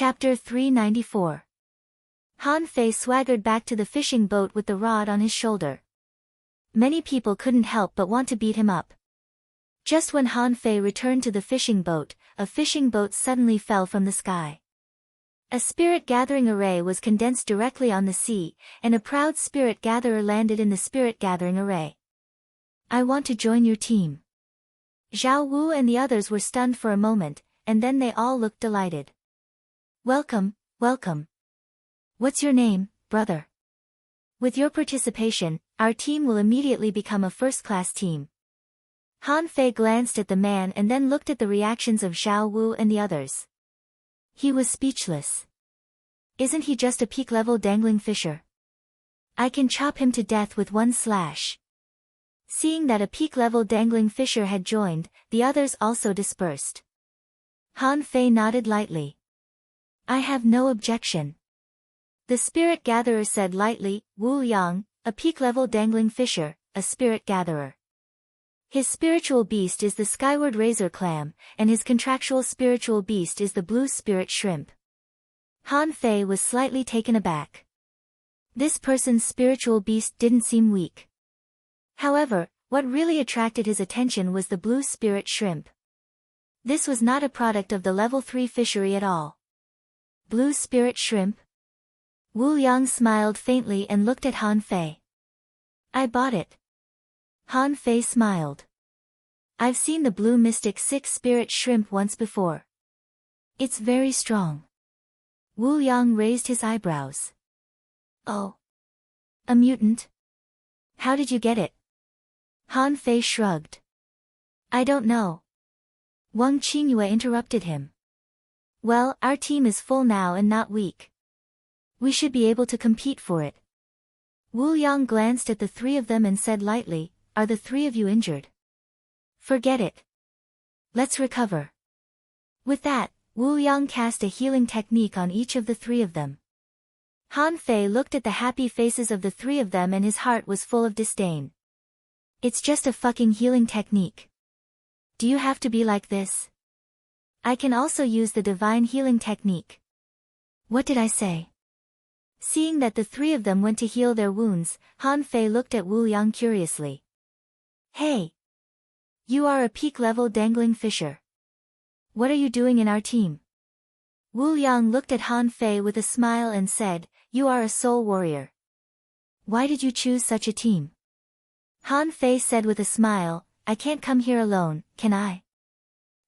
Chapter 394. Han Fei swaggered back to the fishing boat with the rod on his shoulder. Many people couldn't help but want to beat him up. Just when Han Fei returned to the fishing boat, a fishing boat suddenly fell from the sky. A spirit gathering array was condensed directly on the sea, and a proud spirit gatherer landed in the spirit gathering array. "I want to join your team." Zhao Wu and the others were stunned for a moment, and then they all looked delighted. "Welcome, welcome. What's your name, brother? With your participation, our team will immediately become a first-class team." Han Fei glanced at the man and then looked at the reactions of Zhao Wu and the others. He was speechless. Isn't he just a peak-level dangling fisher? I can chop him to death with one slash. Seeing that a peak-level dangling fisher had joined, the others also dispersed. Han Fei nodded lightly. "I have no objection." The spirit gatherer said lightly, "Wu Yang, a peak-level dangling fisher, a spirit gatherer. His spiritual beast is the skyward razor clam, and his contractual spiritual beast is the blue spirit shrimp." Han Fei was slightly taken aback. This person's spiritual beast didn't seem weak. However, what really attracted his attention was the blue spirit shrimp. This was not a product of the level 3 fishery at all. Blue spirit shrimp? Wu Yang smiled faintly and looked at Han Fei. "I bought it." Han Fei smiled. "I've seen the blue mystic 6 spirit shrimp once before. It's very strong." Wu Yang raised his eyebrows. "Oh. A mutant? How did you get it?" Han Fei shrugged. "I don't know." Wang Qingyue interrupted him. "Well, our team is full now and not weak. We should be able to compete for it." Wu Yang glanced at the three of them and said lightly, "Are the three of you injured?" "Forget it. Let's recover." With that, Wu Yang cast a healing technique on each of the three of them. Han Fei looked at the happy faces of the three of them and his heart was full of disdain. "It's just a fucking healing technique. Do you have to be like this? I can also use the divine healing technique." "What did I say?" Seeing that the three of them went to heal their wounds, Han Fei looked at Wu Yang curiously. "Hey! You are a peak-level dangling fisher. What are you doing in our team?" Wu Yang looked at Han Fei with a smile and said, "You are a soul warrior. Why did you choose such a team?" Han Fei said with a smile, "I can't come here alone, can I?"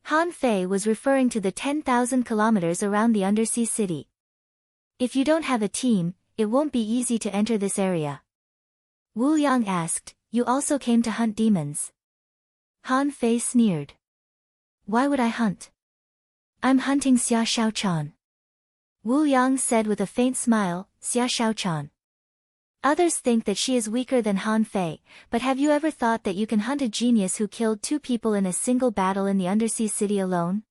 Han Fei was referring to the 10,000 kilometers around the undersea city. "If you don't have a team, it won't be easy to enter this area." Wu Yang asked, "You also came to hunt demons?" Han Fei sneered. "Why would I hunt? I'm hunting Xia Shaochan." Wu Yang said with a faint smile, "Xia Shaochan. Others think that she is weaker than Han Fei, but have you ever thought that you can hunt a genius who killed 2 people in a single battle in the undersea city alone?"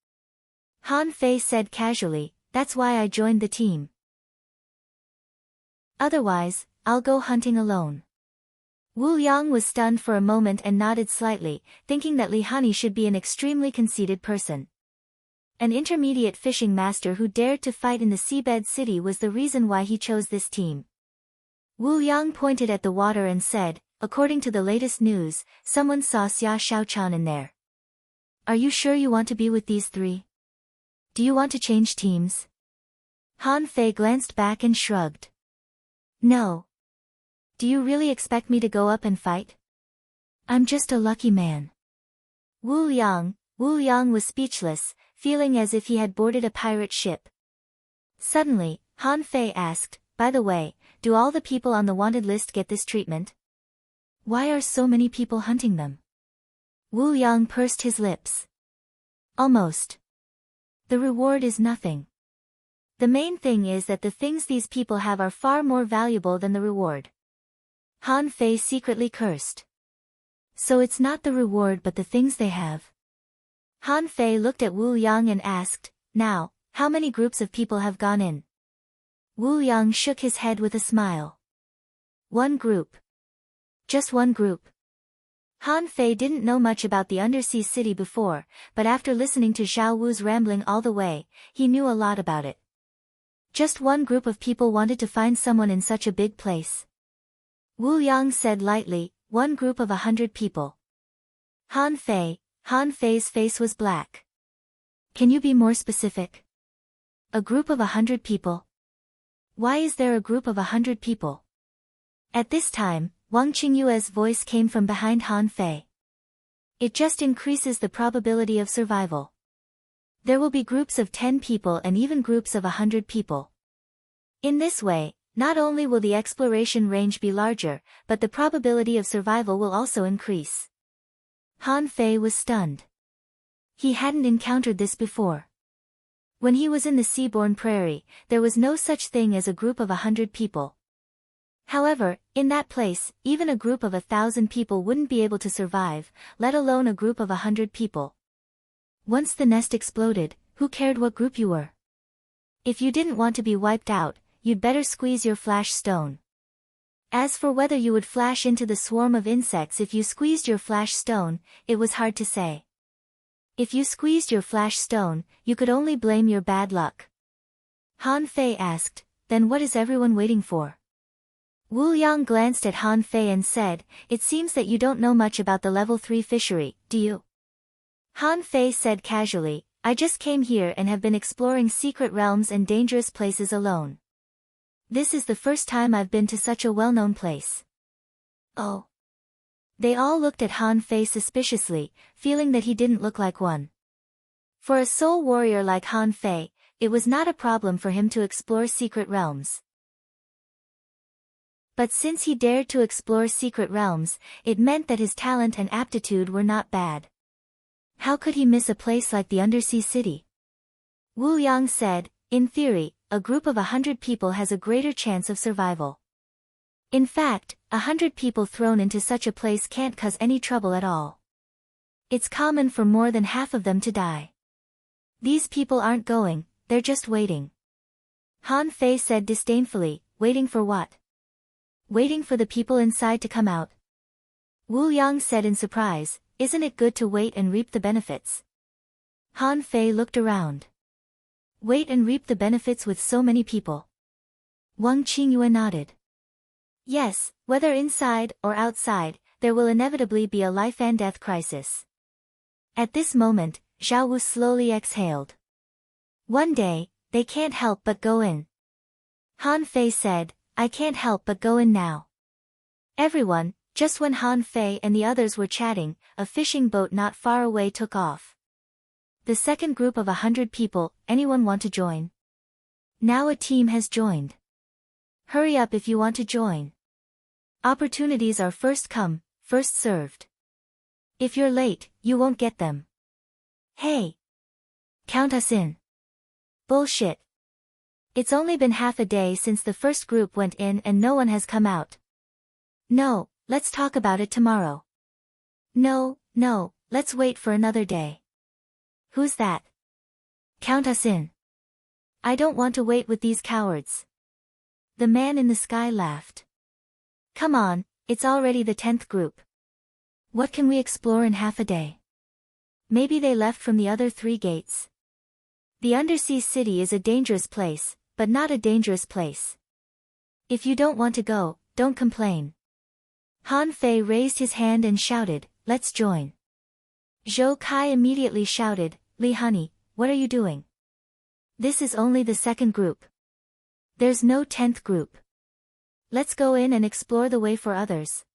Han Fei said casually, "That's why I joined the team. Otherwise, I'll go hunting alone." Wu Yang was stunned for a moment and nodded slightly, thinking that Li Hani should be an extremely conceited person. An intermediate fishing master who dared to fight in the seabed city was the reason why he chose this team. Wu Yang pointed at the water and said, "According to the latest news, someone saw Xia Shaochan in there. Are you sure you want to be with these three? Do you want to change teams?" Han Fei glanced back and shrugged. "No. Do you really expect me to go up and fight? I'm just a lucky man." Wu Yang was speechless, feeling as if he had boarded a pirate ship. Suddenly, Han Fei asked, "By the way, do all the people on the wanted list get this treatment? Why are so many people hunting them?" Wu Yang pursed his lips. "Almost. The reward is nothing. The main thing is that the things these people have are far more valuable than the reward." Han Fei secretly cursed. "So it's not the reward but the things they have?" Han Fei looked at Wu Yang and asked, "Now, how many groups of people have gone in?" Wu Yang shook his head with a smile. "One group. Just one group." Han Fei didn't know much about the undersea city before, but after listening to Zhao Wu's rambling all the way, he knew a lot about it. Just one group of people wanted to find someone in such a big place. Wu Yang said lightly, one group of 100 people. Han Fei's face was black. Can you be more specific? A group of 100 people? Why is there a group of 100 people? At this time, Wang Qingyue's voice came from behind Han Fei. It just increases the probability of survival. There will be groups of 10 people and even groups of 100 people. In this way, not only will the exploration range be larger, but the probability of survival will also increase. Han Fei was stunned. He hadn't encountered this before. When he was in the Seaborn Prairie, there was no such thing as a group of 100 people. However, in that place, even a group of 1,000 people wouldn't be able to survive, let alone a group of 100 people. Once the nest exploded, who cared what group you were? If you didn't want to be wiped out, you'd better squeeze your flash stone. As for whether you would flash into the swarm of insects if you squeezed your flash stone, it was hard to say. If you squeezed your flash stone, you could only blame your bad luck. Han Fei asked, then what is everyone waiting for? Wu Yang glanced at Han Fei and said, it seems that you don't know much about the level 3 fishery, do you? Han Fei said casually, I just came here and have been exploring secret realms and dangerous places alone. This is the first time I've been to such a well-known place. Oh. They all looked at Han Fei suspiciously, feeling that he didn't look like one. For a soul warrior like Han Fei, it was not a problem for him to explore secret realms. But since he dared to explore secret realms, it meant that his talent and aptitude were not bad. How could he miss a place like the Undersea City? Wu Yang said, in theory, a group of 100 people has a greater chance of survival. In fact, 100 people thrown into such a place can't cause any trouble at all. It's common for more than half of them to die. These people aren't going, they're just waiting. Han Fei said disdainfully, waiting for what? Waiting for the people inside to come out. Wu Yang said in surprise, isn't it good to wait and reap the benefits? Han Fei looked around. Wait and reap the benefits with so many people. Wang Qingyue nodded. Yes, whether inside or outside, there will inevitably be a life and death crisis. At this moment, Zhao Wu slowly exhaled. One day, they can't help but go in. Han Fei said, I can't help but go in now. Everyone, just when Han Fei and the others were chatting, a fishing boat not far away took off. The second group of 100 people, anyone want to join? Now a team has joined. Hurry up if you want to join. Opportunities are first come, first served. If you're late, you won't get them. Hey! Count us in. Bullshit. It's only been half a day since the first group went in and no one has come out. No, let's talk about it tomorrow. No, let's wait for another day. Who's that? Count us in. I don't want to wait with these cowards. The man in the sky laughed. Come on, it's already the 10th group. What can we explore in half a day? Maybe they left from the other 3 gates. The Undersea City is a dangerous place, but not a dangerous place. If you don't want to go, don't complain. Han Fei raised his hand and shouted, let's join. Zhou Kai immediately shouted, Li Honey, what are you doing? This is only the second group. There's no 10th group. Let's go in and explore the way for others.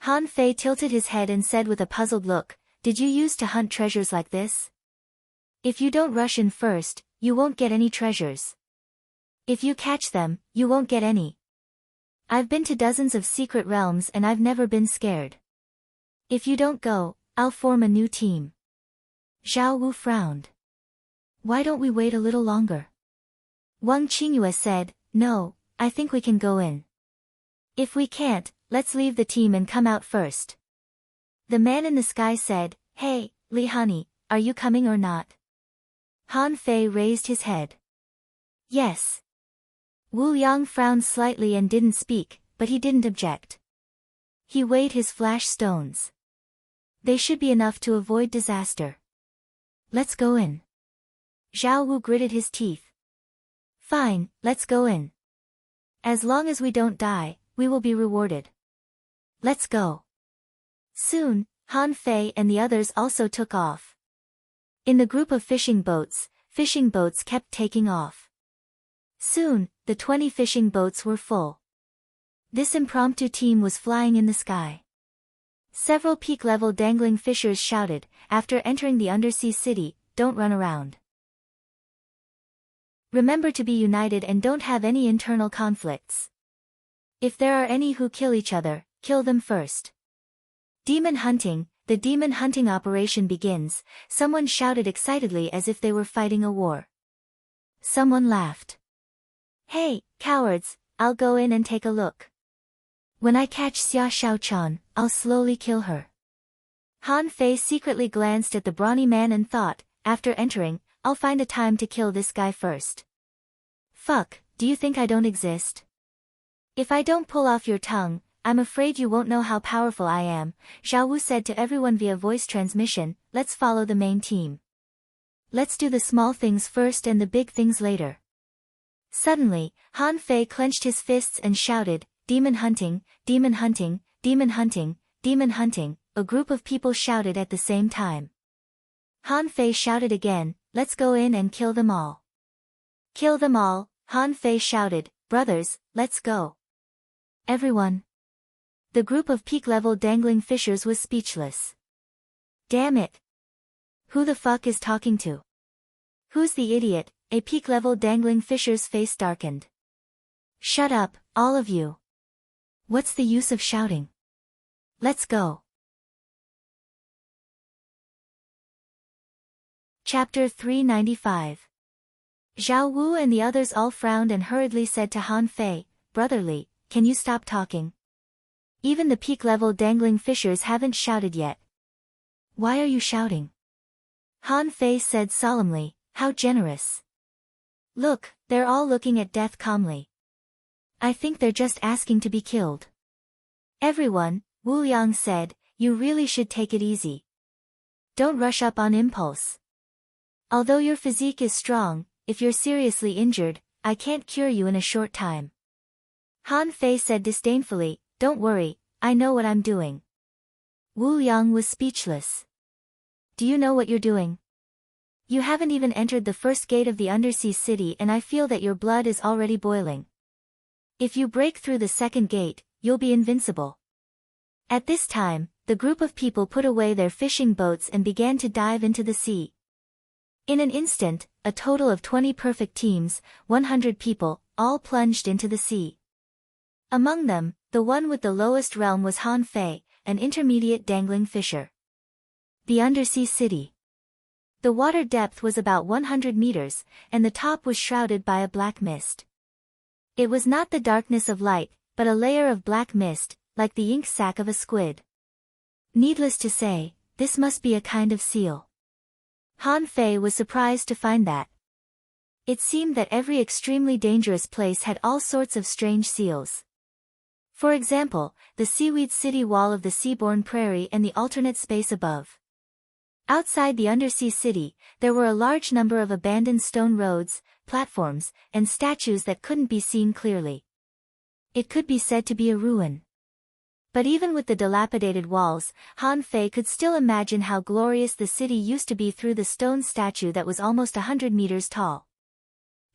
Han Fei tilted his head and said with a puzzled look, did you used to hunt treasures like this? If you don't rush in first, you won't get any treasures. If you catch them, you won't get any. I've been to dozens of secret realms and I've never been scared. If you don't go, I'll form a new team. Zhao Wu frowned. Why don't we wait a little longer? Wang Qingyue said, no, I think we can go in. If we can't, let's leave the team and come out first. The man in the sky said, hey, Li Honey, are you coming or not? Han Fei raised his head. Yes. Wu Yang frowned slightly and didn't speak, but he didn't object. He weighed his flash stones. They should be enough to avoid disaster. Let's go in. Zhao Wu gritted his teeth. Fine, let's go in. As long as we don't die, we will be rewarded. Let's go. Soon, Han Fei and the others also took off. In the group of fishing boats kept taking off. Soon, the 20 fishing boats were full. This impromptu team was flying in the sky. Several peak-level dangling fishers shouted, after entering the undersea city, "Don't run around. Remember to be united and don't have any internal conflicts. If there are any who kill each other, kill them first." Demon hunting. The demon hunting operation begins, someone shouted excitedly as if they were fighting a war. Someone laughed. "Hey, cowards, I'll go in and take a look. When I catch Xia Shaochan, I'll slowly kill her." Han Fei secretly glanced at the brawny man and thought, after entering, "I'll find a time to kill this guy first. Fuck, do you think I don't exist? If I don't pull off your tongue, I'm afraid you won't know how powerful I am," Zhao Wu said to everyone via voice transmission. "Let's follow the main team. Let's do the small things first and the big things later." Suddenly, Han Fei clenched his fists and shouted, "Demon hunting, demon hunting, demon hunting, demon hunting." A group of people shouted at the same time. Han Fei shouted again, "Let's go in and kill them all." "Kill them all," Han Fei shouted. "Brothers, let's go." Everyone. The group of peak-level dangling fishers was speechless. Damn it. Who the fuck is talking to? Who's the idiot? A peak-level dangling fisher's face darkened. Shut up, all of you. What's the use of shouting? Let's go. Chapter 395. Zhao Wu and the others all frowned and hurriedly said to Han Fei, "Brotherly, can you stop talking? Even the peak-level dangling fishers haven't shouted yet." "Why are you shouting?" Han Fei said solemnly, "How generous. Look, they're all looking at death calmly. I think they're just asking to be killed." "Everyone," Wu Liang said, "you really should take it easy. Don't rush up on impulse. Although your physique is strong, if you're seriously injured, I can't cure you in a short time." Han Fei said disdainfully, "Don't worry, I know what I'm doing." Wu Liang was speechless. "Do you know what you're doing? You haven't even entered the first gate of the undersea city and I feel that your blood is already boiling. If you break through the second gate, you'll be invincible." At this time, the group of people put away their fishing boats and began to dive into the sea. In an instant, a total of 20 perfect teams, 100 people, all plunged into the sea. Among them, the one with the lowest realm was Han Fei, an intermediate dangling fisher. The undersea city. The water depth was about 100 meters, and the top was shrouded by a black mist. It was not the darkness of light, but a layer of black mist, like the ink sac of a squid. Needless to say, this must be a kind of seal. Han Fei was surprised to find that. It seemed that every extremely dangerous place had all sorts of strange seals. For example, the seaweed city wall of the seaborne prairie and the alternate space above. Outside the undersea city, there were a large number of abandoned stone roads, platforms, and statues that couldn't be seen clearly. It could be said to be a ruin. But even with the dilapidated walls, Han Fei could still imagine how glorious the city used to be through the stone statue that was almost 100 meters tall.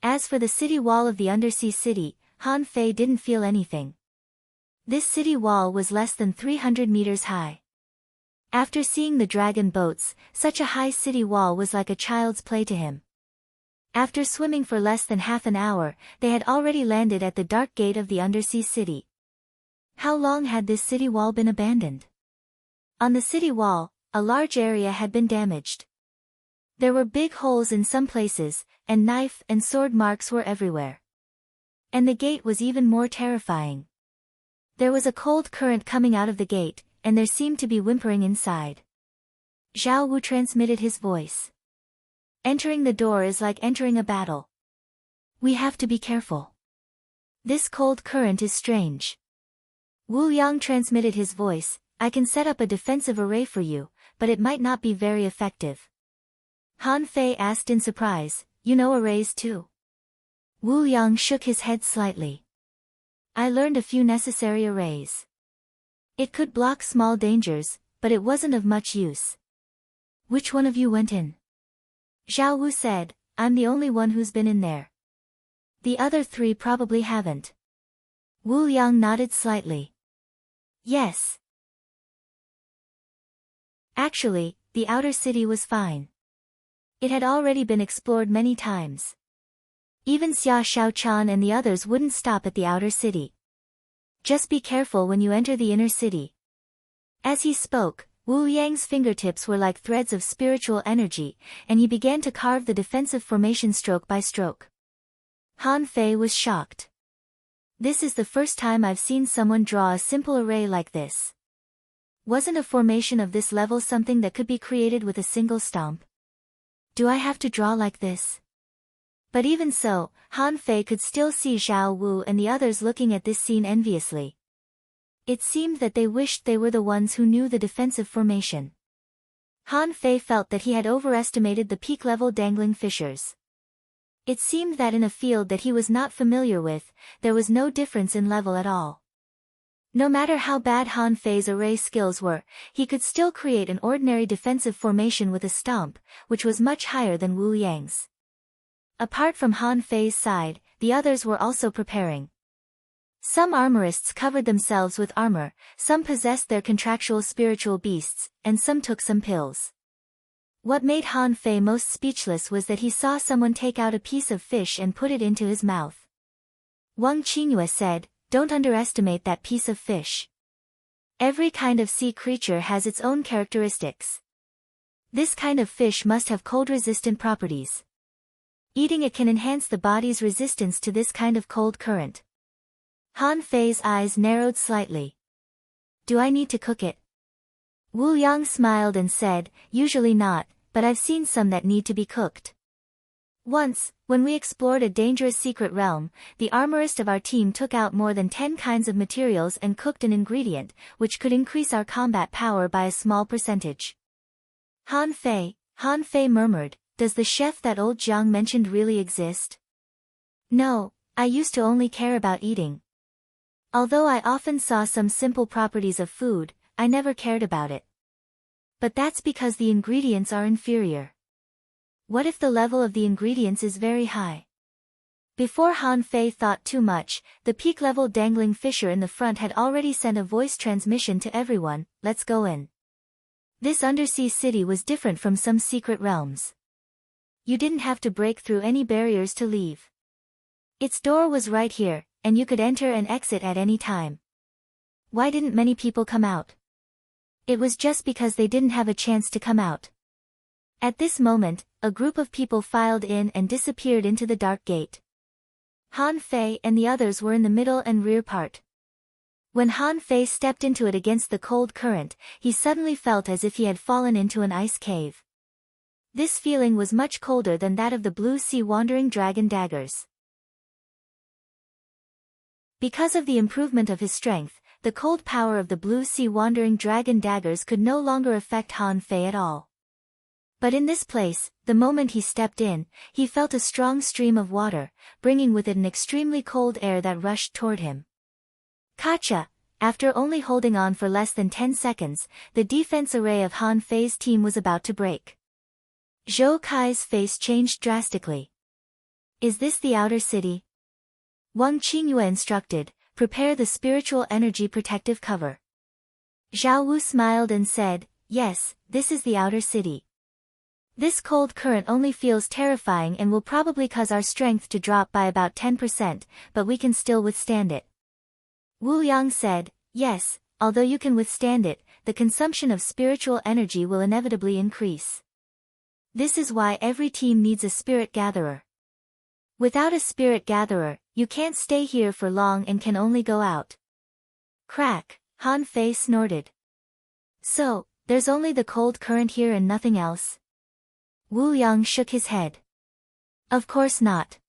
As for the city wall of the undersea city, Han Fei didn't feel anything. This city wall was less than 300 meters high. After seeing the dragon boats, such a high city wall was like a child's play to him. After swimming for less than half an hour, they had already landed at the dark gate of the undersea city. How long had this city wall been abandoned? On the city wall, a large area had been damaged. There were big holes in some places, and knife and sword marks were everywhere. And the gate was even more terrifying. There was a cold current coming out of the gate, and there seemed to be whimpering inside. Zhao Wu transmitted his voice. "Entering the door is like entering a battle. We have to be careful. This cold current is strange." Wu Yang transmitted his voice, "I can set up a defensive array for you, but it might not be very effective." Han Fei asked in surprise, "You know arrays too?" Wu Yang shook his head slightly. I learned a few necessary arrays. It could block small dangers, but it wasn't of much use. Which one of you went in? Zhao Wu said, I'm the only one who's been in there. The other three probably haven't. Wu Yang nodded slightly. Yes. Actually, the outer city was fine. It had already been explored many times. Even Xia Shaochan and the others wouldn't stop at the outer city. Just be careful when you enter the inner city. As he spoke, Wu Yang's fingertips were like threads of spiritual energy, and he began to carve the defensive formation stroke by stroke. Han Fei was shocked. This is the first time I've seen someone draw a simple array like this. Wasn't a formation of this level something that could be created with a single stomp? Do I have to draw like this? But even so, Han Fei could still see Zhao Wu and the others looking at this scene enviously. It seemed that they wished they were the ones who knew the defensive formation. Han Fei felt that he had overestimated the peak-level dangling fissures. It seemed that in a field that he was not familiar with, there was no difference in level at all. No matter how bad Han Fei's array skills were, he could still create an ordinary defensive formation with a stomp, which was much higher than Wu Yang's. Apart from Han Fei's side, the others were also preparing. Some armorists covered themselves with armor, some possessed their contractual spiritual beasts, and some took some pills. What made Han Fei most speechless was that he saw someone take out a piece of fish and put it into his mouth. Wang Qingyue said, Don't underestimate that piece of fish. Every kind of sea creature has its own characteristics. This kind of fish must have cold-resistant properties. Eating it can enhance the body's resistance to this kind of cold current. Han Fei's eyes narrowed slightly. Do I need to cook it? Wu Yang smiled and said, Usually not, but I've seen some that need to be cooked. Once, when we explored a dangerous secret realm, the armorist of our team took out more than 10 kinds of materials and cooked an ingredient, which could increase our combat power by a small percentage. Han Fei murmured, Does the chef that old Jiang mentioned really exist? No, I used to only care about eating. Although I often saw some simple properties of food, I never cared about it. But that's because the ingredients are inferior. What if the level of the ingredients is very high? Before Han Fei thought too much, the peak-level dangling fissure in the front had already sent a voice transmission to everyone, Let's go in. This undersea city was different from some secret realms. You didn't have to break through any barriers to leave. Its door was right here, and you could enter and exit at any time. Why didn't many people come out? It was just because they didn't have a chance to come out. At this moment, a group of people filed in and disappeared into the dark gate. Han Fei and the others were in the middle and rear part. When Han Fei stepped into it against the cold current, he suddenly felt as if he had fallen into an ice cave. This feeling was much colder than that of the blue sea wandering dragon daggers. Because of the improvement of his strength, the cold power of the blue sea wandering dragon daggers could no longer affect Han Fei at all. But in this place, the moment he stepped in, he felt a strong stream of water, bringing with it an extremely cold air that rushed toward him. Gotcha! After only holding on for less than 10 seconds, the defense array of Han Fei's team was about to break. Zhou Kai's face changed drastically. Is this the outer city? Wang Qingyue instructed, Prepare the spiritual energy protective cover. Zhao Wu smiled and said, Yes, this is the outer city. This cold current only feels terrifying and will probably cause our strength to drop by about 10%, but we can still withstand it. Wu Yang said, Yes, although you can withstand it, the consumption of spiritual energy will inevitably increase. This is why every team needs a spirit gatherer. Without a spirit gatherer, you can't stay here for long and can only go out. Crack, Han Fei snorted. So, there's only the cold current here and nothing else? Wu Yang shook his head. Of course not.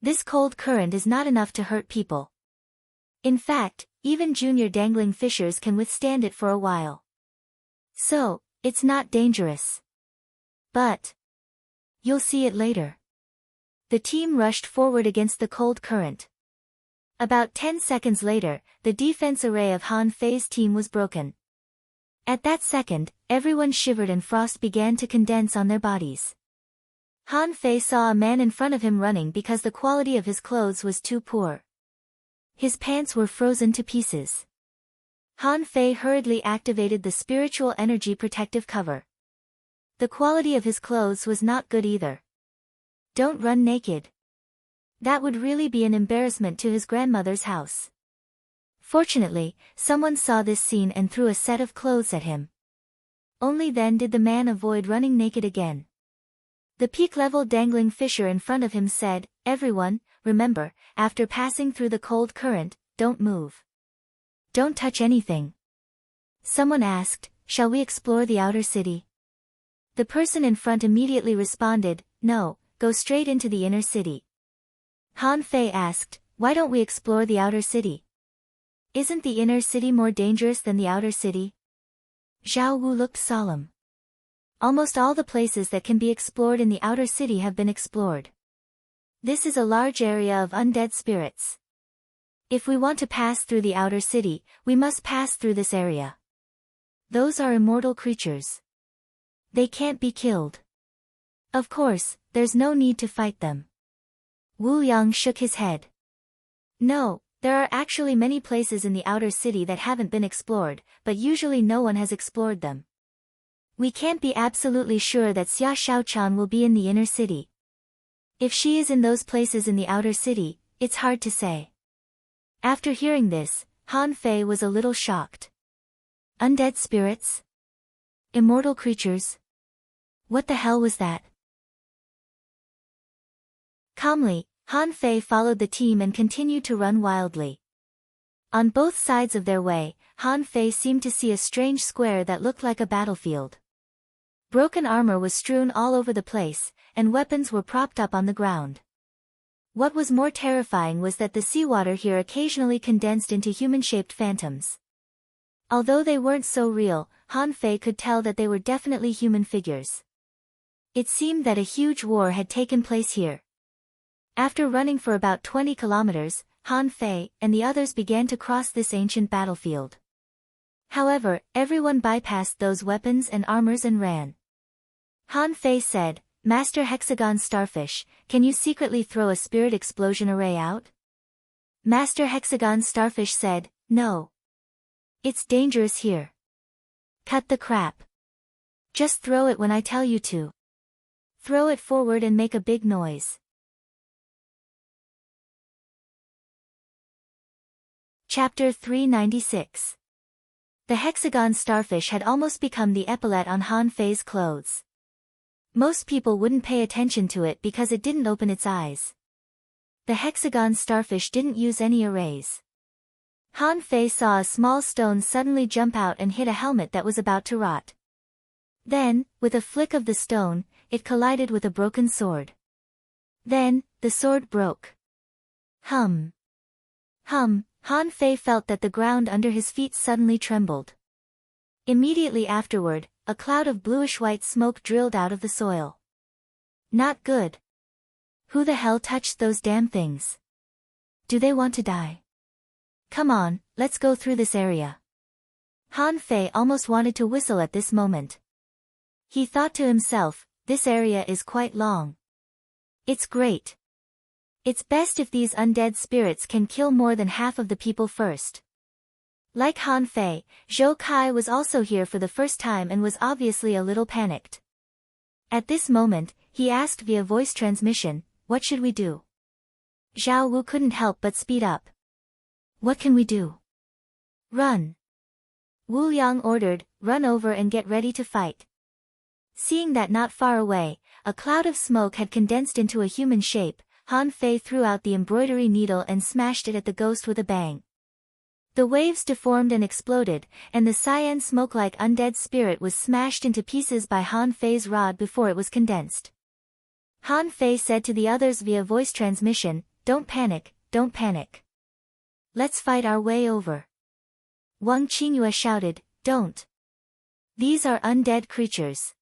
This cold current is not enough to hurt people. In fact, even junior dangling fissures can withstand it for a while. So, it's not dangerous. But you'll see it later. The team rushed forward against the cold current. About 10 seconds later, the defense array of Han Fei's team was broken. At that second, everyone shivered and frost began to condense on their bodies. Han Fei saw a man in front of him running because the quality of his clothes was too poor. His pants were frozen to pieces. Han Fei hurriedly activated the spiritual energy protective cover. The quality of his clothes was not good either. Don't run naked. That would really be an embarrassment to his grandmother's house. Fortunately, someone saw this scene and threw a set of clothes at him. Only then did the man avoid running naked again. The peak-level dangling fisher in front of him said, "Everyone, remember, after passing through the cold current, don't move. Don't touch anything." Someone asked, "Shall we explore the outer city?" The person in front immediately responded, "No, go straight into the inner city." Han Fei asked, "Why don't we explore the outer city? Isn't the inner city more dangerous than the outer city?" Zhao Wu looked solemn. Almost all the places that can be explored in the outer city have been explored. This is a large area of undead spirits. If we want to pass through the outer city, we must pass through this area. Those are immortal creatures. They can't be killed. Of course, there's no need to fight them. Wu Yang shook his head. No, there are actually many places in the outer city that haven't been explored, but usually no one has explored them. We can't be absolutely sure that Xia Xiaochan will be in the inner city. If she is in those places in the outer city, it's hard to say. After hearing this, Han Fei was a little shocked. Undead spirits? Immortal creatures? What the hell was that? Calmly, Han Fei followed the team and continued to run wildly. On both sides of their way, Han Fei seemed to see a strange square that looked like a battlefield. Broken armor was strewn all over the place, and weapons were propped up on the ground. What was more terrifying was that the seawater here occasionally condensed into human-shaped phantoms. Although they weren't so real, Han Fei could tell that they were definitely human figures. It seemed that a huge war had taken place here. After running for about 20 kilometers, Han Fei and the others began to cross this ancient battlefield. However, everyone bypassed those weapons and armors and ran. Han Fei said, "Master Hexagon Starfish, can you secretly throw a spirit explosion array out?" Master Hexagon Starfish said, "No. It's dangerous here. Cut the crap. Just throw it when I tell you to. Throw it forward and make a big noise." Chapter 396. The hexagon starfish had almost become the epaulette on Han Fei's clothes. Most people wouldn't pay attention to it because it didn't open its eyes. The hexagon starfish didn't use any arrays. Han Fei saw a small stone suddenly jump out and hit a helmet that was about to rot. Then, with a flick of the stone, it collided with a broken sword. Then, the sword broke. Hum. Han Fei felt that the ground under his feet suddenly trembled. Immediately afterward, a cloud of bluish-white smoke drilled out of the soil. Not good. Who the hell touched those damn things? Do they want to die? Come on, let's go through this area. Han Fei almost wanted to whistle at this moment. He thought to himself, this area is quite long. It's great. It's best if these undead spirits can kill more than half of the people first. Like Han Fei, Zhou Kai was also here for the first time and was obviously a little panicked. At this moment, he asked via voice transmission, "What should we do?" Zhao Wu couldn't help but speed up. "What can we do?" "Run." Wu Yang ordered, "Run over and get ready to fight." Seeing that not far away, a cloud of smoke had condensed into a human shape, Han Fei threw out the embroidery needle and smashed it at the ghost with a bang. The waves deformed and exploded, and the cyan smoke-like undead spirit was smashed into pieces by Han Fei's rod before it was condensed. Han Fei said to the others via voice transmission, don't panic. Let's fight our way over." Wang Qingyue shouted, "Don't. These are undead creatures.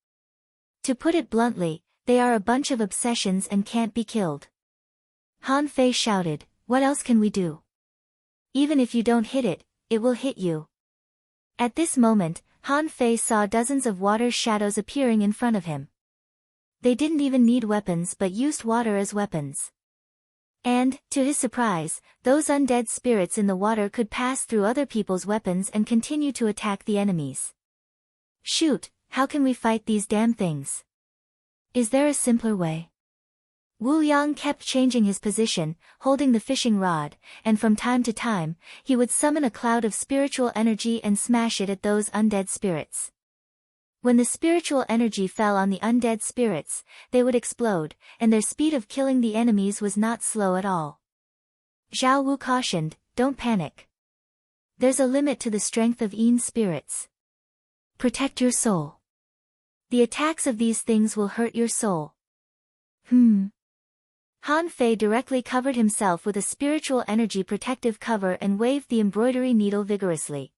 To put it bluntly, they are a bunch of obsessions and can't be killed." Han Fei shouted, "What else can we do? Even if you don't hit it, it will hit you." At this moment, Han Fei saw dozens of water shadows appearing in front of him. They didn't even need weapons but used water as weapons. And, to his surprise, those undead spirits in the water could pass through other people's weapons and continue to attack the enemies. Shoot, how can we fight these damn things? Is there a simpler way? Wu Yang kept changing his position, holding the fishing rod, and from time to time, he would summon a cloud of spiritual energy and smash it at those undead spirits. When the spiritual energy fell on the undead spirits, they would explode, and their speed of killing the enemies was not slow at all. Zhao Wu cautioned, "Don't panic. There's a limit to the strength of Yin spirits. Protect your soul. The attacks of these things will hurt your soul." Han Fei directly covered himself with a spiritual energy protective cover and waved the embroidery needle vigorously.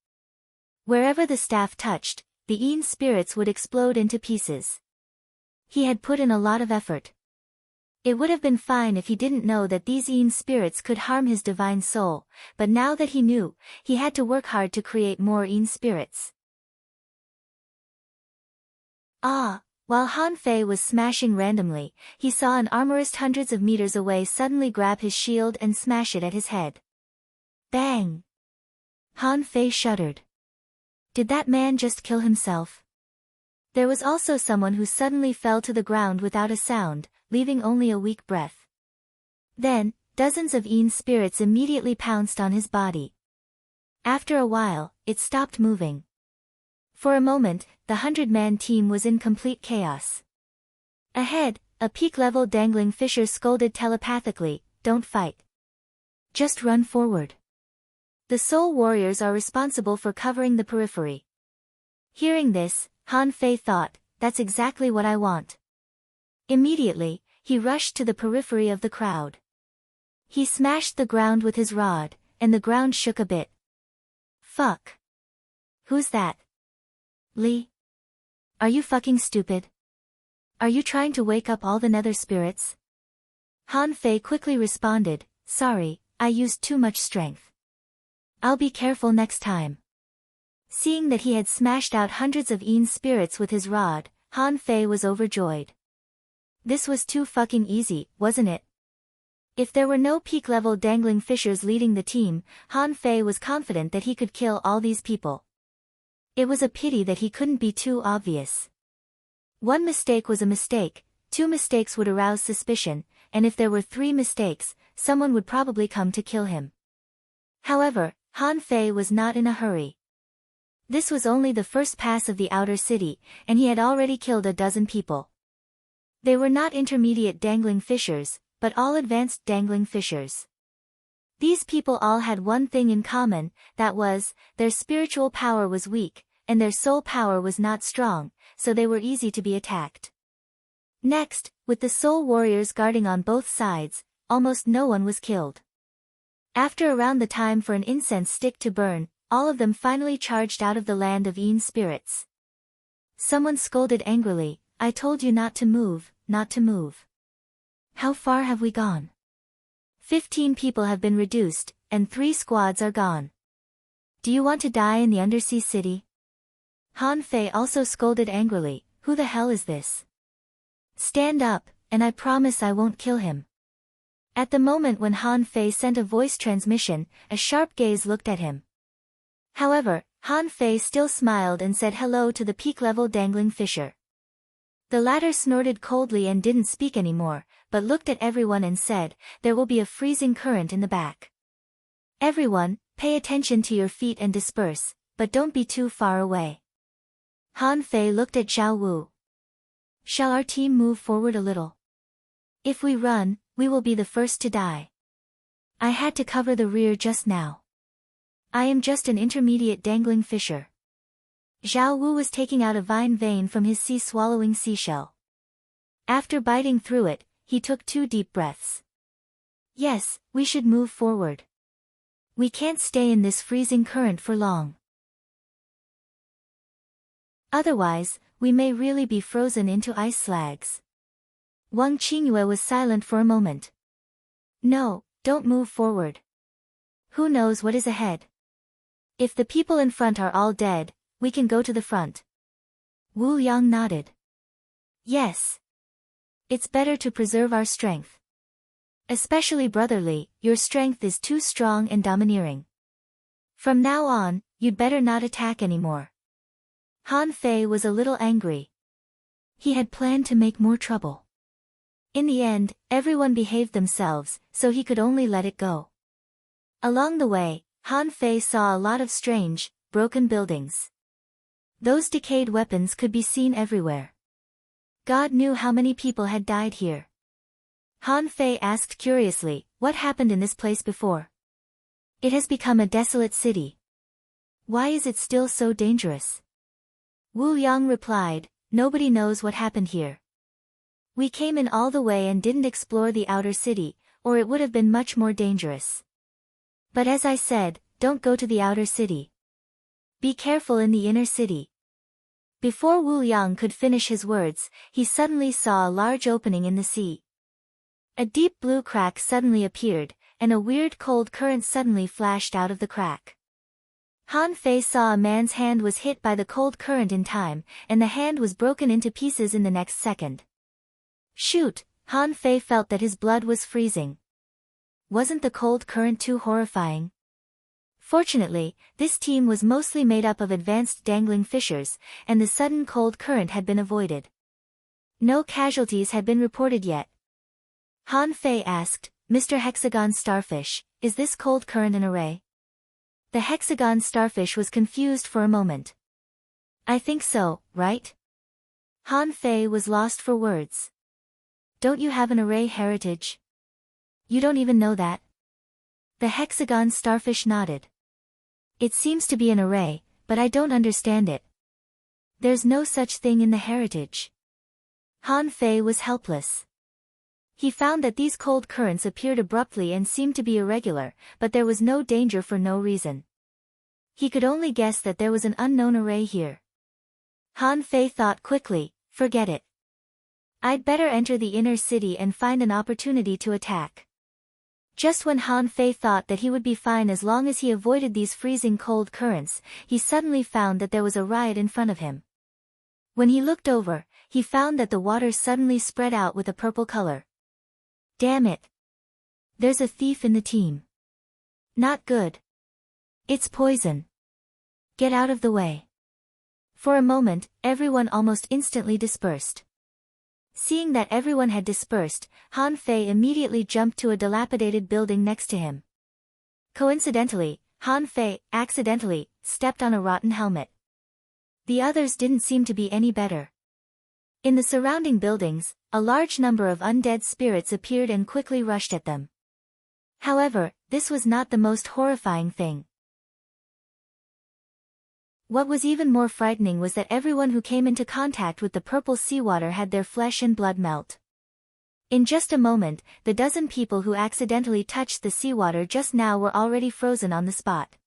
Wherever the staff touched, the Yin spirits would explode into pieces. He had put in a lot of effort. It would have been fine if he didn't know that these Yin spirits could harm his divine soul, but now that he knew, he had to work hard to create more Yin spirits. While Han Fei was smashing randomly, he saw an armorist hundreds of meters away suddenly grab his shield and smash it at his head. Bang! Han Fei shuddered. Did that man just kill himself? There was also someone who suddenly fell to the ground without a sound, leaving only a weak breath. Then, dozens of Yin spirits immediately pounced on his body. After a while, it stopped moving. For a moment, the 100-man team was in complete chaos. Ahead, a peak-level dangling fisher scolded telepathically, "Don't fight. Just run forward. The soul warriors are responsible for covering the periphery." Hearing this, Han Fei thought, "That's exactly what I want." Immediately, he rushed to the periphery of the crowd. He smashed the ground with his rod, and the ground shook a bit. "Fuck. Who's that? Li? Are you fucking stupid? Are you trying to wake up all the nether spirits?" Han Fei quickly responded, "Sorry, I used too much strength. I'll be careful next time." Seeing that he had smashed out hundreds of Yin spirits with his rod, Han Fei was overjoyed. This was too fucking easy, wasn't it? If there were no peak-level dangling fishers leading the team, Han Fei was confident that he could kill all these people. It was a pity that he couldn't be too obvious. One mistake was a mistake, 2 mistakes would arouse suspicion, and if there were 3 mistakes, someone would probably come to kill him. However, Han Fei was not in a hurry. This was only the first pass of the outer city, and he had already killed a dozen people. They were not intermediate dangling fishers, but all advanced dangling fishers. These people all had one thing in common, that was, their spiritual power was weak, and their soul power was not strong, so they were easy to be attacked. Next, with the soul warriors guarding on both sides, almost no one was killed. After around the time for an incense stick to burn, all of them finally charged out of the land of Yin spirits. Someone scolded angrily, "I told you not to move, not to move. How far have we gone? 15 people have been reduced, and 3 squads are gone. Do you want to die in the undersea city?" Han Fei also scolded angrily, "Who the hell is this? Stand up, and I promise I won't kill him." At the moment when Han Fei sent a voice transmission, a sharp gaze looked at him. However, Han Fei still smiled and said hello to the peak-level dangling fisher. The latter snorted coldly and didn't speak anymore, but looked at everyone and said, "There will be a freezing current in the back. Everyone, pay attention to your feet and disperse, but don't be too far away." Han Fei looked at Zhao Wu. "Shall our team move forward a little? If we run, we will be the first to die. I had to cover the rear just now. I am just an intermediate dangling fisher." Zhao Wu was taking out a vine vein from his sea-swallowing seashell. After biting through it, he took 2 deep breaths. "Yes, we should move forward. We can't stay in this freezing current for long. Otherwise, we may really be frozen into ice slags." Wang Qingyue was silent for a moment. No, don't move forward. Who knows what is ahead? If the people in front are all dead, we can go to the front. Wu Yang nodded. Yes. It's better to preserve our strength. Especially brotherly, your strength is too strong and domineering. From now on, you'd better not attack anymore. Han Fei was a little angry. He had planned to make more trouble. In the end, everyone behaved themselves, so he could only let it go. Along the way, Han Fei saw a lot of strange, broken buildings. Those decayed weapons could be seen everywhere. God knew how many people had died here. Han Fei asked curiously, what happened in this place before? It has become a desolate city. Why is it still so dangerous? Wu Yang replied, nobody knows what happened here. We came in all the way and didn't explore the outer city, or it would have been much more dangerous. But as I said, don't go to the outer city. Be careful in the inner city. Before Wu Yang could finish his words, he suddenly saw a large opening in the sea. A deep blue crack suddenly appeared, and a weird cold current suddenly flashed out of the crack. Han Fei saw a man's hand was hit by the cold current in time, and the hand was broken into pieces in the next second. Shoot, Han Fei felt that his blood was freezing. Wasn't the cold current too horrifying? Fortunately, this team was mostly made up of advanced dangling fishers, and the sudden cold current had been avoided. No casualties had been reported yet. Han Fei asked, Mr. Hexagon Starfish, is this cold current an array? The Hexagon Starfish was confused for a moment. I think so, right? Han Fei was lost for words. Don't you have an array heritage? You don't even know that? The Hexagon Starfish nodded. It seems to be an array, but I don't understand it. There's no such thing in the heritage. Han Fei was helpless. He found that these cold currents appeared abruptly and seemed to be irregular, but there was no danger for no reason. He could only guess that there was an unknown array here. Han Fei thought quickly, forget it. I'd better enter the inner city and find an opportunity to attack. Just when Han Fei thought that he would be fine as long as he avoided these freezing cold currents, he suddenly found that there was a riot in front of him. When he looked over, he found that the water suddenly spread out with a purple color. Damn it! There's a thief in the team. Not good. It's poison. Get out of the way. For a moment, everyone almost instantly dispersed. Seeing that everyone had dispersed, Han Fei immediately jumped to a dilapidated building next to him. Coincidentally, Han Fei, accidentally, stepped on a rotten helmet. The others didn't seem to be any better. In the surrounding buildings, a large number of undead spirits appeared and quickly rushed at them. However, this was not the most horrifying thing. What was even more frightening was that everyone who came into contact with the purple seawater had their flesh and blood melt. In just a moment, the dozen people who accidentally touched the seawater just now were already frozen on the spot.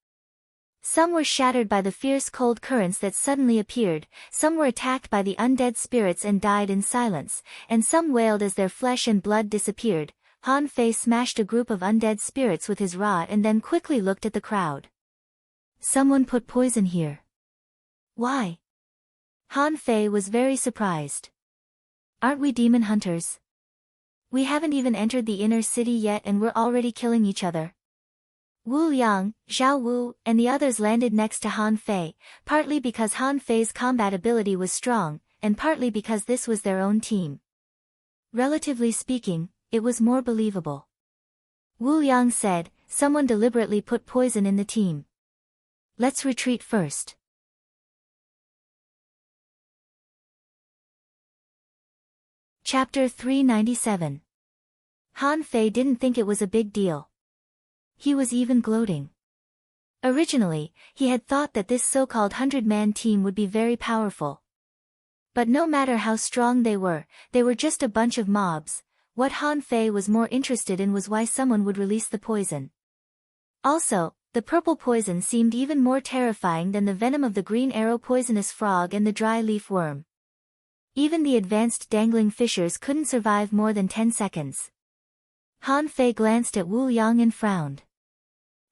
Some were shattered by the fierce cold currents that suddenly appeared, some were attacked by the undead spirits and died in silence, and some wailed as their flesh and blood disappeared. Han Fei smashed a group of undead spirits with his rod and then quickly looked at the crowd. Someone put poison here. Why? Han Fei was very surprised. Aren't we demon hunters? We haven't even entered the inner city yet and we're already killing each other. Wu Yang, Zhao Wu, and the others landed next to Han Fei, partly because Han Fei's combat ability was strong, and partly because this was their own team. Relatively speaking, it was more believable. Wu Yang said, someone deliberately put poison in the team. Let's retreat first. Chapter 397. Han Fei didn't think it was a big deal. He was even gloating. Originally, he had thought that this so-called 100-man team would be very powerful. But no matter how strong they were just a bunch of mobs. What Han Fei was more interested in was why someone would release the poison. Also, the purple poison seemed even more terrifying than the venom of the green arrow poisonous frog and the dry leaf worm. Even the advanced dangling fishers couldn't survive more than 10 seconds. Han Fei glanced at Wu Yang and frowned.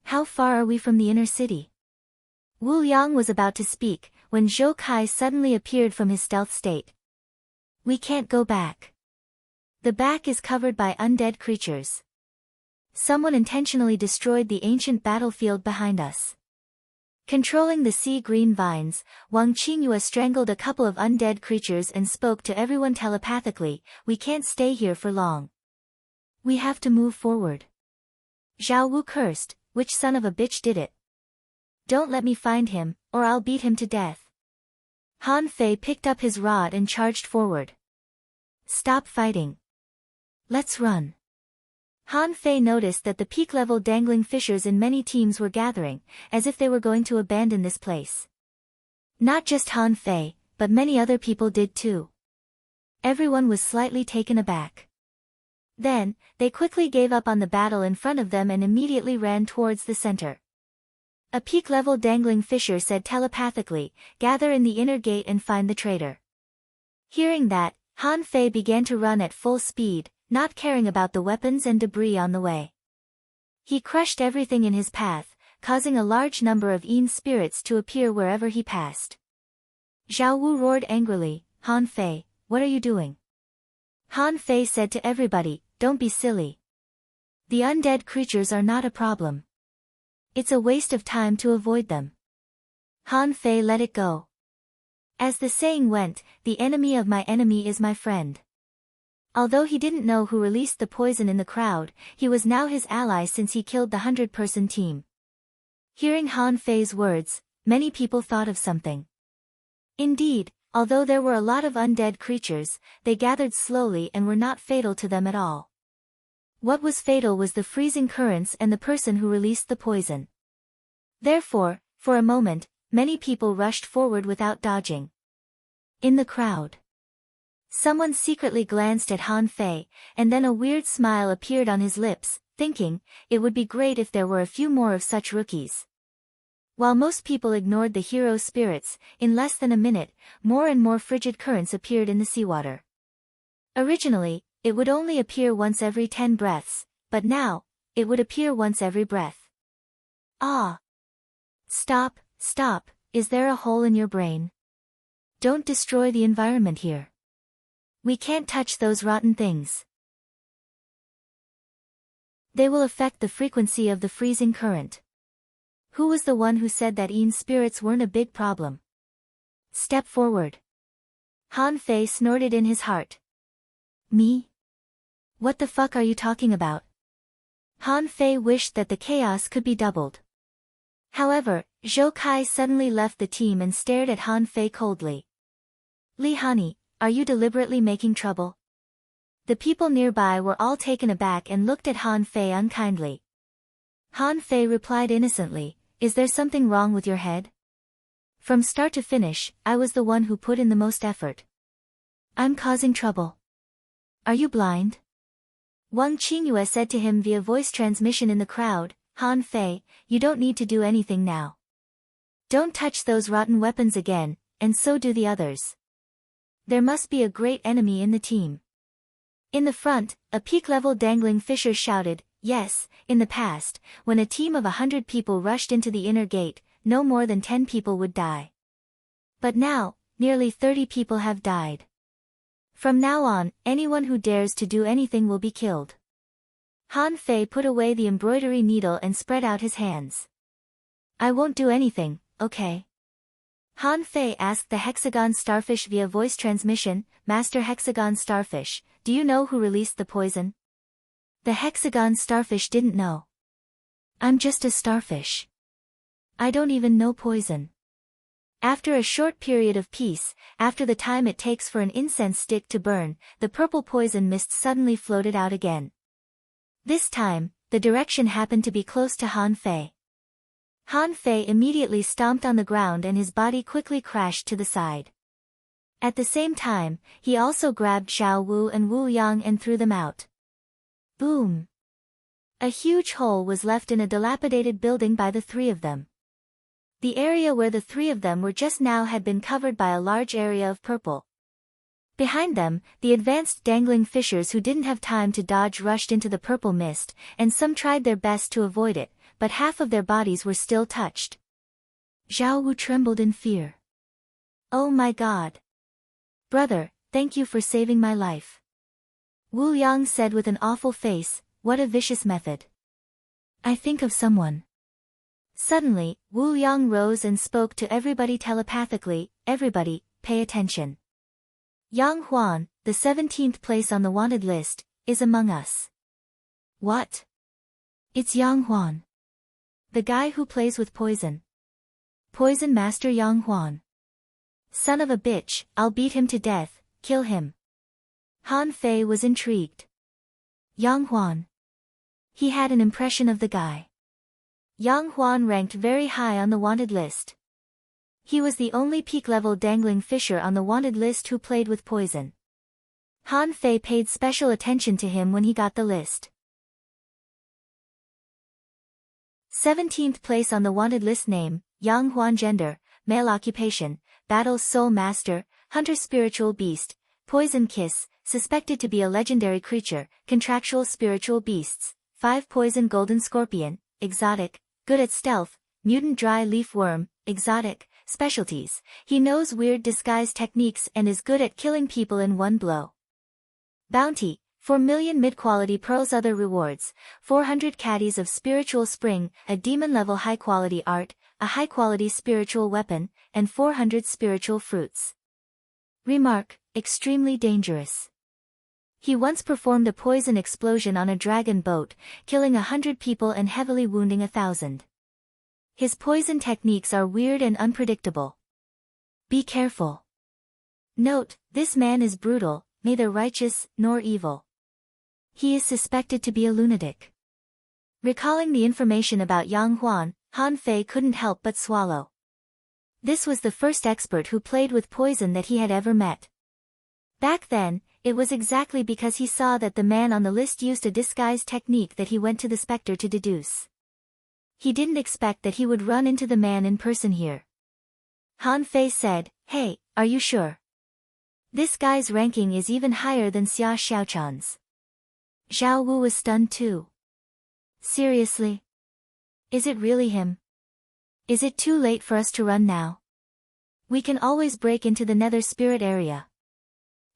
How far are we from the inner city? Wu Yang was about to speak, when Zhou Kai suddenly appeared from his stealth state. We can't go back. The back is covered by undead creatures. Someone intentionally destroyed the ancient battlefield behind us. Controlling the sea green vines, Wang Qingyue strangled a couple of undead creatures and spoke to everyone telepathically. We can't stay here for long. We have to move forward. Zhao Wu cursed, which son of a bitch did it? Don't let me find him, or I'll beat him to death. Han Fei picked up his rod and charged forward. Stop fighting. Let's run. Han Fei noticed that the peak-level dangling fishers in many teams were gathering, as if they were going to abandon this place. Not just Han Fei, but many other people did too. Everyone was slightly taken aback. Then, they quickly gave up on the battle in front of them and immediately ran towards the center. A peak-level dangling fisher said telepathically, "Gather in the inner gate and find the traitor." Hearing that, Han Fei began to run at full speed, not caring about the weapons and debris on the way. He crushed everything in his path, causing a large number of Yin spirits to appear wherever he passed. Zhao Wu roared angrily, Han Fei, what are you doing? Han Fei said to everybody, don't be silly. The undead creatures are not a problem. It's a waste of time to avoid them. Han Fei let it go. As the saying went, the enemy of my enemy is my friend. Although he didn't know who released the poison in the crowd, he was now his ally since he killed the 100-person team. Hearing Han Fei's words, many people thought of something. Indeed, although there were a lot of undead creatures, they gathered slowly and were not fatal to them at all. What was fatal was the freezing currents and the person who released the poison. Therefore, for a moment, many people rushed forward without dodging. In the crowd, someone secretly glanced at Han Fei, and then a weird smile appeared on his lips, thinking, it would be great if there were a few more of such rookies. While most people ignored the hero spirits, in less than a minute, more and more frigid currents appeared in the seawater. Originally, it would only appear once every 10 breaths, but now, it would appear once every breath. Ah! Stop, stop, is there a hole in your brain? Don't destroy the environment here. We can't touch those rotten things. They will affect the frequency of the freezing current. Who was the one who said that Yin spirits weren't a big problem? Step forward. Han Fei snorted in his heart. Me? What the fuck are you talking about? Han Fei wished that the chaos could be doubled. However, Zhou Kai suddenly left the team and stared at Han Fei coldly. Li Hani, are you deliberately making trouble? The people nearby were all taken aback and looked at Han Fei unkindly. Han Fei replied innocently, is there something wrong with your head? From start to finish, I was the one who put in the most effort. I'm causing trouble. Are you blind? Wang Qingyue said to him via voice transmission in the crowd, Han Fei, you don't need to do anything now. Don't touch those rotten weapons again, and so do the others. There must be a great enemy in the team. In the front, a peak-level dangling fisher shouted, yes, in the past, when a team of 100 people rushed into the inner gate, no more than 10 people would die. But now, nearly 30 people have died. From now on, anyone who dares to do anything will be killed. Han Fei put away the embroidery needle and spread out his hands. I won't do anything, okay? Han Fei asked the hexagon starfish via voice transmission, Master Hexagon Starfish, do you know who released the poison? The hexagon starfish didn't know. I'm just a starfish. I don't even know poison. After a short period of peace, after the time it takes for an incense stick to burn, the purple poison mist suddenly floated out again. This time, the direction happened to be close to Han Fei. Han Fei immediately stomped on the ground and his body quickly crashed to the side. At the same time, he also grabbed Zhao Wu and Wu Yang and threw them out. Boom! A huge hole was left in a dilapidated building by the three of them. The area where the three of them were just now had been covered by a large area of purple. Behind them, the advanced dangling fishers who didn't have time to dodge rushed into the purple mist, and some tried their best to avoid it, but half of their bodies were still touched. Zhao Wu trembled in fear. "Oh my God! Brother, thank you for saving my life." Wu Yang said with an awful face, "What a vicious method. I think of someone." Suddenly, Wu Yang rose and spoke to everybody telepathically, "Everybody, pay attention. Yang Huan, the 17th place on the wanted list, is among us." "What? It's Yang Huan. The guy who plays with poison. Poison Master Yang Huan. Son of a bitch, I'll beat him to death, kill him." Han Fei was intrigued. Yang Huan. He had an impression of the guy. Yang Huan ranked very high on the wanted list. He was the only peak-level dangling fisher on the wanted list who played with poison. Han Fei paid special attention to him when he got the list. 17th place on the wanted list. Name, Yang Huan. Gender, male. Occupation, battle soul master, hunter. Spiritual beast, poison kiss, suspected to be a legendary creature. Contractual spiritual beasts, 5 poison golden scorpion, exotic, good at stealth, mutant dry leaf worm, exotic. Specialties, he knows weird disguise techniques and is good at killing people in one blow. Bounty, 4 million mid-quality pearls. Other rewards, 400 caddies of spiritual spring, a demon-level high-quality art, a high-quality spiritual weapon, and 400 spiritual fruits. Remark, extremely dangerous. He once performed a poison explosion on a dragon boat, killing 100 people and heavily wounding 1,000. His poison techniques are weird and unpredictable. Be careful. Note, this man is brutal, neither righteous nor evil. He is suspected to be a lunatic. Recalling the information about Yang Huan, Han Fei couldn't help but swallow. This was the first expert who played with poison that he had ever met. Back then, it was exactly because he saw that the man on the list used a disguise technique that he went to the specter to deduce. He didn't expect that he would run into the man in person here. Han Fei said, "Hey, are you sure? This guy's ranking is even higher than Xia Xiaochan's." Zhao Wu was stunned too. "Seriously? Is it really him? Is it too late for us to run now? We can always break into the Nether Spirit area.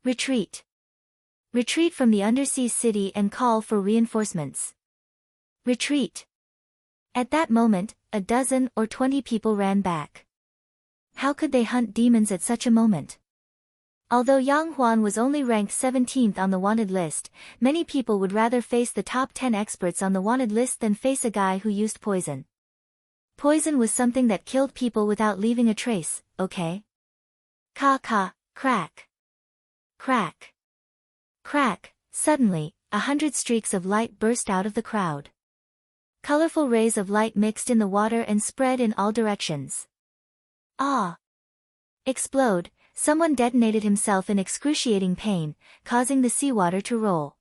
Retreat. Retreat from the undersea city and call for reinforcements. Retreat." At that moment, a dozen or 20 people ran back. How could they hunt demons at such a moment? Although Yang Huan was only ranked 17th on the wanted list, many people would rather face the top 10 experts on the wanted list than face a guy who used poison. Poison was something that killed people without leaving a trace, okay? Ka, crack. Crack. Crack, suddenly, 100 streaks of light burst out of the crowd. Colorful rays of light mixed in the water and spread in all directions. Ah! Explode, someone detonated himself in excruciating pain, causing the seawater to roll.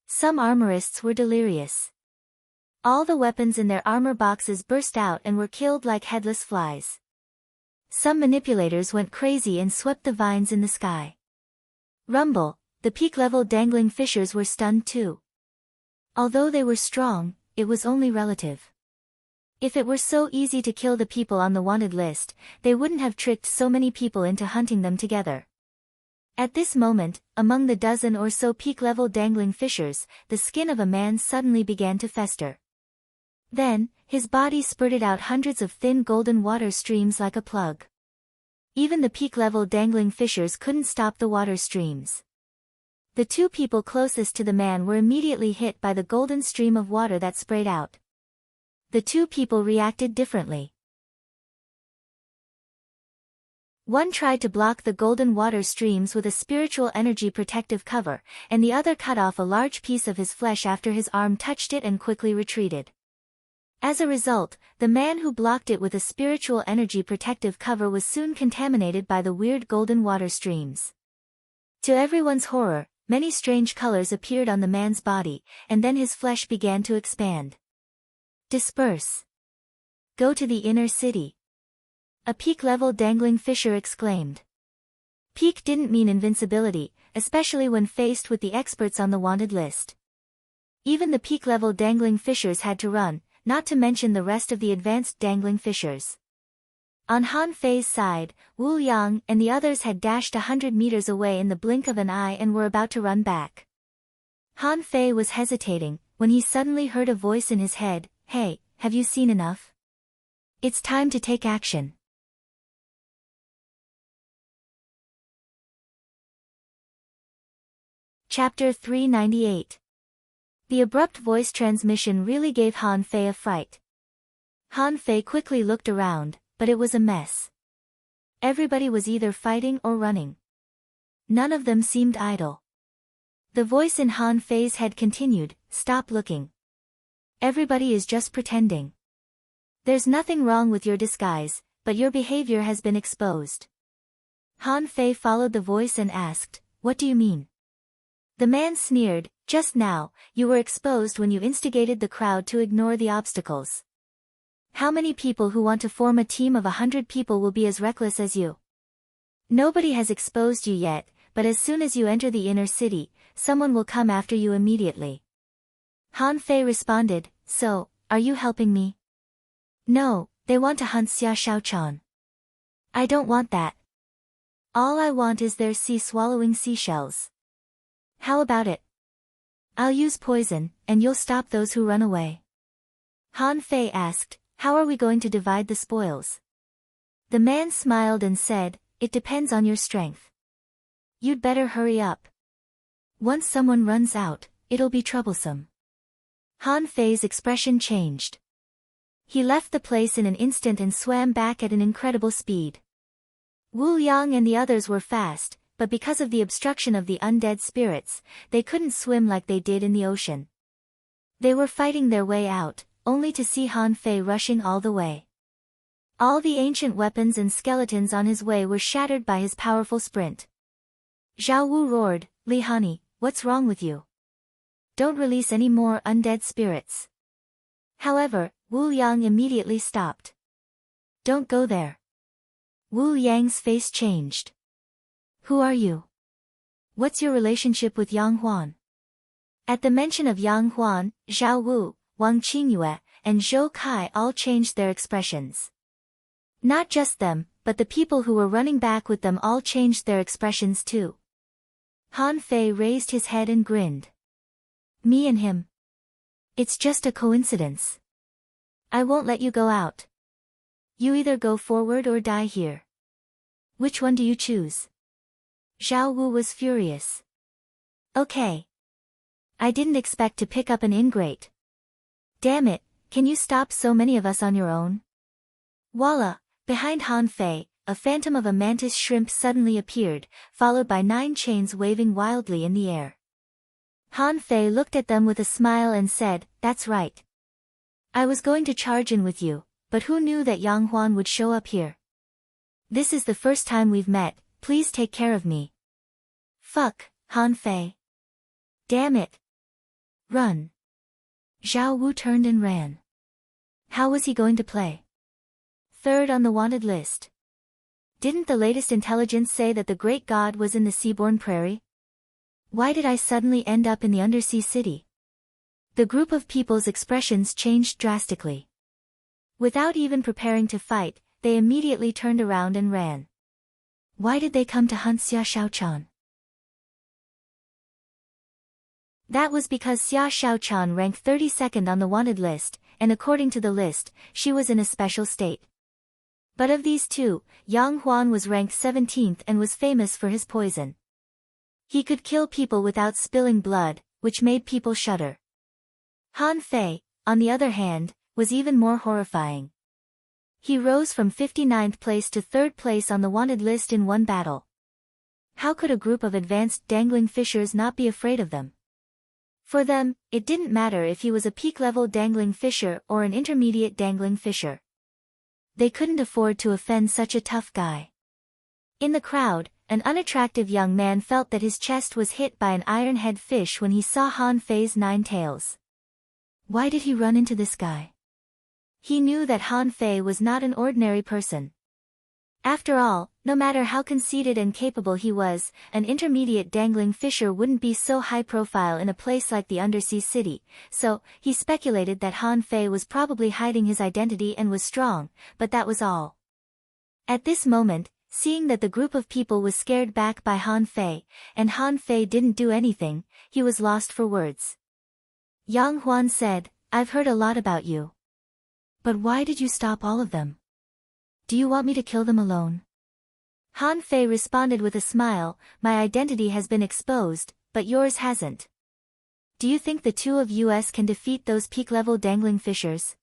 Some armorists were delirious. All the weapons in their armor boxes burst out and were killed like headless flies. Some manipulators went crazy and swept the vines in the sky. Rumble, the peak-level dangling fishers were stunned too. Although they were strong, it was only relative. If it were so easy to kill the people on the wanted list, they wouldn't have tricked so many people into hunting them together. At this moment, among the dozen or so peak-level dangling fishers, the skin of a man suddenly began to fester. Then, his body spurted out hundreds of thin golden water streams like a plug. Even the peak-level dangling fishers couldn't stop the water streams. The 2 people closest to the man were immediately hit by the golden stream of water that sprayed out. The 2 people reacted differently. One tried to block the golden water streams with a spiritual energy protective cover, and the other cut off a large piece of his flesh after his arm touched it and quickly retreated. As a result, the man who blocked it with a spiritual energy protective cover was soon contaminated by the weird golden water streams. To everyone's horror, many strange colors appeared on the man's body, and then his flesh began to expand. Disperse. Go to the inner city. A peak-level dangling fisher exclaimed. Peak didn't mean invincibility, especially when faced with the experts on the wanted list. Even the peak-level dangling fishers had to run, not to mention the rest of the advanced dangling fishers. On Han Fei's side, Wu Yang and the others had dashed 100 meters away in the blink of an eye and were about to run back. Han Fei was hesitating, when he suddenly heard a voice in his head, "Hey, have you seen enough? It's time to take action." Chapter 398. The abrupt voice transmission really gave Han Fei a fright. Han Fei quickly looked around, but it was a mess. Everybody was either fighting or running. None of them seemed idle. The voice in Han Fei's head continued, "Stop looking. Everybody is just pretending. There's nothing wrong with your disguise, but your behavior has been exposed." Han Fei followed the voice and asked, "What do you mean?" The man sneered, "Just now, you were exposed when you instigated the crowd to ignore the obstacles. How many people who want to form a team of 100 people will be as reckless as you? Nobody has exposed you yet, but as soon as you enter the inner city, someone will come after you immediately." Han Fei responded, "So, are you helping me?" "No, they want to hunt Xia Shaochan. I don't want that. All I want is their sea-swallowing seashells. How about it? I'll use poison, and you'll stop those who run away." Han Fei asked, "How are we going to divide the spoils?" The man smiled and said, "It depends on your strength. You'd better hurry up. Once someone runs out, it'll be troublesome." Han Fei's expression changed. He left the place in an instant and swam back at an incredible speed. Wu Yang and the others were fast, but because of the obstruction of the undead spirits, they couldn't swim like they did in the ocean. They were fighting their way out, only to see Han Fei rushing all the way. All the ancient weapons and skeletons on his way were shattered by his powerful sprint. Zhao Wu roared, "Li Hani, what's wrong with you? Don't release any more undead spirits." However, Wu Yang immediately stopped. "Don't go there." Wu Yang's face changed. "Who are you? What's your relationship with Yang Huan?" At the mention of Yang Huan, Zhao Wu, Wang Qingyue, and Zhou Kai all changed their expressions. Not just them, but the people who were running back with them all changed their expressions too. Han Fei raised his head and grinned. "Me and him. It's just a coincidence. I won't let you go out. You either go forward or die here. Which one do you choose?" Zhao Wu was furious. "Okay. I didn't expect to pick up an ingrate. Damn it, can you stop so many of us on your own?" Voila! Behind Han Fei, a phantom of a mantis shrimp suddenly appeared, followed by 9 chains waving wildly in the air. Han Fei looked at them with a smile and said, "That's right. I was going to charge in with you, but who knew that Yang Huan would show up here? This is the first time we've met, please take care of me." "Fuck, Han Fei. Damn it. Run." Zhao Wu turned and ran. How was he going to play? 3rd on the wanted list. Didn't the latest intelligence say that the great god was in the seaborne prairie? Why did I suddenly end up in the undersea city? The group of people's expressions changed drastically. Without even preparing to fight, they immediately turned around and ran. Why did they come to hunt Xia Shaochan? That was because Xia Shaochan ranked 32nd on the wanted list, and according to the list, she was in a special state. But of these two, Yang Huan was ranked 17th and was famous for his poison. He could kill people without spilling blood, which made people shudder. Han Fei, on the other hand, was even more horrifying. He rose from 59th place to 3rd place on the wanted list in one battle. How could a group of advanced dangling fishers not be afraid of them? For them, it didn't matter if he was a peak-level dangling fisher or an intermediate dangling fisher. They couldn't afford to offend such a tough guy. In the crowd, an unattractive young man felt that his chest was hit by an iron-head fish when he saw Han Fei's 9 tails. Why did he run into this guy? He knew that Han Fei was not an ordinary person. After all, no matter how conceited and capable he was, an intermediate dangling fisher wouldn't be so high profile in a place like the undersea city, so he speculated that Han Fei was probably hiding his identity and was strong, but that was all. At this moment, seeing that the group of people was scared back by Han Fei, and Han Fei didn't do anything, he was lost for words. Yang Huan said, "I've heard a lot about you. But why did you stop all of them? Do you want me to kill them alone?" Han Fei responded with a smile, "My identity has been exposed, but yours hasn't. Do you think the two of us can defeat those peak-level dangling fishers?"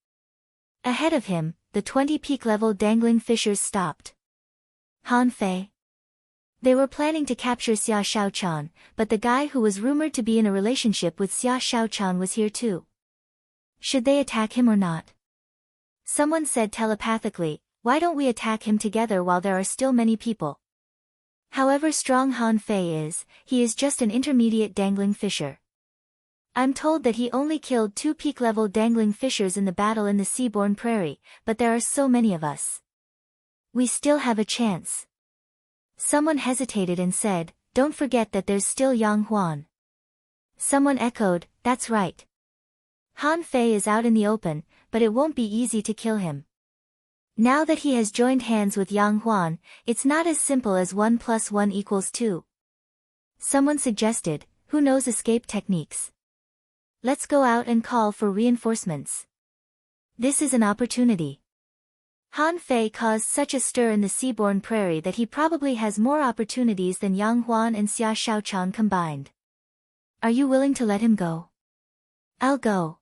Ahead of him, the 20 peak-level dangling fishers stopped. Han Fei. They were planning to capture Xia Shaochan, but the guy who was rumored to be in a relationship with Xia Shaochan was here too. Should they attack him or not? Someone said telepathically, "Why don't we attack him together while there are still many people?" However strong Han Fei is, he is just an intermediate dangling fisher. I'm told that he only killed 2 peak-level dangling fishers in the battle in the Seaborne Prairie, but there are so many of us. We still have a chance. Someone hesitated and said, "Don't forget that there's still Yang Huan." Someone echoed, "That's right. Han Fei is out in the open, but it won't be easy to kill him. Now that he has joined hands with Yang Huan, it's not as simple as 1 + 1 = 2. Someone suggested, "Who knows escape techniques? Let's go out and call for reinforcements. This is an opportunity." Han Fei caused such a stir in the Seaborne Prairie that he probably has more opportunities than Yang Huan and Xia Shaochan combined. Are you willing to let him go? I'll go.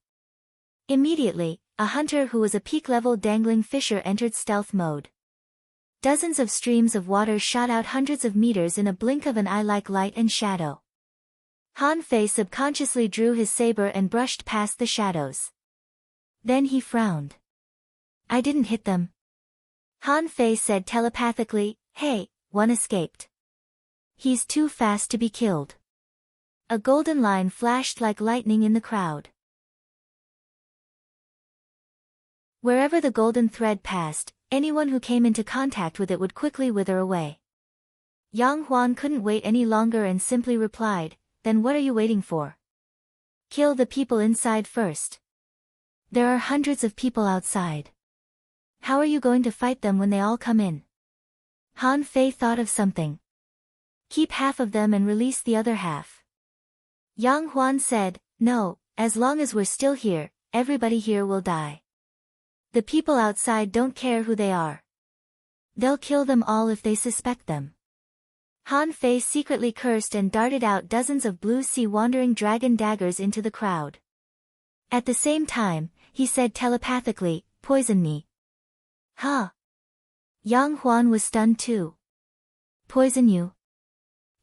Immediately, a hunter who was a peak-level dangling fisher entered stealth mode. Dozens of streams of water shot out hundreds of meters in a blink of an eye like light and shadow. Han Fei subconsciously drew his saber and brushed past the shadows. Then he frowned. "I didn't hit them." Han Fei said telepathically, "Hey, one escaped. He's too fast to be killed." A golden line flashed like lightning in the crowd. Wherever the golden thread passed, anyone who came into contact with it would quickly wither away. Yang Huan couldn't wait any longer and simply replied, "Then what are you waiting for? Kill the people inside first. There are hundreds of people outside. How are you going to fight them when they all come in?" Han Fei thought of something. "Keep half of them and release the other half." Yang Huan said, "No, as long as we're still here, everybody here will die. The people outside don't care who they are. They'll kill them all if they suspect them." Han Fei secretly cursed and darted out dozens of blue sea wandering dragon daggers into the crowd. At the same time, he said telepathically, "Poison me." Huh? Yang Huan was stunned too. "Poison you?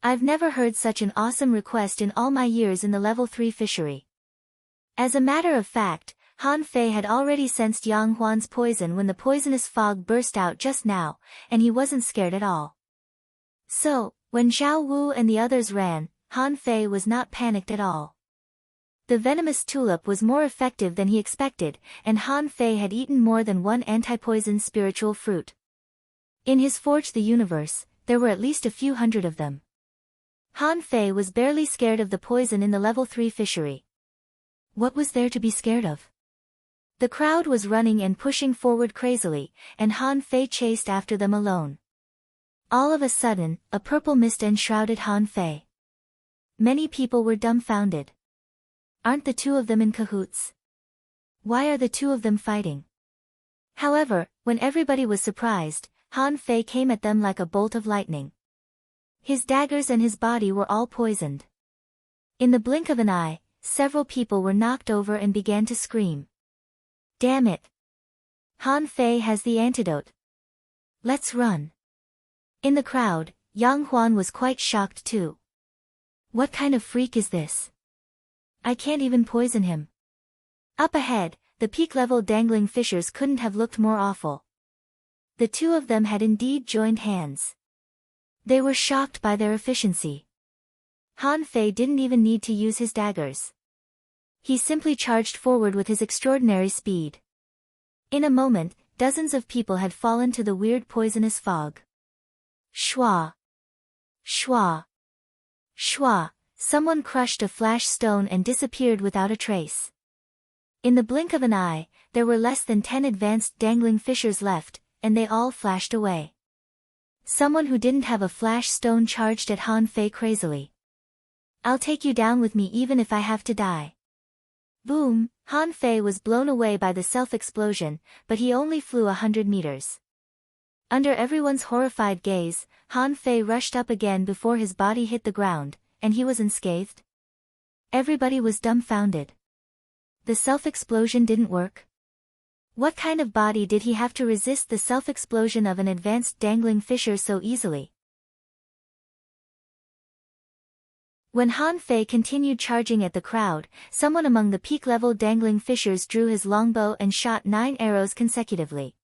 I've never heard such an awesome request in all my years in the level 3 fishery." As a matter of fact, Han Fei had already sensed Yang Huan's poison when the poisonous fog burst out just now, and he wasn't scared at all. So, when Zhao Wu and the others ran, Han Fei was not panicked at all. The venomous tulip was more effective than he expected, and Han Fei had eaten more than one anti-poison spiritual fruit. In his Forge the Universe, there were at least a few hundred of them. Han Fei was barely scared of the poison in the level 3 fishery. What was there to be scared of? The crowd was running and pushing forward crazily, and Han Fei chased after them alone. All of a sudden, a purple mist enshrouded Han Fei. Many people were dumbfounded. Aren't the two of them in cahoots? Why are the two of them fighting? However, when everybody was surprised, Han Fei came at them like a bolt of lightning. His daggers and his body were all poisoned. In the blink of an eye, several people were knocked over and began to scream. Damn it! Han Fei has the antidote. Let's run. In the crowd, Yang Huan was quite shocked too. What kind of freak is this? I can't even poison him. Up ahead, the peak-level dangling fishers couldn't have looked more awful. The two of them had indeed joined hands. They were shocked by their efficiency. Han Fei didn't even need to use his daggers. He simply charged forward with his extraordinary speed. In a moment, dozens of people had fallen to the weird poisonous fog. Shwa. Shwa. Shwa. Someone crushed a flash stone and disappeared without a trace. In the blink of an eye, there were less than 10 advanced dangling fissures left, and they all flashed away. Someone who didn't have a flash stone charged at Han Fei crazily. I'll take you down with me even if I have to die. Boom! Han Fei was blown away by the self-explosion, but he only flew 100 meters. Under everyone's horrified gaze, Han Fei rushed up again before his body hit the ground, and he was unscathed. Everybody was dumbfounded. The self-explosion didn't work. What kind of body did he have to resist the self-explosion of an advanced dangling fissure so easily? When Han Fei continued charging at the crowd, someone among the peak-level dangling fissures drew his longbow and shot 9 arrows consecutively.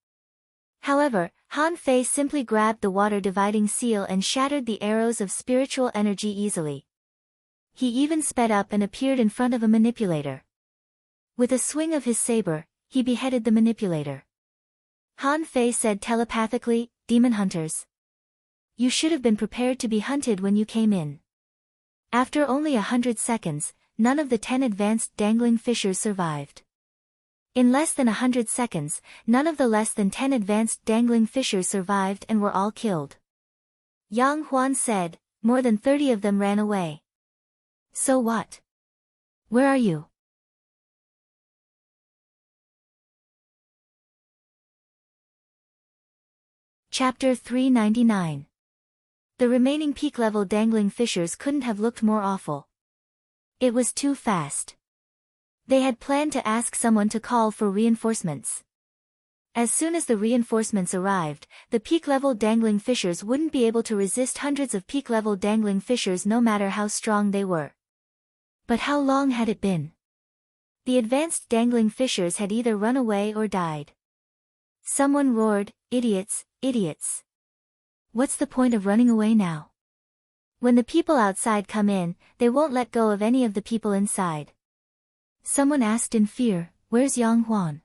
However, Han Fei simply grabbed the water-dividing seal and shattered the arrows of spiritual energy easily. He even sped up and appeared in front of a manipulator. With a swing of his saber, he beheaded the manipulator. Han Fei said telepathically, "Demon hunters. You should have been prepared to be hunted when you came in." After only 100 seconds, none of the 10 advanced dangling fissures survived. In less than 100 seconds, none of the less than 10 advanced dangling fissures survived and were all killed. Yang Huan said, "More than 30 of them ran away." So what? Where are you? Chapter 399. The remaining peak-level dangling fissures couldn't have looked more awful. It was too fast. They had planned to ask someone to call for reinforcements. As soon as the reinforcements arrived, the peak-level dangling fissures wouldn't be able to resist hundreds of peak-level dangling fissures no matter how strong they were. But how long had it been? The advanced dangling fissures had either run away or died. Someone roared, "Idiots, idiots. What's the point of running away now? When the people outside come in, they won't let go of any of the people inside." Someone asked in fear, "Where's Yang Huan?"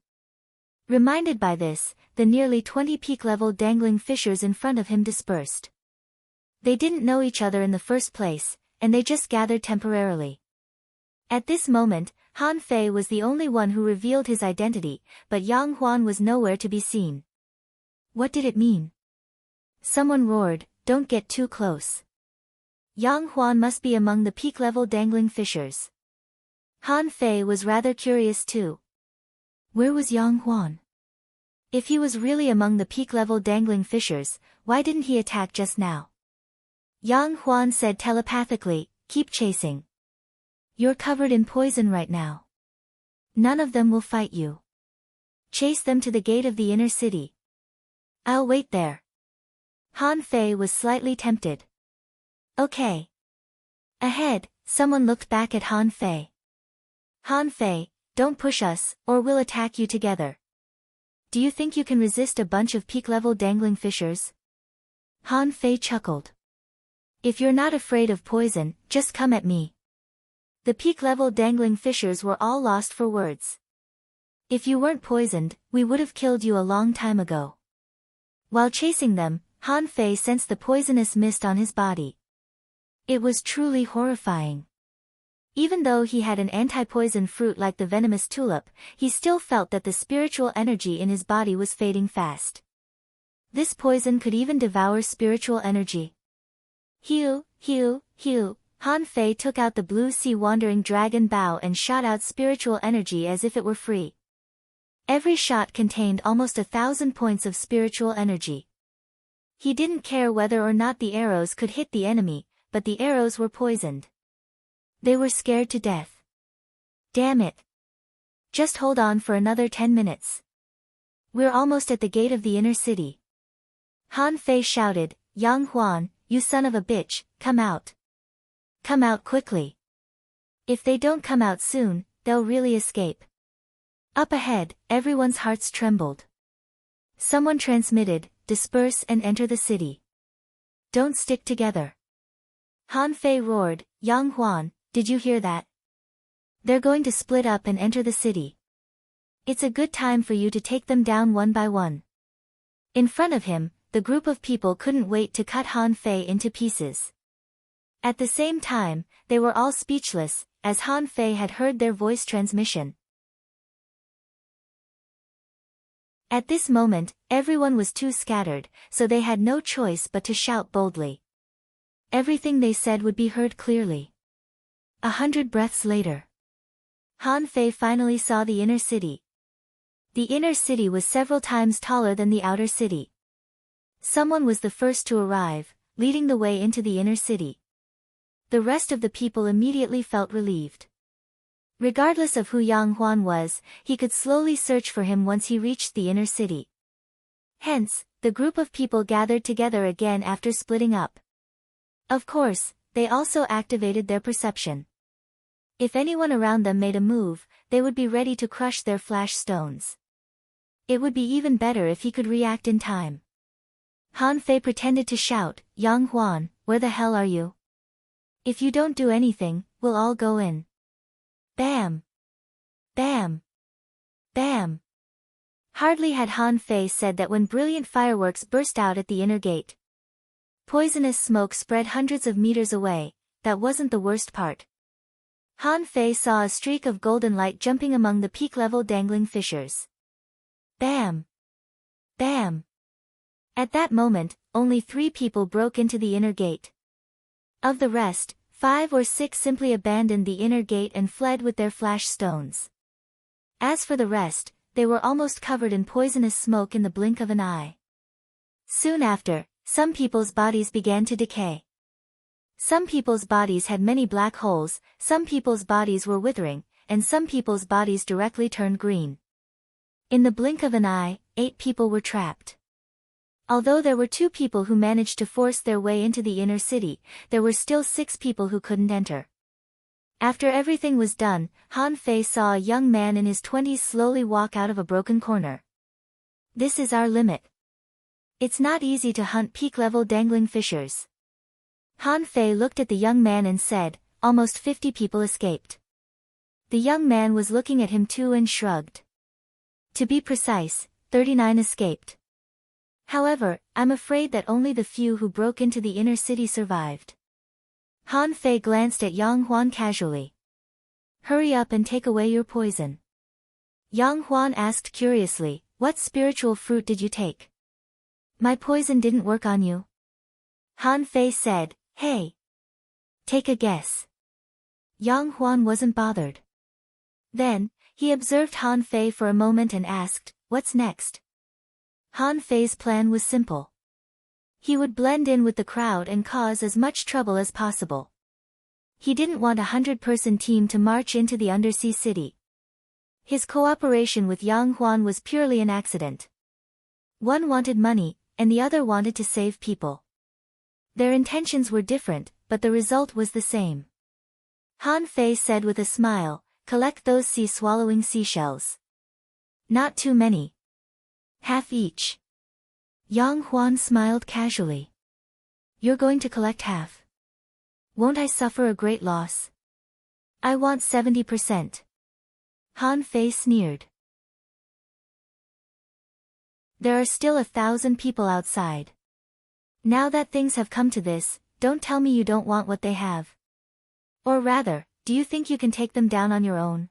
Reminded by this, the nearly 20 peak-level dangling fissures in front of him dispersed. They didn't know each other in the first place, and they just gathered temporarily. At this moment, Han Fei was the only one who revealed his identity, but Yang Huan was nowhere to be seen. What did it mean? Someone roared, "Don't get too close. Yang Huan must be among the peak-level dangling fissures." Han Fei was rather curious too. Where was Yang Huan? If he was really among the peak-level dangling fissures, why didn't he attack just now? Yang Huan said telepathically, "Keep chasing. You're covered in poison right now. None of them will fight you. Chase them to the gate of the inner city. I'll wait there." Han Fei was slightly tempted. Okay. Ahead, someone looked back at Han Fei. "Han Fei, don't push us, or we'll attack you together. Do you think you can resist a bunch of peak-level dangling fissures?" Han Fei chuckled. "If you're not afraid of poison, just come at me." The peak-level dangling fissures were all lost for words. "If you weren't poisoned, we would have killed you a long time ago." While chasing them, Han Fei sensed the poisonous mist on his body. It was truly horrifying. Even though he had an anti-poison fruit like the venomous tulip, he still felt that the spiritual energy in his body was fading fast. This poison could even devour spiritual energy. Hew, hew, hew. Han Fei took out the blue sea wandering dragon bow and shot out spiritual energy as if it were free. Every shot contained almost 1,000 points of spiritual energy. He didn't care whether or not the arrows could hit the enemy, but the arrows were poisoned. They were scared to death. Damn it. Just hold on for another 10 minutes. We're almost at the gate of the inner city. Han Fei shouted, "Yang Huan, you son of a bitch, come out. Come out quickly. If they don't come out soon, they'll really escape." Up ahead, everyone's hearts trembled. Someone transmitted, "Disperse and enter the city. Don't stick together." Han Fei roared, "Yang Huan, did you hear that? They're going to split up and enter the city. It's a good time for you to take them down one by one." In front of him, the group of people couldn't wait to cut Han Fei into pieces. At the same time, they were all speechless, as Han Fei had heard their voice transmission. At this moment, everyone was too scattered, so they had no choice but to shout boldly. Everything they said would be heard clearly. 100 breaths later, Han Fei finally saw the inner city. The inner city was several times taller than the outer city. Someone was the first to arrive, leading the way into the inner city. The rest of the people immediately felt relieved. Regardless of who Yang Huan was, he could slowly search for him once he reached the inner city. Hence, the group of people gathered together again after splitting up. Of course, they also activated their perception. If anyone around them made a move, they would be ready to crush their flash stones. It would be even better if he could react in time. Han Fei pretended to shout, "Yang Huan, where the hell are you? If you don't do anything, we'll all go in." Bam! Bam! Bam! Hardly had Han Fei said that when brilliant fireworks burst out at the inner gate. Poisonous smoke spread hundreds of meters away. That wasn't the worst part. Han Fei saw a streak of golden light jumping among the peak-level dangling fissures. Bam! Bam! At that moment, only 3 people broke into the inner gate. Of the rest, 5 or 6 simply abandoned the inner gate and fled with their flash stones. As for the rest, they were almost covered in poisonous smoke in the blink of an eye. Soon after, some people's bodies began to decay. Some people's bodies had many black holes, some people's bodies were withering, and some people's bodies directly turned green. In the blink of an eye, 8 people were trapped. Although there were 2 people who managed to force their way into the inner city, there were still 6 people who couldn't enter. After everything was done, Han Fei saw a young man in his 20s slowly walk out of a broken corner. This is our limit. It's not easy to hunt peak-level dangling fissures. Han Fei looked at the young man and said, "Almost 50 people escaped." The young man was looking at him too and shrugged. To be precise, 39 escaped. However, I'm afraid that only the few who broke into the inner city survived. Han Fei glanced at Yang Huan casually. "Hurry up and take away your poison." Yang Huan asked curiously, "What spiritual fruit did you take? My poison didn't work on you." Han Fei said, "Hey. Take a guess." Yang Huan wasn't bothered. Then, he observed Han Fei for a moment and asked, "What's next?" Han Fei's plan was simple. He would blend in with the crowd and cause as much trouble as possible. He didn't want a 100-person team to march into the undersea city. His cooperation with Yang Huan was purely an accident. One wanted money, and the other wanted to save people. Their intentions were different, but the result was the same. Han Fei said with a smile, "Collect those sea-swallowing seashells. Not too many. Half each." Yang Huan smiled casually. "You're going to collect half? Won't I suffer a great loss? I want 70%. Han Fei sneered. There are still 1,000 people outside. Now that things have come to this, don't tell me you don't want what they have. Or rather, do you think you can take them down on your own?"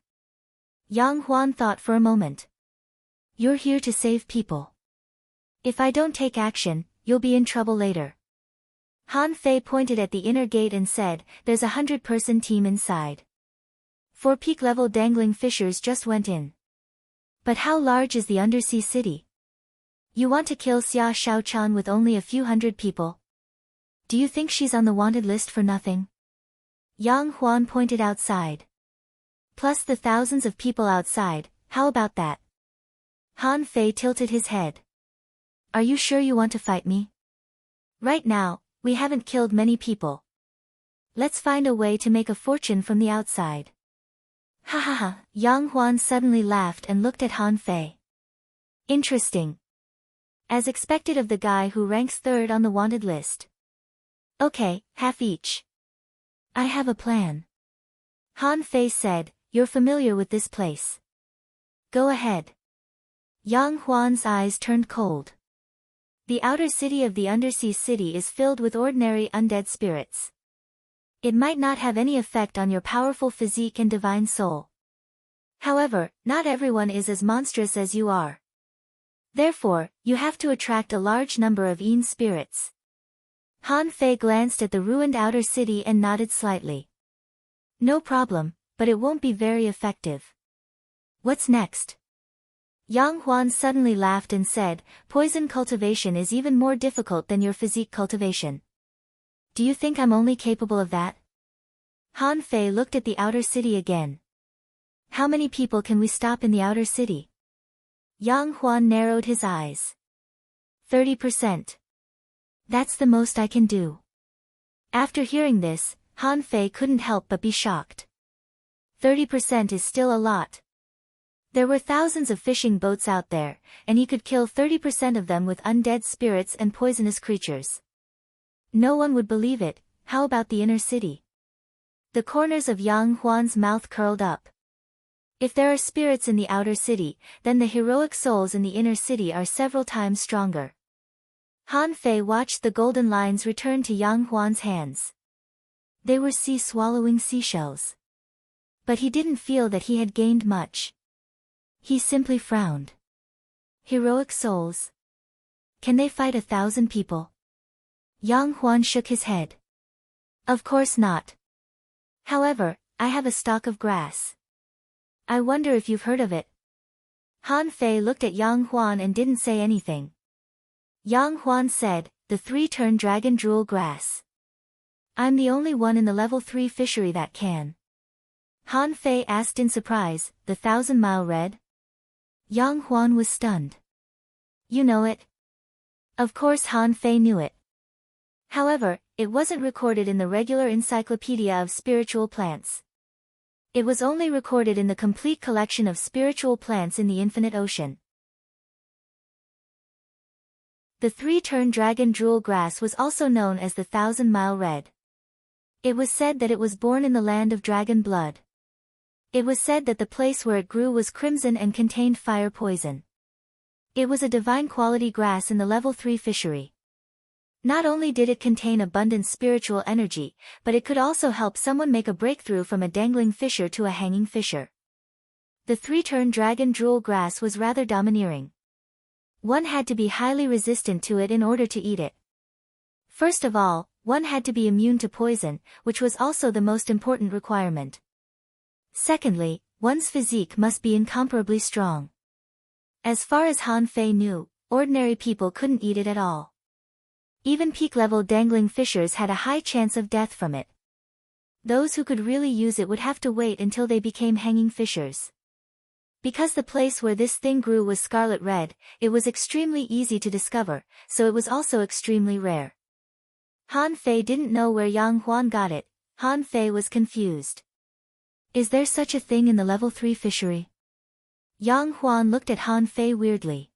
Yang Huan thought for a moment. "You're here to save people. If I don't take action, you'll be in trouble later." Han Fei pointed at the inner gate and said, "There's a 100-person team inside. 4 peak-level dangling fissures just went in. But how large is the undersea city? You want to kill Xia Shaochan with only a few hundred people? Do you think she's on the wanted list for nothing?" Yang Huan pointed outside. "Plus the thousands of people outside, how about that?" Han Fei tilted his head. "Are you sure you want to fight me? Right now, we haven't killed many people. Let's find a way to make a fortune from the outside." Ha ha ha, Yang Huan suddenly laughed and looked at Han Fei. "Interesting. As expected of the guy who ranks 3rd on the wanted list. Okay, half each. I have a plan." Han Fei said, "You're familiar with this place. Go ahead." Yang Huan's eyes turned cold. The outer city of the undersea city is filled with ordinary undead spirits. It might not have any effect on your powerful physique and divine soul. However, not everyone is as monstrous as you are. Therefore, you have to attract a large number of Yin spirits. Han Fei glanced at the ruined outer city and nodded slightly. No problem, but it won't be very effective. What's next? Yang Huan suddenly laughed and said, poison cultivation is even more difficult than your physique cultivation. Do you think I'm only capable of that? Han Fei looked at the outer city again. How many people can we stop in the outer city? Yang Huan narrowed his eyes. 30%. That's the most I can do. After hearing this, Han Fei couldn't help but be shocked. 30% is still a lot. There were thousands of fishing boats out there, and he could kill 30% of them with undead spirits and poisonous creatures. No one would believe it. How about the inner city? The corners of Yang Huan's mouth curled up. If there are spirits in the outer city, then the heroic souls in the inner city are several times stronger. Han Fei watched the golden lines return to Yang Huan's hands. They were sea-swallowing seashells. But he didn't feel that he had gained much. He simply frowned. Heroic souls? Can they fight 1,000 people? Yang Huan shook his head. Of course not. However, I have a stalk of grass. I wonder if you've heard of it. Han Fei looked at Yang Huan and didn't say anything. Yang Huan said, the 3-turn dragon drool grass. I'm the only one in the level 3 fishery that can. Han Fei asked in surprise, the 1,000-mile red? Yang Huan was stunned. You know it? Of course Han Fei knew it. However, it wasn't recorded in the regular encyclopedia of spiritual plants. It was only recorded in the complete collection of spiritual plants in the infinite ocean. The 3-turn dragon drool grass was also known as the 1,000-mile red. It was said that it was born in the land of dragon blood. It was said that the place where it grew was crimson and contained fire poison. It was a divine quality grass in the level 3 fishery. Not only did it contain abundant spiritual energy, but it could also help someone make a breakthrough from a dangling fisher to a hanging fisher. The 3-turn dragon drool grass was rather domineering. One had to be highly resistant to it in order to eat it. First of all, one had to be immune to poison, which was also the most important requirement. Secondly, one's physique must be incomparably strong. As far as Han Fei knew, ordinary people couldn't eat it at all. Even peak-level dangling fishers had a high chance of death from it. Those who could really use it would have to wait until they became hanging fishers. Because the place where this thing grew was scarlet red, it was extremely easy to discover, so it was also extremely rare. Han Fei didn't know where Yang Huan got it. Han Fei was confused. Is there such a thing in the level 3 fishery? Yang Huan looked at Han Fei weirdly.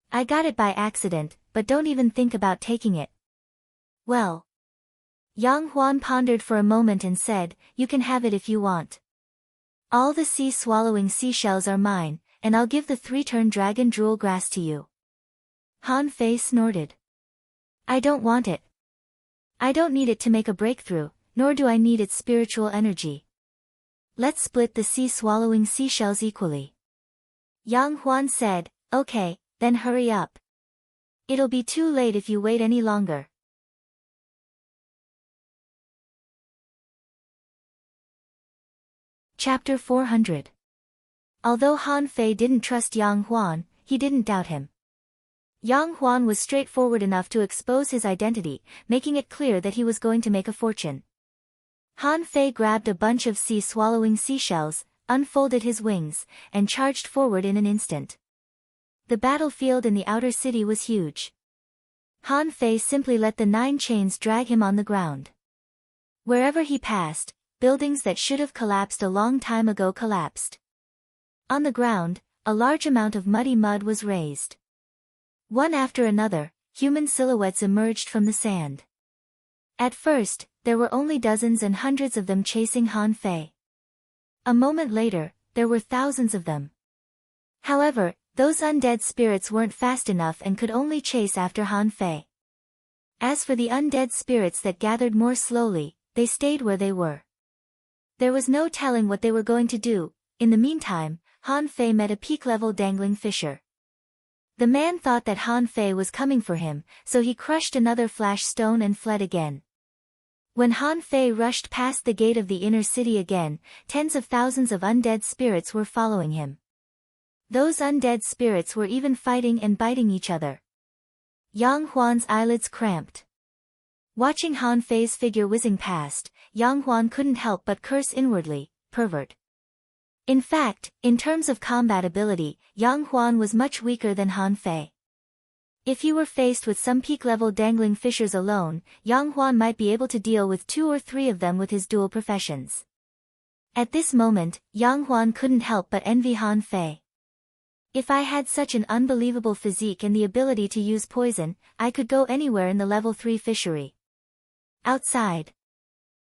I got it by accident, but don't even think about taking it. Well. Yang Huan pondered for a moment and said, you can have it if you want. All the sea-swallowing seashells are mine, and I'll give the 3-turn dragon drool grass to you. Han Fei snorted. I don't want it. I don't need it to make a breakthrough, nor do I need its spiritual energy. Let's split the sea-swallowing seashells equally. Yang Huan said, okay, then hurry up. It'll be too late if you wait any longer. Chapter 400. Although Han Fei didn't trust Yang Huan, he didn't doubt him. Yang Huan was straightforward enough to expose his identity, making it clear that he was going to make a fortune. Han Fei grabbed a bunch of sea-swallowing seashells, unfolded his wings, and charged forward in an instant. The battlefield in the outer city was huge. Han Fei simply let the 9 chains drag him on the ground. Wherever he passed, buildings that should have collapsed a long time ago collapsed. On the ground, a large amount of muddy mud was raised. One after another, human silhouettes emerged from the sand. At first, there were only dozens and hundreds of them chasing Han Fei. A moment later, there were thousands of them. However, Those undead spirits weren't fast enough and could only chase after Han Fei. As for the undead spirits that gathered more slowly, they stayed where they were. There was no telling what they were going to do. In the meantime, Han Fei met a peak-level dangling fisher. The man thought that Han Fei was coming for him, so he crushed another flash stone and fled again. When Han Fei rushed past the gate of the inner city again, tens of thousands of undead spirits were following him. Those undead spirits were even fighting and biting each other. Yang Huan's eyelids cramped. Watching Han Fei's figure whizzing past, Yang Huan couldn't help but curse inwardly, pervert. In fact, in terms of combat ability, Yang Huan was much weaker than Han Fei. If he were faced with some peak-level dangling fishers alone, Yang Huan might be able to deal with 2 or 3 of them with his dual professions. At this moment, Yang Huan couldn't help but envy Han Fei. If I had such an unbelievable physique and the ability to use poison, I could go anywhere in the level 3 fishery. Outside.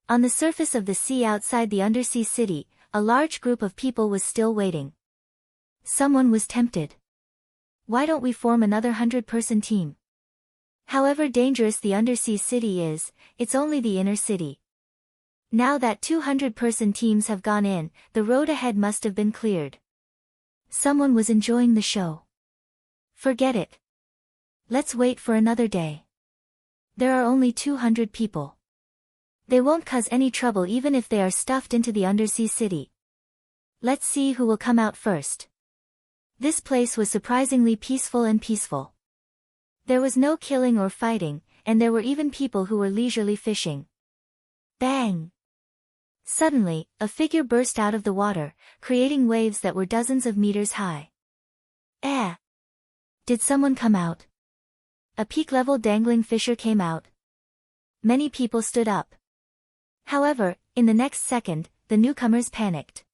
On the surface of the sea outside the undersea city, a large group of people was still waiting. Someone was tempted. Why don't we form another 100-person team? However dangerous the undersea city is, it's only the inner city. Now that 200-person teams have gone in, the road ahead must have been cleared. Someone was enjoying the show. Forget it. Let's wait for another day. There are only 200 people. They won't cause any trouble even if they are stuffed into the undersea city. Let's see who will come out first. This place was surprisingly peaceful and peaceful. There was no killing or fighting, and there were even people who were leisurely fishing. Bang! Suddenly, a figure burst out of the water, creating waves that were dozens of meters high. Did someone come out? A peak-level dangling fisher came out. Many people stood up. However, in the next second, the newcomers panicked.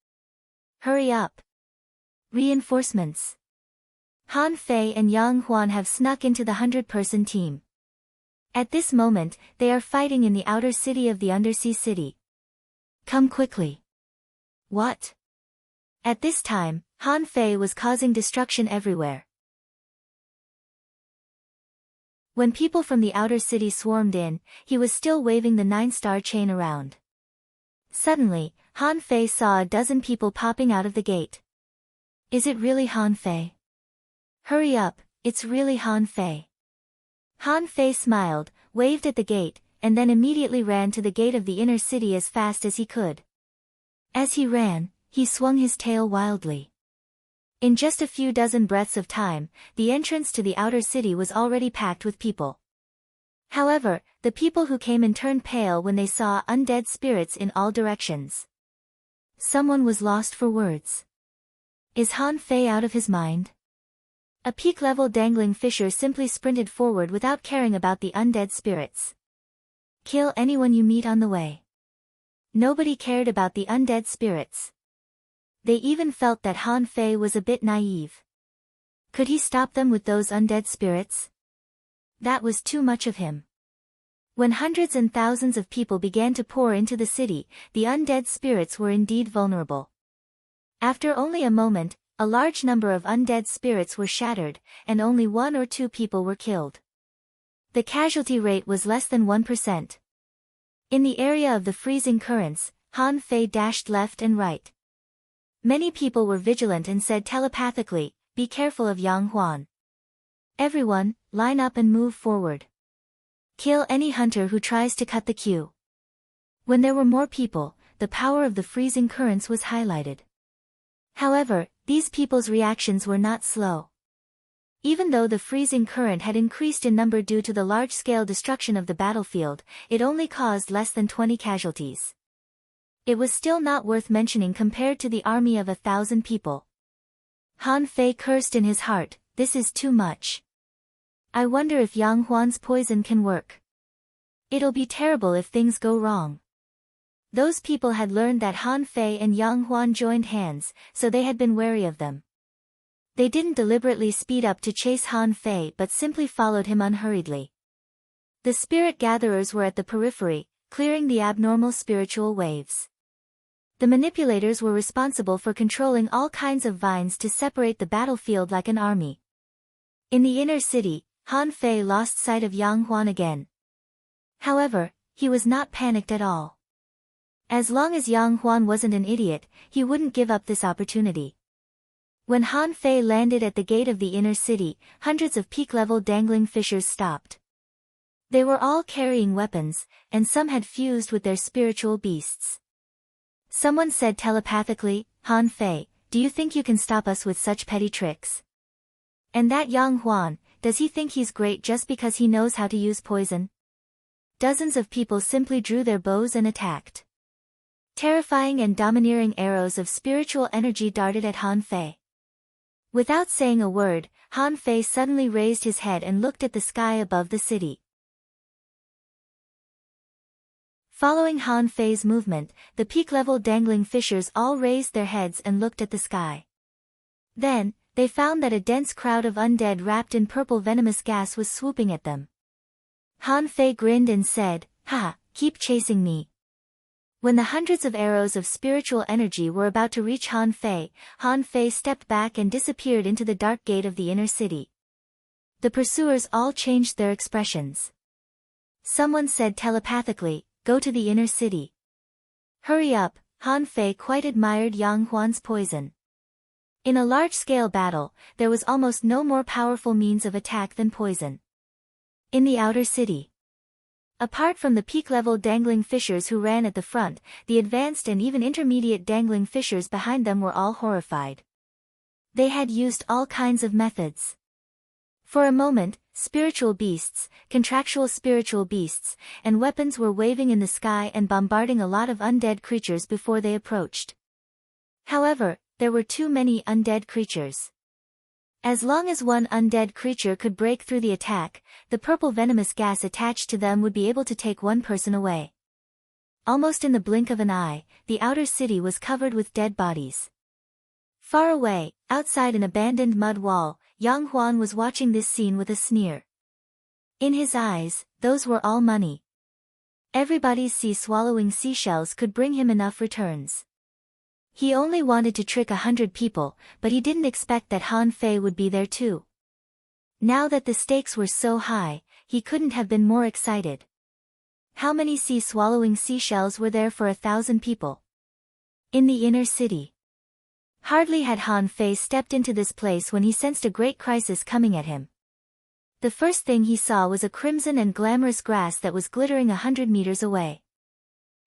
Hurry up! Reinforcements! Han Fei and Yang Huan have snuck into the 100-person team. At this moment, they are fighting in the outer city of the undersea city. Come quickly. What? At this time, Han Fei was causing destruction everywhere. When people from the outer city swarmed in, he was still waving the 9-star chain around. Suddenly, Han Fei saw a dozen people popping out of the gate. Is it really Han Fei? Hurry up, it's really Han Fei. Han Fei smiled, waved at the gate, and then immediately ran to the gate of the inner city as fast as he could. As he ran, he swung his tail wildly. In just a few dozen breaths of time, the entrance to the outer city was already packed with people. However, the people who came in turned pale when they saw undead spirits in all directions. Someone was lost for words. Is Han Fei out of his mind? A peak-level dangling fisher simply sprinted forward without caring about the undead spirits. Kill anyone you meet on the way. Nobody cared about the undead spirits. They even felt that Han Fei was a bit naive. Could he stop them with those undead spirits? That was too much of him. When hundreds and thousands of people began to pour into the city, the undead spirits were indeed vulnerable. After only a moment, a large number of undead spirits were shattered, and only 1 or 2 people were killed. The casualty rate was less than 1%. In the area of the freezing currents, Han Fei dashed left and right. Many people were vigilant and said telepathically, "Be careful of Yang Huan. Everyone, line up and move forward. Kill any hunter who tries to cut the queue." When there were more people, the power of the freezing currents was highlighted. However, these people's reactions were not slow. Even though the freezing current had increased in number due to the large-scale destruction of the battlefield, it only caused less than 20 casualties. It was still not worth mentioning compared to the army of 1,000 people. Han Fei cursed in his heart, "This is too much. I wonder if Yang Huan's poison can work. It'll be terrible if things go wrong." Those people had learned that Han Fei and Yang Huan joined hands, so they had been wary of them. They didn't deliberately speed up to chase Han Fei but simply followed him unhurriedly. The spirit gatherers were at the periphery, clearing the abnormal spiritual waves. The manipulators were responsible for controlling all kinds of vines to separate the battlefield like an army. In the inner city, Han Fei lost sight of Yang Huan again. However, he was not panicked at all. As long as Yang Huan wasn't an idiot, he wouldn't give up this opportunity. When Han Fei landed at the gate of the inner city, hundreds of peak-level dangling fishers stopped. They were all carrying weapons, and some had fused with their spiritual beasts. Someone said telepathically, "Han Fei, do you think you can stop us with such petty tricks? And that Yang Huan, does he think he's great just because he knows how to use poison?" Dozens of people simply drew their bows and attacked. Terrifying and domineering arrows of spiritual energy darted at Han Fei. Without saying a word, Han Fei suddenly raised his head and looked at the sky above the city. Following Han Fei's movement, the peak-level dangling fishers all raised their heads and looked at the sky. Then, they found that a dense crowd of undead wrapped in purple venomous gas was swooping at them. Han Fei grinned and said, "Ha, keep chasing me." When the hundreds of arrows of spiritual energy were about to reach Han Fei stepped back and disappeared into the dark gate of the inner city. The pursuers all changed their expressions. Someone said telepathically, "Go to the inner city." Hurry up, Han Fei quite admired Yang Huan's poison. In a large-scale battle, there was almost no more powerful means of attack than poison. In the outer city. Apart from the peak-level dangling fishers who ran at the front, the advanced and even intermediate dangling fishers behind them were all horrified. They had used all kinds of methods. For a moment, spiritual beasts, contractual spiritual beasts, and weapons were waving in the sky and bombarding a lot of undead creatures before they approached. However, there were too many undead creatures. As long as one undead creature could break through the attack, the purple venomous gas attached to them would be able to take one person away. Almost in the blink of an eye, the outer city was covered with dead bodies. Far away, outside an abandoned mud wall, Yang Huan was watching this scene with a sneer. In his eyes, those were all money. Everybody's sea-swallowing seashells could bring him enough returns. He only wanted to trick 100 people, but he didn't expect that Han Fei would be there too. Now that the stakes were so high, he couldn't have been more excited. How many sea-swallowing seashells were there for 1,000 people? In the inner city. Hardly had Han Fei stepped into this place when he sensed a great crisis coming at him. The first thing he saw was a crimson and glamorous grass that was glittering 100 meters away.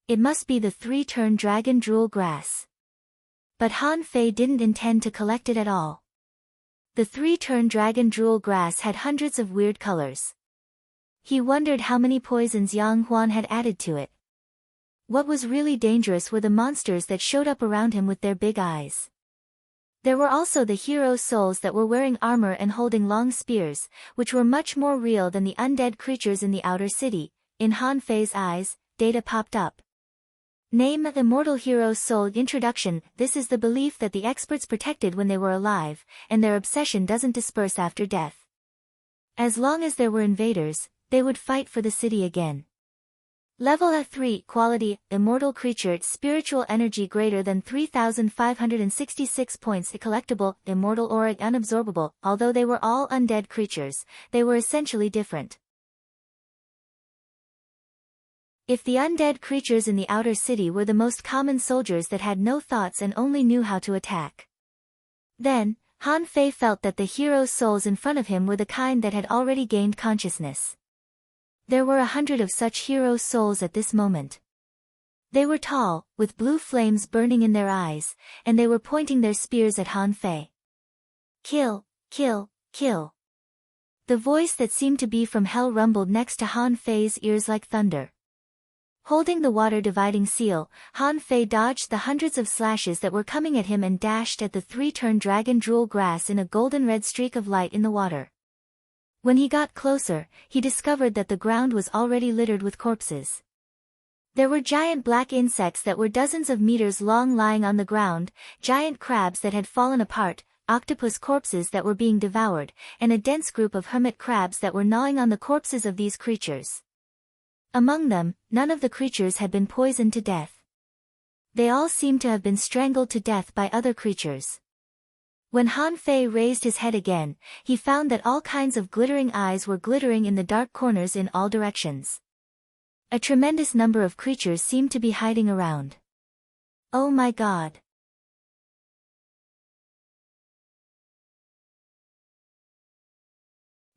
It must be the 3-turn dragon drool grass. But Han Fei didn't intend to collect it at all. The 3-turn dragon drool grass had hundreds of weird colors. He wondered how many poisons Yang Huan had added to it. What was really dangerous were the monsters that showed up around him with their big eyes. There were also the hero souls that were wearing armor and holding long spears, which were much more real than the undead creatures in the outer city. In Han Fei's eyes, data popped up. Name: Immortal Hero Soul. Introduction. This is the belief that the experts protected when they were alive, and their obsession doesn't disperse after death. As long as there were invaders, they would fight for the city again. Level 3. Quality: Immortal Creature. Spiritual energy greater than 3,566 points. Collectible: Immortal Aura. Unabsorbable. Although they were all undead creatures, they were essentially different. If the undead creatures in the outer city were the most common soldiers that had no thoughts and only knew how to attack, then, Han Fei felt that the hero souls in front of him were the kind that had already gained consciousness. There were 100 of such hero souls at this moment. They were tall, with blue flames burning in their eyes, and they were pointing their spears at Han Fei. Kill, kill, kill. The voice that seemed to be from hell rumbled next to Han Fei's ears like thunder. Holding the water-dividing seal, Han Fei dodged the hundreds of slashes that were coming at him and dashed at the 3-turn dragon drool grass in a golden-red streak of light in the water. When he got closer, he discovered that the ground was already littered with corpses. There were giant black insects that were dozens of meters long lying on the ground, giant crabs that had fallen apart, octopus corpses that were being devoured, and a dense group of hermit crabs that were gnawing on the corpses of these creatures. Among them, none of the creatures had been poisoned to death. They all seemed to have been strangled to death by other creatures. When Han Fei raised his head again, he found that all kinds of glittering eyes were glittering in the dark corners in all directions. A tremendous number of creatures seemed to be hiding around. Oh my God!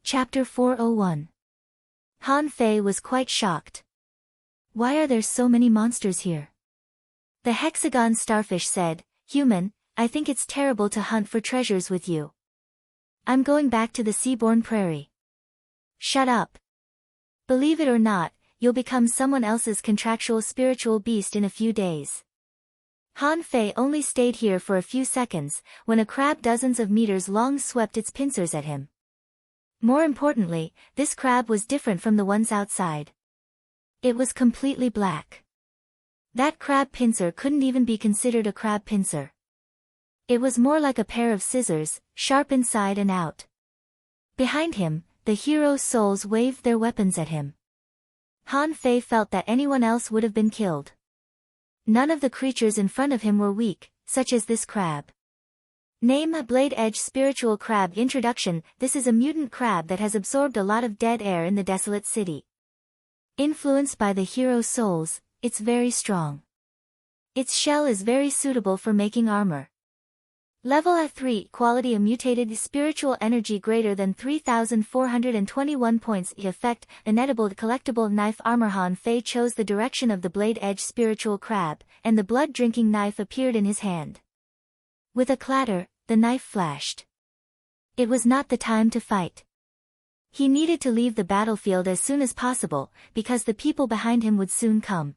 Chapter 401. Han Fei was quite shocked. Why are there so many monsters here? The hexagon starfish said, "Human, I think it's terrible to hunt for treasures with you. I'm going back to the seaborne prairie." Shut up. Believe it or not, you'll become someone else's contractual spiritual beast in a few days. Han Fei only stayed here for a few seconds, when a crab dozens of meters long swept its pincers at him. More importantly, this crab was different from the ones outside. It was completely black. That crab pincer couldn't even be considered a crab pincer. It was more like a pair of scissors, sharp inside and out. Behind him, the hero's souls waved their weapons at him. Han Fei felt that anyone else would have been killed. None of the creatures in front of him were weak, such as this crab. Name: a blade-edge spiritual crab. Introduction: this is a mutant crab that has absorbed a lot of dead air in the desolate city. Influenced by the hero's souls, it's very strong. Its shell is very suitable for making armor. Level A3, quality: a mutated spiritual energy greater than 3,421 points. Effect: inedible collectible knife armor. Han Fei chose the direction of the blade-edge spiritual crab, and the blood-drinking knife appeared in his hand. With a clatter, the knife flashed. It was not the time to fight. He needed to leave the battlefield as soon as possible, because the people behind him would soon come.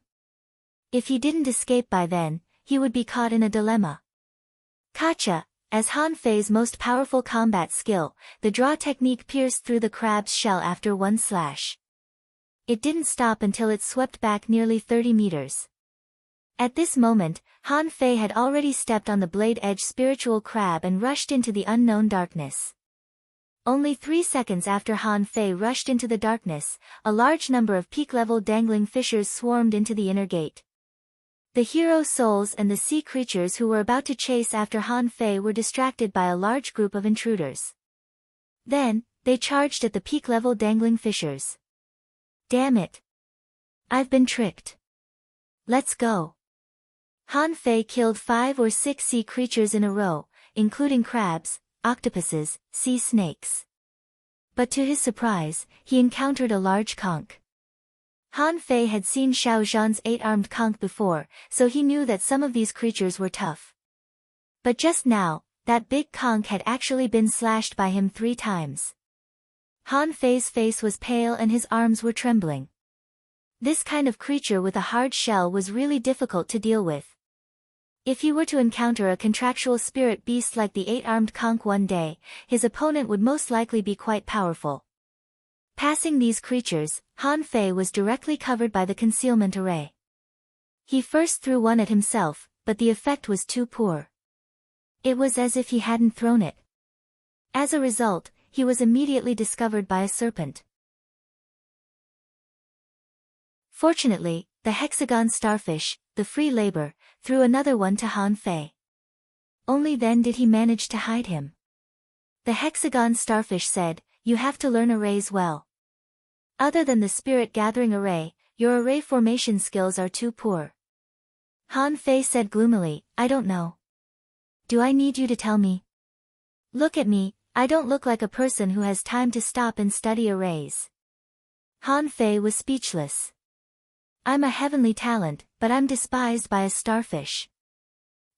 If he didn't escape by then, he would be caught in a dilemma. Kacha, as Han Fei's most powerful combat skill, the draw technique pierced through the crab's shell after one slash. It didn't stop until it swept back nearly 30 meters. At this moment, Han Fei had already stepped on the blade-edge spiritual crab and rushed into the unknown darkness. Only 3 seconds after Han Fei rushed into the darkness, a large number of peak-level dangling fissures swarmed into the inner gate. The hero souls and the sea creatures who were about to chase after Han Fei were distracted by a large group of intruders. Then, they charged at the peak-level dangling fissures. Damn it! I've been tricked. Let's go. Han Fei killed 5 or 6 sea creatures in a row, including crabs, octopuses, sea snakes. But to his surprise, he encountered a large conch. Han Fei had seen Xiao Zhan's 8-armed conch before, so he knew that some of these creatures were tough. But just now, that big conch had actually been slashed by him 3 times. Han Fei's face was pale and his arms were trembling. This kind of creature with a hard shell was really difficult to deal with. If he were to encounter a contractual spirit beast like the 8-armed conch one day, his opponent would most likely be quite powerful. Passing these creatures, Han Fei was directly covered by the concealment array. He first threw one at himself, but the effect was too poor. It was as if he hadn't thrown it. As a result, he was immediately discovered by a serpent. Fortunately, the hexagon starfish, the free labor, threw another one to Han Fei. Only then did he manage to hide him. The hexagon starfish said, "You have to learn arrays well. Other than the spirit gathering array, your array formation skills are too poor." Han Fei said gloomily, "I don't know. Do I need you to tell me? Look at me, I don't look like a person who has time to stop and study arrays." Han Fei was speechless. "I'm a heavenly talent, but I'm despised by a starfish.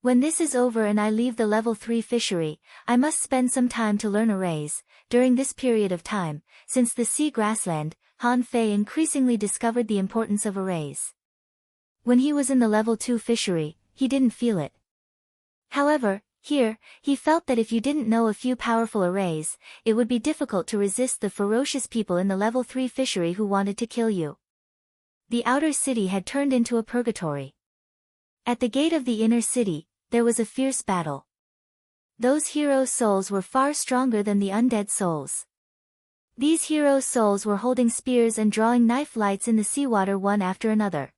When this is over and I leave the level 3 fishery, I must spend some time to learn arrays." During this period of time, since the sea grassland, Han Fei increasingly discovered the importance of arrays. When he was in the level 2 fishery, he didn't feel it. However, here, he felt that if you didn't know a few powerful arrays, it would be difficult to resist the ferocious people in the level 3 fishery who wanted to kill you. The outer city had turned into a purgatory. At the gate of the inner city, there was a fierce battle. Those hero souls were far stronger than the undead souls. These hero souls were holding spears and drawing knife lights in the seawater one after another.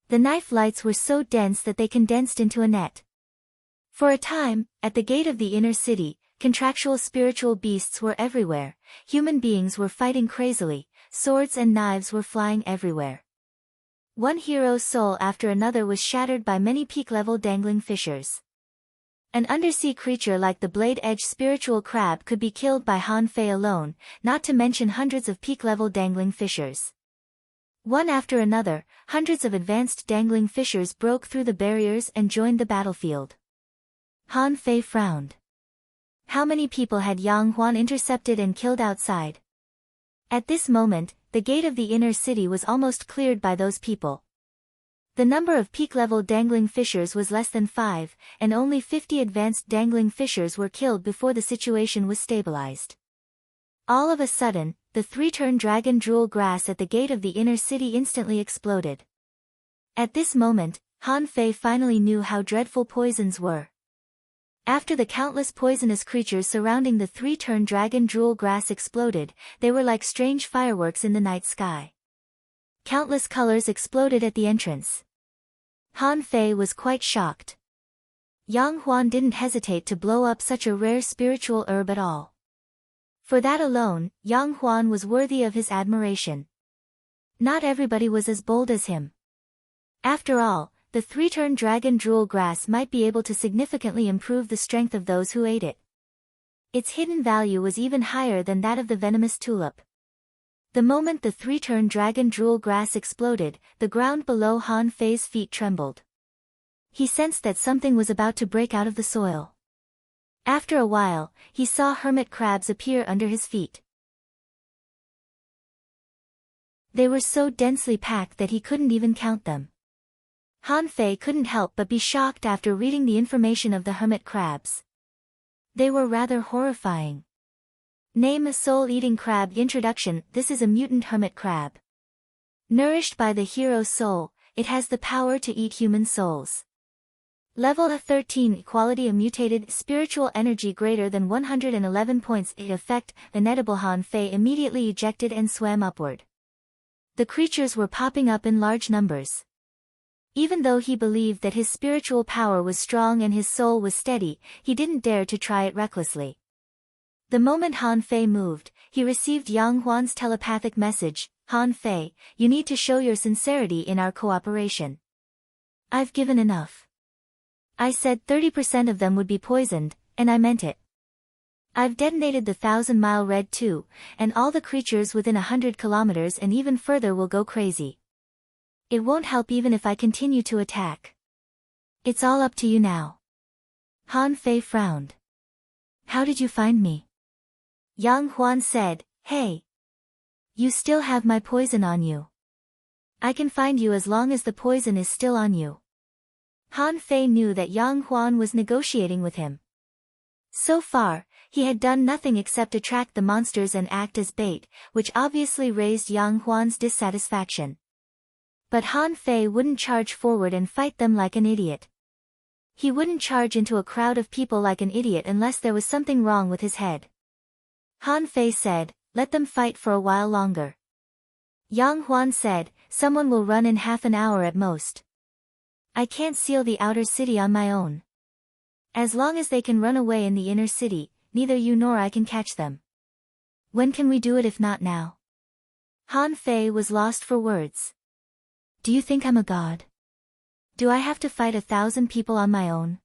The knife lights were so dense that they condensed into a net. For a time, at the gate of the inner city, contractual spiritual beasts were everywhere, human beings were fighting crazily, swords and knives were flying everywhere. One hero's soul after another was shattered by many peak-level dangling fissures. An undersea creature like the blade-edged spiritual crab could be killed by Han Fei alone, not to mention hundreds of peak-level dangling fissures. One after another, hundreds of advanced dangling fissures broke through the barriers and joined the battlefield. Han Fei frowned. How many people had Yang Huan intercepted and killed outside? At this moment, the gate of the inner city was almost cleared by those people. The number of peak-level dangling fissures was less than 5, and only 50 advanced dangling fissures were killed before the situation was stabilized. All of a sudden, the 3-turn dragon jewel grass at the gate of the inner city instantly exploded. At this moment, Han Fei finally knew how dreadful poisons were. After the countless poisonous creatures surrounding the 3-turn dragon jewel grass exploded, they were like strange fireworks in the night sky. Countless colors exploded at the entrance. Han Fei was quite shocked. Yang Huan didn't hesitate to blow up such a rare spiritual herb at all. For that alone, Yang Huan was worthy of his admiration. Not everybody was as bold as him. After all, the 3-turn dragon jewel grass might be able to significantly improve the strength of those who ate it. Its hidden value was even higher than that of the venomous tulip. The moment the 3-turn dragon jewel grass exploded, the ground below Han Fei's feet trembled. He sensed that something was about to break out of the soil. After a while, he saw hermit crabs appear under his feet. They were so densely packed that he couldn't even count them. Han Fei couldn't help but be shocked after reading the information of the hermit crabs. They were rather horrifying. Name a soul-eating crab. Introduction. This is a mutant hermit crab. Nourished by the hero's soul, it has the power to eat human souls. Level 13. Quality: a mutated spiritual energy greater than 111 points. Effect: inedible. Han Fei immediately ejected and swam upward. The creatures were popping up in large numbers. Even though he believed that his spiritual power was strong and his soul was steady, he didn't dare to try it recklessly. The moment Han Fei moved, he received Yang Huan's telepathic message: Han Fei, you need to show your sincerity in our cooperation. I've given enough. I said 30% of them would be poisoned, and I meant it. I've detonated the 1,000-mile red too, and all the creatures within 100 kilometers and even further will go crazy. It won't help even if I continue to attack. It's all up to you now. Han Fei frowned. How did you find me? Yang Huan said, hey. You still have my poison on you. I can find you as long as the poison is still on you. Han Fei knew that Yang Huan was negotiating with him. So far, he had done nothing except attract the monsters and act as bait, which obviously raised Yang Huan's dissatisfaction. But Han Fei wouldn't charge forward and fight them like an idiot. He wouldn't charge into a crowd of people like an idiot unless there was something wrong with his head. Han Fei said, let them fight for a while longer. Yang Huan said, someone will run in half an hour at most. I can't seal the outer city on my own. As long as they can run away in the inner city, neither you nor I can catch them. When can we do it if not now? Han Fei was lost for words. Do you think I'm a god? Do I have to fight 1,000 people on my own?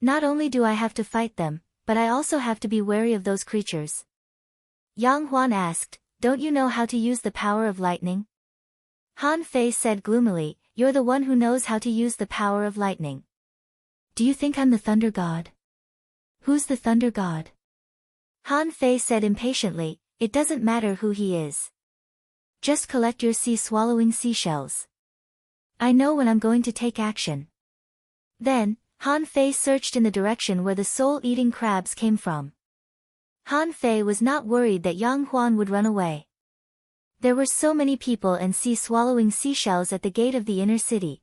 Not only do I have to fight them, but I also have to be wary of those creatures. Yang Huan asked, don't you know how to use the power of lightning? Han Fei said gloomily, you're the one who knows how to use the power of lightning. Do you think I'm the thunder god? Who's the thunder god? Han Fei said impatiently, it doesn't matter who he is. Just collect your sea-swallowing seashells. I know when I'm going to take action. Then, Han Fei searched in the direction where the soul-eating crabs came from. Han Fei was not worried that Yang Huan would run away. There were so many people and sea-swallowing seashells at the gate of the inner city.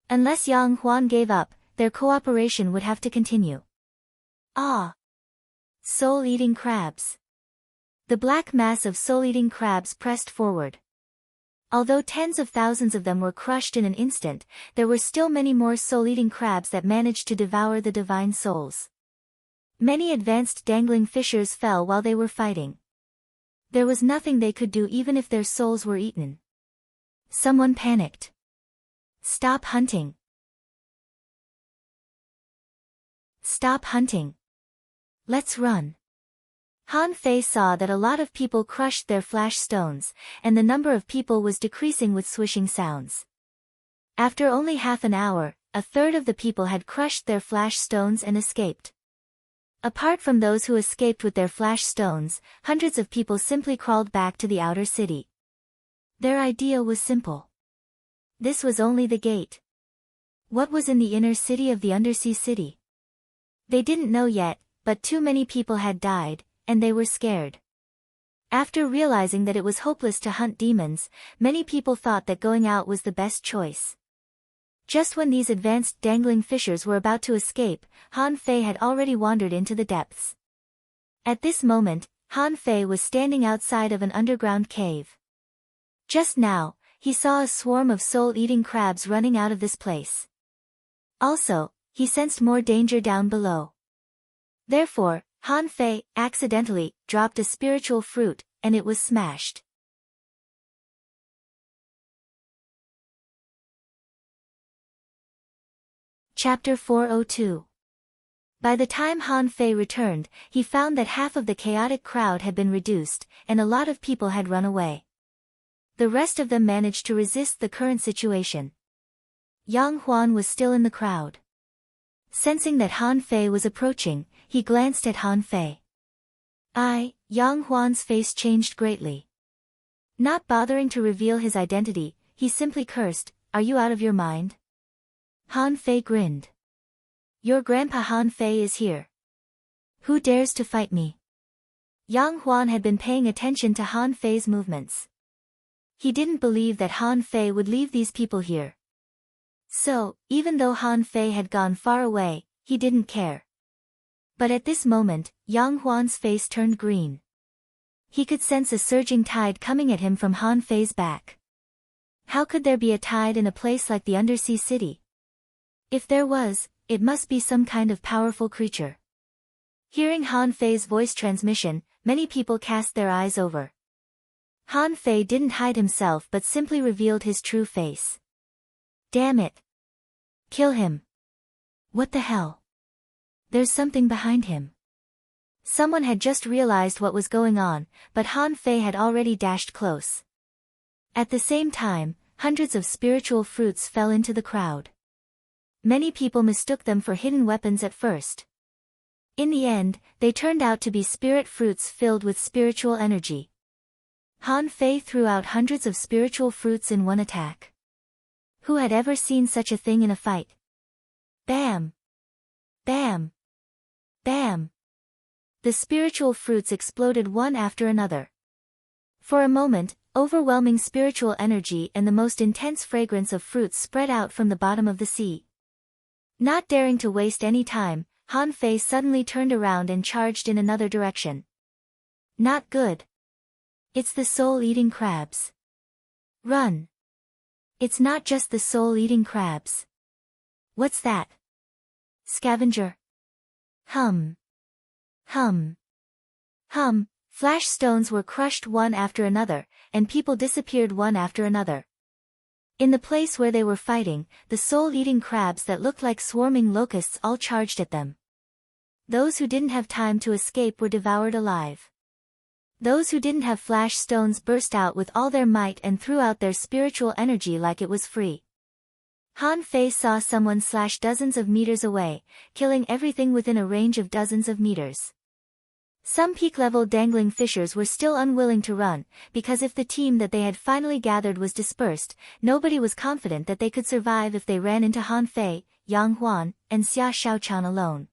Unless Yang Huan gave up, their cooperation would have to continue. Ah! Soul-eating crabs. The black mass of soul-eating crabs pressed forward. Although tens of thousands of them were crushed in an instant, there were still many more soul-eating crabs that managed to devour the divine souls. Many advanced dangling fishers fell while they were fighting. There was nothing they could do even if their souls were eaten. Someone panicked. Stop hunting. Stop hunting. Let's run. Han Fei saw that a lot of people crushed their flash stones, and the number of people was decreasing with swishing sounds. After only half an hour, a third of the people had crushed their flash stones and escaped. Apart from those who escaped with their flash stones, hundreds of people simply crawled back to the outer city. Their idea was simple. This was only the gate. What was in the inner city of the undersea city? They didn't know yet, but too many people had died, and they were scared. After realizing that it was hopeless to hunt demons, many people thought that going out was the best choice. Just when these advanced dangling fishers were about to escape, Han Fei had already wandered into the depths. At this moment, Han Fei was standing outside of an underground cave. Just now, he saw a swarm of soul-eating crabs running out of this place. Also, he sensed more danger down below. Therefore, Han Fei, accidentally, dropped a spiritual fruit, and it was smashed. Chapter 402. By the time Han Fei returned, he found that half of the chaotic crowd had been reduced, and a lot of people had run away. The rest of them managed to resist the current situation. Yang Huan was still in the crowd. Sensing that Han Fei was approaching, he glanced at Han Fei. Yang Huan's face changed greatly. Not bothering to reveal his identity, he simply cursed, "Are you out of your mind?" Han Fei grinned. "Your grandpa Han Fei is here. Who dares to fight me?" Yang Huan had been paying attention to Han Fei's movements. He didn't believe that Han Fei would leave these people here. So, even though Han Fei had gone far away, he didn't care. But at this moment, Yang Huan's face turned green. He could sense a surging tide coming at him from Han Fei's back. How could there be a tide in a place like the undersea city? If there was, it must be some kind of powerful creature. Hearing Han Fei's voice transmission, many people cast their eyes over. Han Fei didn't hide himself but simply revealed his true face. Damn it! Kill him! What the hell? There's something behind him. Someone had just realized what was going on, but Han Fei had already dashed close. At the same time, hundreds of spiritual fruits fell into the crowd. Many people mistook them for hidden weapons at first. In the end, they turned out to be spirit fruits filled with spiritual energy. Han Fei threw out hundreds of spiritual fruits in one attack. Who had ever seen such a thing in a fight? Bam! Bam! Bam! The spiritual fruits exploded one after another. For a moment, overwhelming spiritual energy and the most intense fragrance of fruits spread out from the bottom of the sea. Not daring to waste any time, Han Fei suddenly turned around and charged in another direction. Not good. It's the soul-eating crabs. Run! It's not just the soul-eating crabs. What's that? Scavenger. Hum. Hum. Hum. Flash stones were crushed one after another, and people disappeared one after another. In the place where they were fighting, the soul-eating crabs that looked like swarming locusts all charged at them. Those who didn't have time to escape were devoured alive. Those who didn't have flash stones burst out with all their might and threw out their spiritual energy like it was free. Han Fei saw someone slash dozens of meters away, killing everything within a range of dozens of meters. Some peak-level dangling fishers were still unwilling to run, because if the team that they had finally gathered was dispersed, nobody was confident that they could survive if they ran into Han Fei, Yang Huan, and Xia Shaochan alone.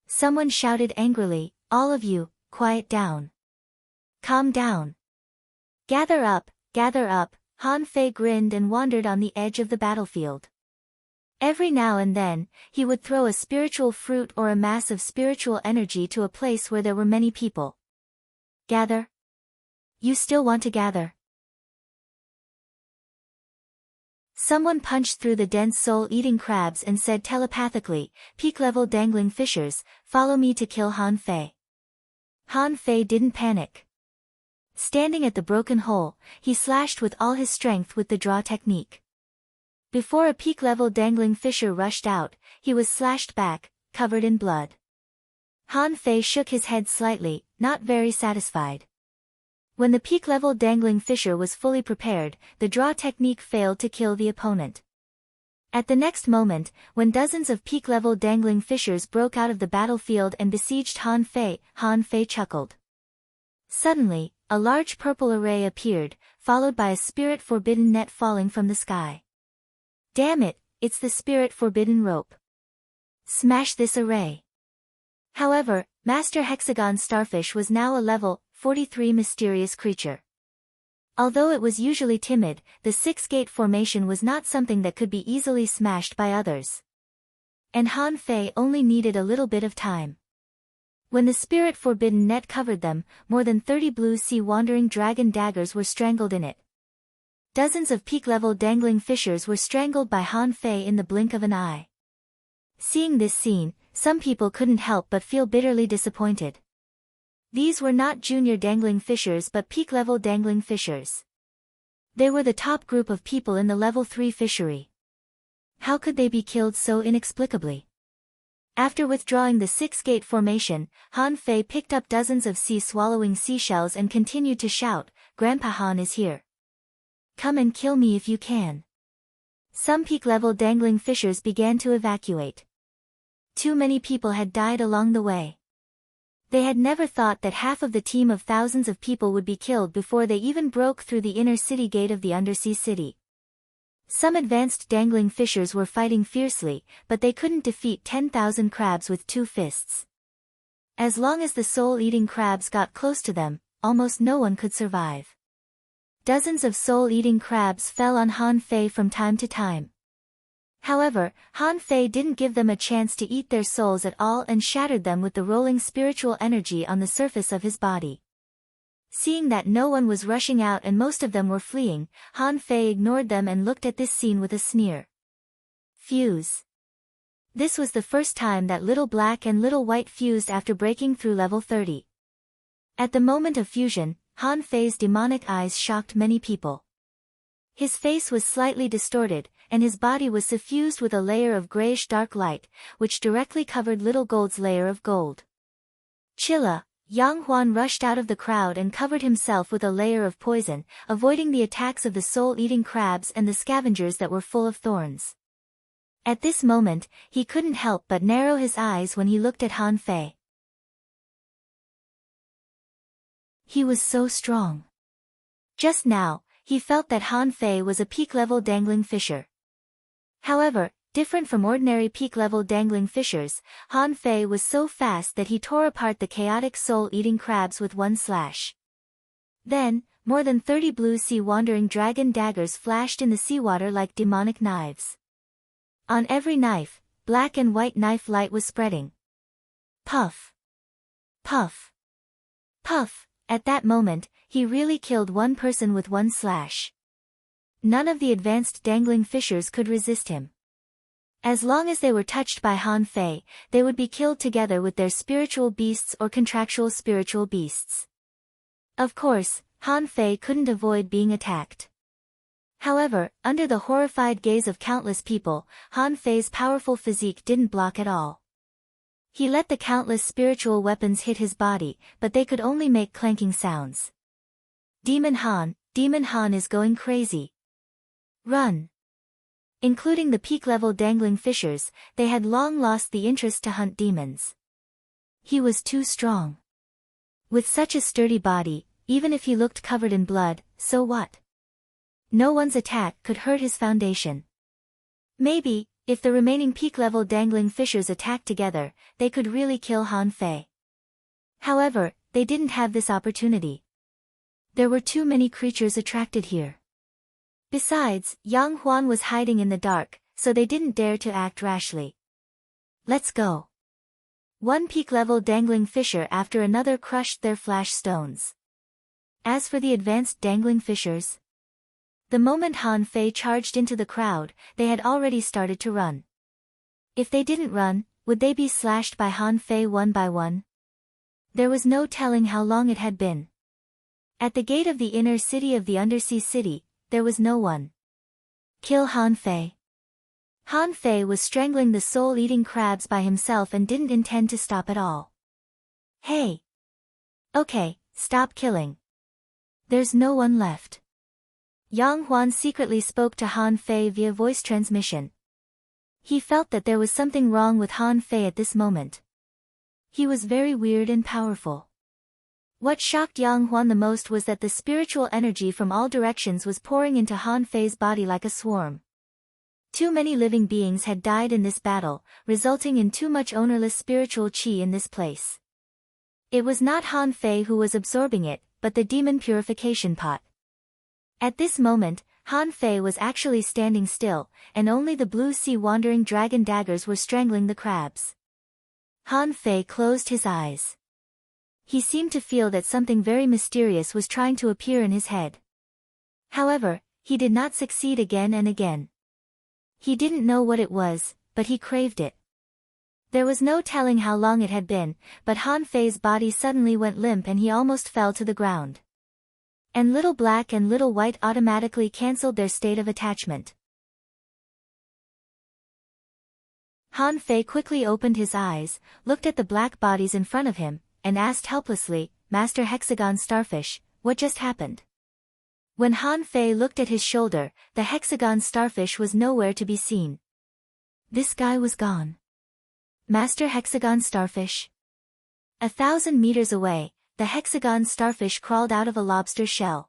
Someone shouted angrily, "All of you, quiet down. Calm down. Gather up, gather up." Han Fei grinned and wandered on the edge of the battlefield. Every now and then, he would throw a spiritual fruit or a mass of spiritual energy to a place where there were many people. Gather? You still want to gather? Someone punched through the dense soul-eating crabs and said telepathically, "Peak-level dangling fissures, follow me to kill Han Fei." Han Fei didn't panic. Standing at the broken hole, he slashed with all his strength with the draw technique. Before a peak-level dangling fissure rushed out, he was slashed back, covered in blood. Han Fei shook his head slightly, not very satisfied. When the peak-level dangling fissure was fully prepared, the draw technique failed to kill the opponent. At the next moment, when dozens of peak-level dangling fissures broke out of the battlefield and besieged Han Fei chuckled. Suddenly, a large purple array appeared, followed by a spirit forbidden net falling from the sky. "Damn it, it's the spirit forbidden rope. Smash this array." However, Master Hexagon Starfish was now a level 43 mysterious creature. Although it was usually timid, the six-gate formation was not something that could be easily smashed by others. And Han Fei only needed a little bit of time. When the spirit forbidden net covered them, more than 30 blue sea wandering dragon daggers were strangled in it. Dozens of peak-level dangling fissures were strangled by Han Fei in the blink of an eye. Seeing this scene, some people couldn't help but feel bitterly disappointed. These were not junior dangling fissures but peak-level dangling fissures. They were the top group of people in the level 3 fishery. How could they be killed so inexplicably? After withdrawing the six-gate formation, Han Fei picked up dozens of sea-swallowing seashells and continued to shout, "Grandpa Han is here. Come and kill me if you can." Some peak-level dangling fissures began to evacuate. Too many people had died along the way. They had never thought that half of the team of thousands of people would be killed before they even broke through the inner city gate of the undersea city. Some advanced dangling fissures were fighting fiercely, but they couldn't defeat 10,000 crabs with 2 fists. As long as the soul-eating crabs got close to them, almost no one could survive. Dozens of soul-eating crabs fell on Han Fei from time to time. However, Han Fei didn't give them a chance to eat their souls at all and shattered them with the rolling spiritual energy on the surface of his body. Seeing that no one was rushing out and most of them were fleeing, Han Fei ignored them and looked at this scene with a sneer. Fuse. This was the first time that Little Black and Little White fused after breaking through level 30. At the moment of fusion, Han Fei's demonic eyes shocked many people. His face was slightly distorted, and his body was suffused with a layer of grayish-dark light, which directly covered Little Gold's layer of gold. Chilla, Yang Huan rushed out of the crowd and covered himself with a layer of poison, avoiding the attacks of the soul-eating crabs and the scavengers that were full of thorns. At this moment, he couldn't help but narrow his eyes when he looked at Han Fei. He was so strong. Just now, he felt that Han Fei was a peak-level dangling fissure. However, different from ordinary peak-level dangling fissures, Han Fei was so fast that he tore apart the chaotic soul-eating crabs with one slash. Then, more than 30 blue sea wandering dragon daggers flashed in the seawater like demonic knives. On every knife, black and white knife light was spreading. Puff. Puff. Puff. At that moment, he really killed one person with one slash. None of the advanced dangling fissures could resist him. As long as they were touched by Han Fei, they would be killed together with their spiritual beasts or contractual spiritual beasts. Of course, Han Fei couldn't avoid being attacked. However, under the horrified gaze of countless people, Han Fei's powerful physique didn't block at all. He let the countless spiritual weapons hit his body, but they could only make clanking sounds. Demon Han is going crazy. Run! Including the peak-level dangling fissures, they had long lost the interest to hunt demons. He was too strong. With such a sturdy body, even if he looked covered in blood, so what? No one's attack could hurt his foundation. Maybe, if the remaining peak-level dangling fissures attacked together, they could really kill Han Fei. However, they didn't have this opportunity. There were too many creatures attracted here. Besides, Yang Huan was hiding in the dark, so they didn't dare to act rashly. Let's go. One peak-level dangling fissure after another crushed their flash stones. As for the advanced dangling fissures, The moment Han Fei charged into the crowd, they had already started to run. If they didn't run, would they be slashed by Han Fei one by one? There was no telling how long it had been. At the gate of the inner city of the undersea city, there was no one. Kill Han Fei. Han Fei was strangling the soul-eating crabs by himself and didn't intend to stop at all. Hey! Okay, stop killing. There's no one left. Yang Huan secretly spoke to Han Fei via voice transmission. He felt that there was something wrong with Han Fei at this moment. He was very weird and powerful. What shocked Yang Huan the most was that the spiritual energy from all directions was pouring into Han Fei's body like a swarm. Too many living beings had died in this battle, resulting in too much ownerless spiritual qi in this place. It was not Han Fei who was absorbing it, but the demon purification pot. At this moment, Han Fei was actually standing still, and only the blue sea wandering dragon daggers were strangling the crabs. Han Fei closed his eyes. He seemed to feel that something very mysterious was trying to appear in his head. However, he did not succeed again and again. He didn't know what it was, but he craved it. There was no telling how long it had been, but Han Fei's body suddenly went limp and he almost fell to the ground. And Little Black and Little White automatically cancelled their state of attachment. Han Fei quickly opened his eyes, looked at the black bodies in front of him, and asked helplessly, Master Hexagon Starfish, what just happened? When Han Fei looked at his shoulder, the Hexagon Starfish was nowhere to be seen. This guy was gone. Master Hexagon Starfish? 1,000 meters away, the Hexagon Starfish crawled out of a lobster shell.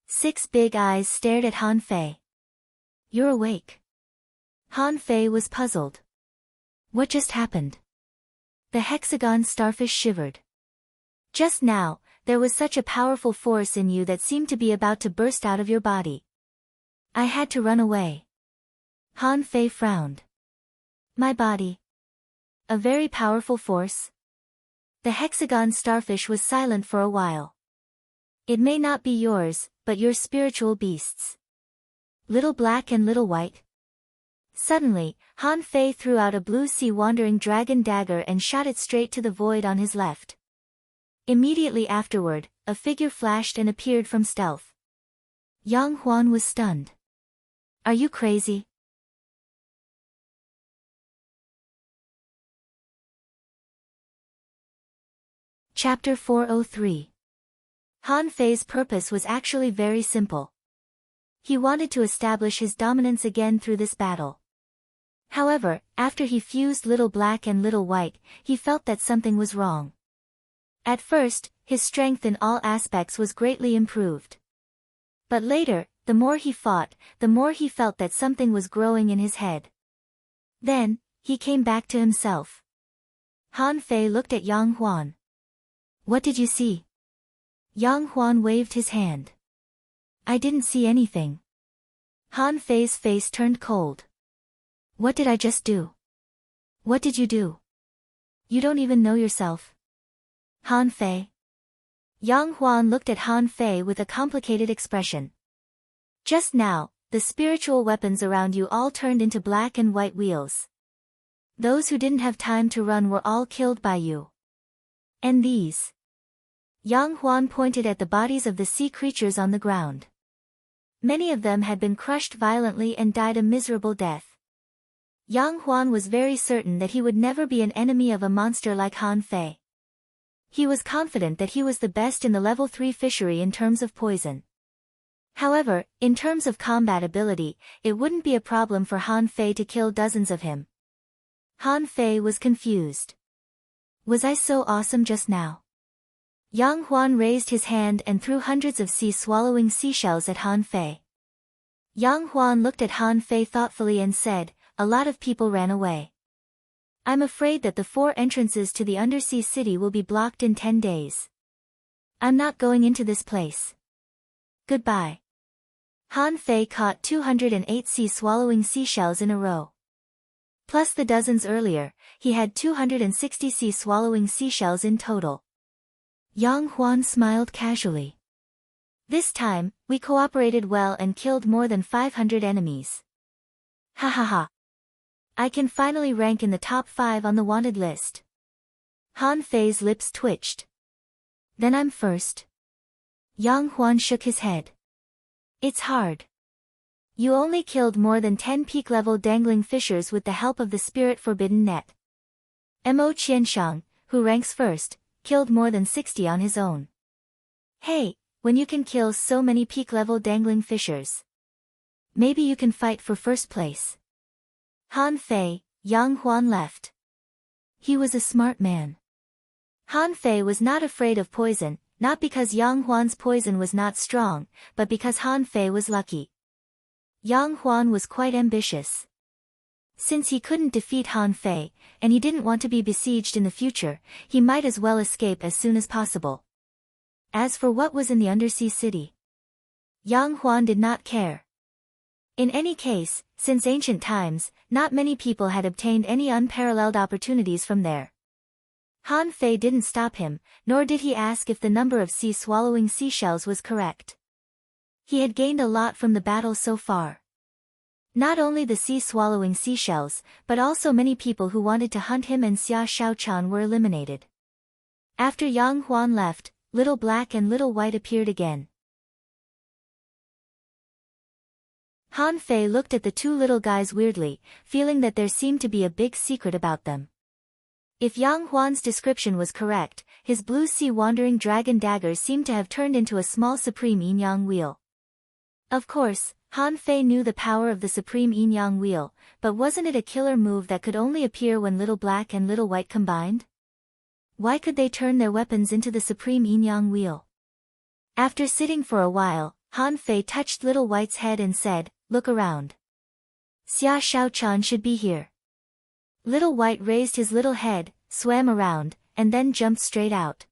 6 big eyes stared at Han Fei. You're awake. Han Fei was puzzled. What just happened? The Hexagon Starfish shivered. Just now, there was such a powerful force in you that seemed to be about to burst out of your body. I had to run away. Han Fei frowned. My body. A very powerful force? The Hexagon Starfish was silent for a while. It may not be yours, but your spiritual beasts. Little Black and Little White. Suddenly, Han Fei threw out a blue sea wandering dragon dagger and shot it straight to the void on his left. Immediately afterward, a figure flashed and appeared from stealth. Yang Huan was stunned. Are you crazy? Chapter 403. Han Fei's purpose was actually very simple. He wanted to establish his dominance again through this battle. However, after he fused Little Black and Little White, he felt that something was wrong. At first, his strength in all aspects was greatly improved. But later, the more he fought, the more he felt that something was growing in his head. Then, he came back to himself. Han Fei looked at Yang Huan. What did you see? Yang Huan waved his hand. I didn't see anything. Han Fei's face turned cold. What did I just do? What did you do? You don't even know yourself. Han Fei. Yang Huan looked at Han Fei with a complicated expression. Just now, the spiritual weapons around you all turned into black and white wheels. Those who didn't have time to run were all killed by you. And these? Yang Huan pointed at the bodies of the sea creatures on the ground. Many of them had been crushed violently and died a miserable death. Yang Huan was very certain that he would never be an enemy of a monster like Han Fei. He was confident that he was the best in the level 3 fishery in terms of poison. However, in terms of combat ability, it wouldn't be a problem for Han Fei to kill dozens of him. Han Fei was confused. Was I so awesome just now? Yang Huan raised his hand and threw hundreds of sea-swallowing seashells at Han Fei. Yang Huan looked at Han Fei thoughtfully and said, a lot of people ran away. I'm afraid that the 4 entrances to the undersea city will be blocked in 10 days. I'm not going into this place. Goodbye. Han Fei caught 208 sea-swallowing seashells in a row. Plus the dozens earlier, he had 260 sea-swallowing seashells in total. Yang Huan smiled casually. This time, we cooperated well and killed more than 500 enemies. Ha ha ha. I can finally rank in the top 5 on the wanted list. Han Fei's lips twitched. Then I'm first. Yang Huan shook his head. It's hard. You only killed more than 10 peak-level dangling fishers with the help of the Spirit Forbidden Net. Mo Qianshang, who ranks first, killed more than 60 on his own. Hey, when you can kill so many peak-level dangling fishers, maybe you can fight for first place. Han Fei, Yang Huan left. He was a smart man. Han Fei was not afraid of poison, not because Yang Huan's poison was not strong, but because Han Fei was lucky. Yang Huan was quite ambitious. Since he couldn't defeat Han Fei, and he didn't want to be besieged in the future, he might as well escape as soon as possible. As for what was in the undersea city, Yang Huan did not care. In any case, since ancient times, not many people had obtained any unparalleled opportunities from there. Han Fei didn't stop him, nor did he ask if the number of sea-swallowing seashells was correct. He had gained a lot from the battle so far. Not only the sea-swallowing seashells, but also many people who wanted to hunt him and Xia Shaochan were eliminated. After Yang Huan left, Little Black and Little White appeared again. Han Fei looked at the two little guys weirdly, feeling that there seemed to be a big secret about them. If Yang Huan's description was correct, his blue sea wandering dragon dagger seemed to have turned into a small supreme yin-yang wheel. Of course, Han Fei knew the power of the supreme yin-yang wheel, but wasn't it a killer move that could only appear when Little Black and Little White combined? Why could they turn their weapons into the supreme yin-yang wheel? After sitting for a while, Han Fei touched Little White's head and said, "Look around. Xia Shaochan should be here." Little White raised his little head, swam around, and then jumped straight out.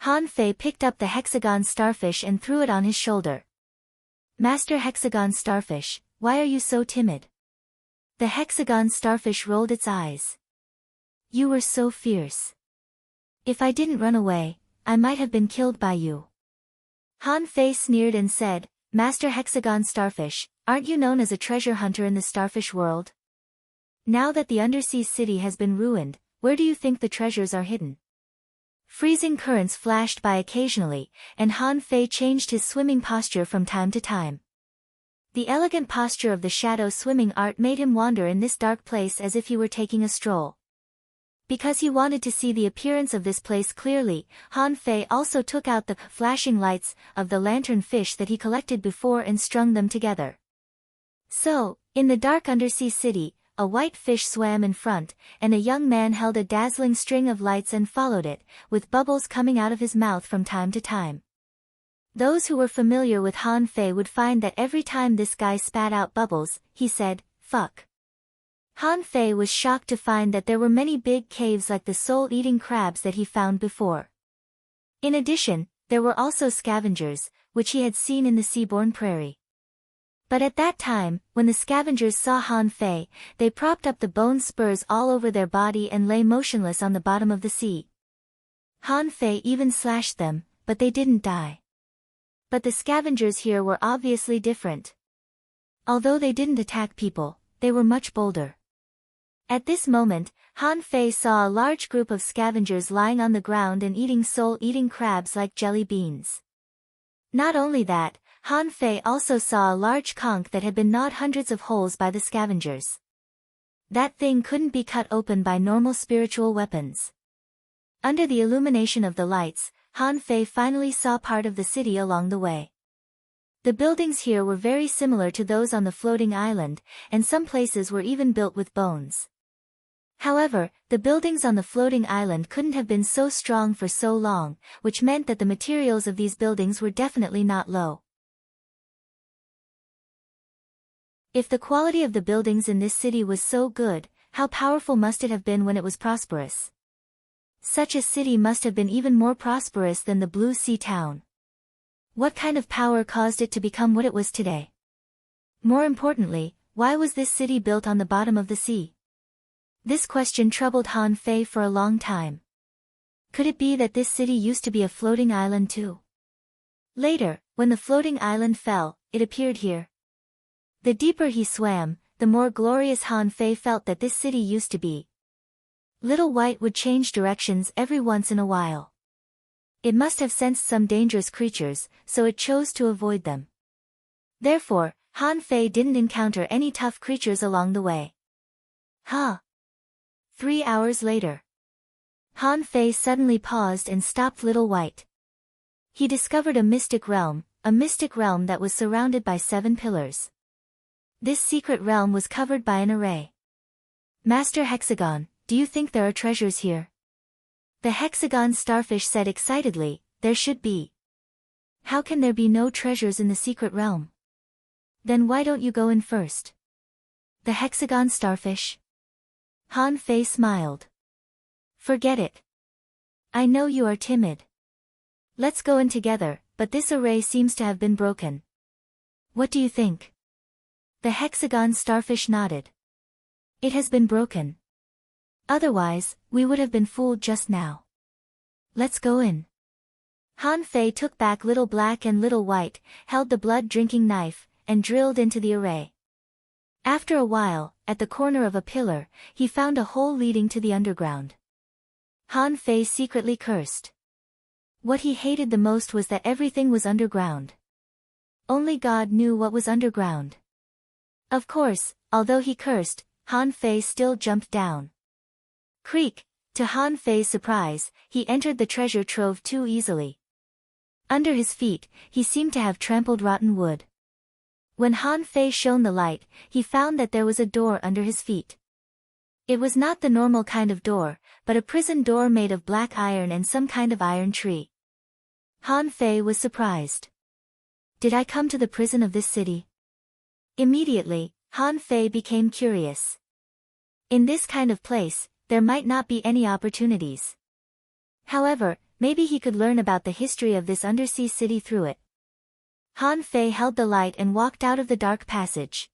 Han Fei picked up the hexagon starfish and threw it on his shoulder. "Master Hexagon Starfish, why are you so timid?" The hexagon starfish rolled its eyes. "You were so fierce. If I didn't run away, I might have been killed by you." Han Fei sneered and said, "Master Hexagon Starfish, aren't you known as a treasure hunter in the starfish world? Now that the undersea city has been ruined, where do you think the treasures are hidden?" Freezing currents flashed by occasionally, and Han Fei changed his swimming posture from time to time. The elegant posture of the shadow swimming art made him wander in this dark place as if he were taking a stroll. Because he wanted to see the appearance of this place clearly, Han Fei also took out the flashing lights of the lantern fish that he collected before and strung them together. So, in the dark undersea city, a white fish swam in front, and a young man held a dazzling string of lights and followed it, with bubbles coming out of his mouth from time to time. Those who were familiar with Han Fei would find that every time this guy spat out bubbles, he said, "Fuck." Han Fei was shocked to find that there were many big caves like the soul-eating crabs that he found before. In addition, there were also scavengers, which he had seen in the seaborne prairie. But at that time, when the scavengers saw Han Fei, they propped up the bone spurs all over their body and lay motionless on the bottom of the sea. Han Fei even slashed them, but they didn't die. But the scavengers here were obviously different. Although they didn't attack people, they were much bolder. At this moment, Han Fei saw a large group of scavengers lying on the ground and eating soul-eating crabs like jelly beans. Not only that, Han Fei also saw a large conch that had been gnawed hundreds of holes by the scavengers. That thing couldn't be cut open by normal spiritual weapons. Under the illumination of the lights, Han Fei finally saw part of the city along the way. The buildings here were very similar to those on the floating island, and some places were even built with bones. However, the buildings on the floating island couldn't have been so strong for so long, which meant that the materials of these buildings were definitely not low. If the quality of the buildings in this city was so good, how powerful must it have been when it was prosperous? Such a city must have been even more prosperous than the Blue Sea town. What kind of power caused it to become what it was today? More importantly, why was this city built on the bottom of the sea? This question troubled Han Fei for a long time. Could it be that this city used to be a floating island too? Later, When the floating island fell, it appeared here. The deeper he swam, the more glorious Han Fei felt that this city used to be. Little White would change directions every once in a while. It must have sensed some dangerous creatures, so it chose to avoid them. Therefore, Han Fei didn't encounter any tough creatures along the way. 3 hours later. Han Fei suddenly paused and stopped Little White. He discovered a mystic realm that was surrounded by 7 pillars. This secret realm was covered by an array. Master Hexagon, do you think there are treasures here? The hexagon starfish said excitedly, there should be. How can there be no treasures in the secret realm? Then why don't you go in first? The hexagon starfish. Han Fei smiled. Forget it. I know you are timid. Let's go in together, but this array seems to have been broken. What do you think? The hexagon starfish nodded. It has been broken. Otherwise, we would have been fooled just now. Let's go in. Han Fei took back Little Black and Little White, held the blood-drinking knife, and drilled into the array. After a while, at the corner of a pillar, he found a hole leading to the underground. Han Fei secretly cursed. What he hated the most was that everything was underground. Only God knew what was underground. Of course, although he cursed, Han Fei still jumped down. Creak! To Han Fei's surprise, he entered the treasure trove too easily. Under his feet, he seemed to have trampled rotten wood. When Han Fei shone the light, he found that there was a door under his feet. It was not the normal kind of door, but a prison door made of black iron and some kind of iron tree. Han Fei was surprised. Did I come to the prison of this city? Immediately, Han Fei became curious. In this kind of place, there might not be any opportunities. However, maybe he could learn about the history of this undersea city through it. Han Fei held the light and walked out of the dark passage.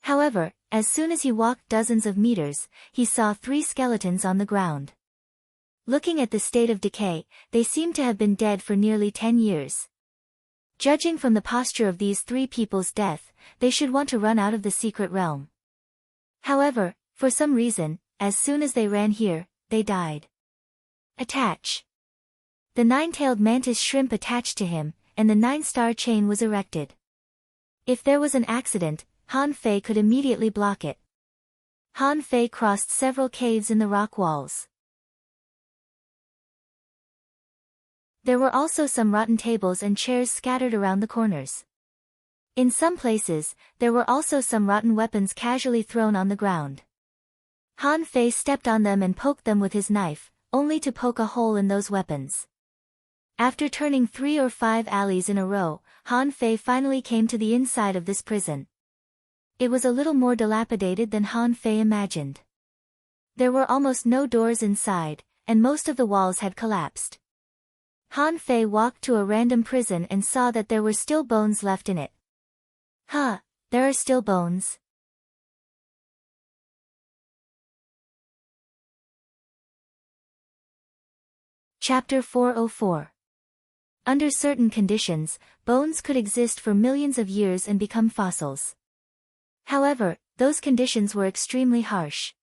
However, as soon as he walked dozens of meters, he saw 3 skeletons on the ground. Looking at the state of decay, they seemed to have been dead for nearly 10 years. Judging from the posture of these 3 people's death, they should want to run out of the secret realm. However, for some reason, as soon as they ran here, they died. Attach. The 9-tailed mantis shrimp attached to him, and the 9-star chain was erected. If there was an accident, Han Fei could immediately block it. Han Fei crossed several caves in the rock walls. There were also some rotten tables and chairs scattered around the corners. In some places, there were also some rotten weapons casually thrown on the ground. Han Fei stepped on them and poked them with his knife, only to poke a hole in those weapons. After turning 3 or 5 alleys in a row, Han Fei finally came to the inside of this prison. It was a little more dilapidated than Han Fei imagined. There were almost no doors inside, and most of the walls had collapsed. Han Fei walked to a random prison and saw that there were still bones left in it. There are still bones. Chapter 404. Under certain conditions, bones could exist for millions of years and become fossils. However, those conditions were extremely harsh.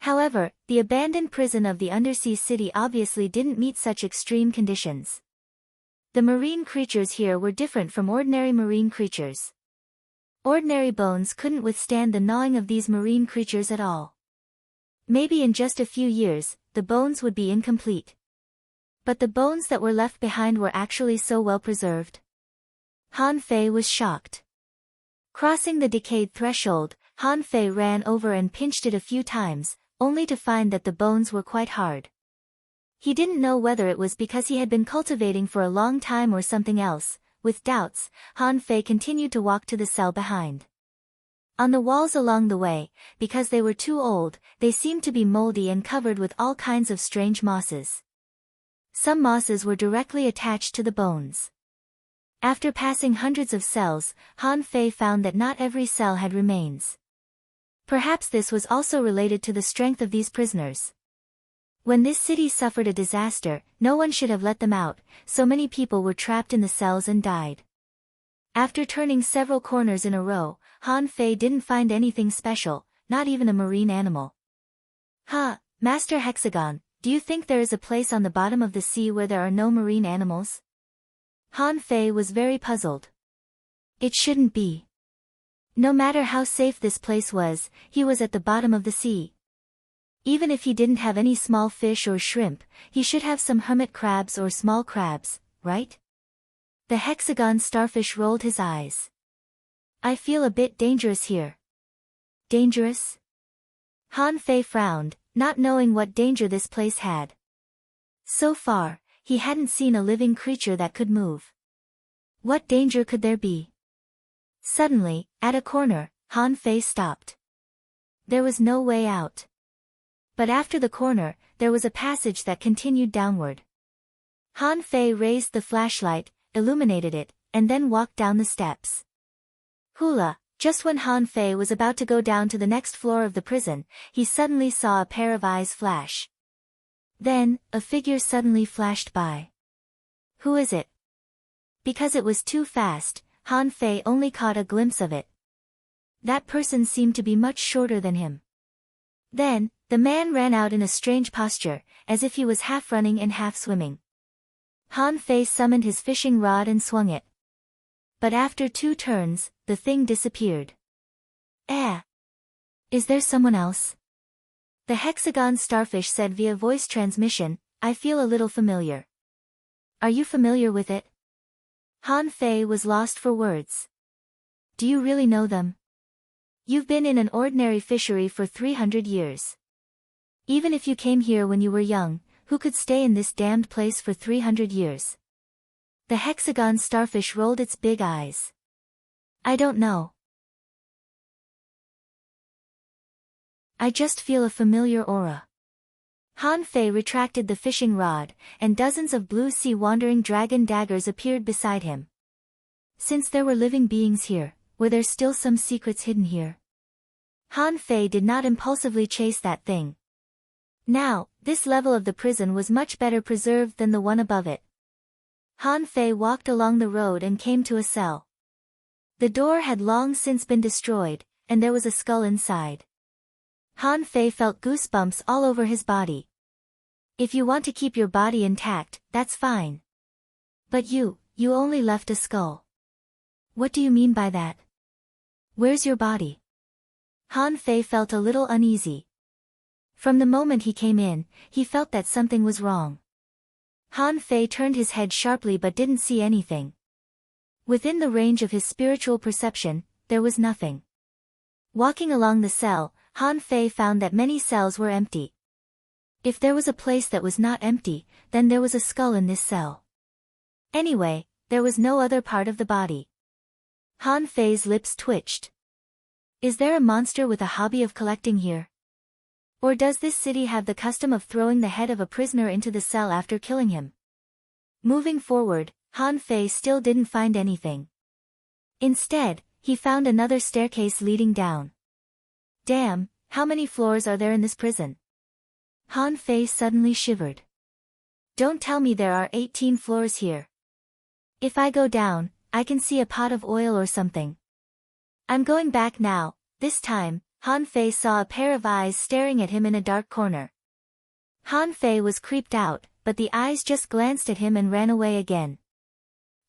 However, the abandoned prison of the undersea city obviously didn't meet such extreme conditions. The marine creatures here were different from ordinary marine creatures. Ordinary bones couldn't withstand the gnawing of these marine creatures at all. Maybe in just a few years, the bones would be incomplete. But the bones that were left behind were actually so well preserved. Han Fei was shocked. Crossing the decayed threshold, Han Fei ran over and pinched it a few times, only to find that the bones were quite hard. He didn't know whether it was because he had been cultivating for a long time or something else. With doubts, Han Fei continued to walk to the cell behind. On the walls along the way, because they were too old, they seemed to be moldy and covered with all kinds of strange mosses. Some mosses were directly attached to the bones. After passing hundreds of cells, Han Fei found that not every cell had remains. Perhaps this was also related to the strength of these prisoners. When this city suffered a disaster, no one should have let them out, so many people were trapped in the cells and died. After turning several corners in a row, Han Fei didn't find anything special, not even a marine animal. Master Hexagon, do you think there is a place on the bottom of the sea where there are no marine animals? Han Fei was very puzzled. It shouldn't be. No matter how safe this place was, he was at the bottom of the sea. Even if he didn't have any small fish or shrimp, he should have some hermit crabs or small crabs, right? The hexagon starfish rolled his eyes. I feel a bit dangerous here. Dangerous? Han Fei frowned, not knowing what danger this place had. So far, he hadn't seen a living creature that could move. What danger could there be? Suddenly, at a corner, Han Fei stopped. There was no way out. But after the corner, there was a passage that continued downward. Han Fei raised the flashlight, illuminated it, and then walked down the steps. Hula, just when Han Fei was about to go down to the next floor of the prison, he suddenly saw a pair of eyes flash. Then, a figure suddenly flashed by. Who is it? Because it was too fast, Han Fei only caught a glimpse of it. That person seemed to be much shorter than him. Then, the man ran out in a strange posture, as if he was half running and half swimming. Han Fei summoned his fishing rod and swung it. But after 2 turns, the thing disappeared. Is there someone else? The hexagon starfish said via voice transmission, I feel a little familiar. Are you familiar with it? Han Fei was lost for words. Do you really know them? You've been in an ordinary fishery for 300 years. Even if you came here when you were young, who could stay in this damned place for 300 years? The hexagon starfish rolled its big eyes. I don't know. I just feel a familiar aura. Han Fei retracted the fishing rod, and dozens of blue sea wandering dragon daggers appeared beside him. Since there were living beings here, were there still some secrets hidden here? Han Fei did not impulsively chase that thing. Now, this level of the prison was much better preserved than the one above it. Han Fei walked along the road and came to a cell. The door had long since been destroyed, and there was a skull inside. Han Fei felt goosebumps all over his body. If you want to keep your body intact, that's fine. But you only left a skull. What do you mean by that? Where's your body? Han Fei felt a little uneasy. From the moment he came in, he felt that something was wrong. Han Fei turned his head sharply but didn't see anything. Within the range of his spiritual perception, there was nothing. Walking along the cell, Han Fei found that many cells were empty. If there was a place that was not empty, then there was a skull in this cell. Anyway, there was no other part of the body. Han Fei's lips twitched. Is there a monster with a hobby of collecting here? Or does this city have the custom of throwing the head of a prisoner into the cell after killing him? Moving forward, Han Fei still didn't find anything. Instead, he found another staircase leading down. Damn, how many floors are there in this prison? Han Fei suddenly shivered. Don't tell me there are 18 floors here. If I go down, I can see a pot of oil or something. I'm going back now. This time, Han Fei saw a pair of eyes staring at him in a dark corner. Han Fei was creeped out, but the eyes just glanced at him and ran away again.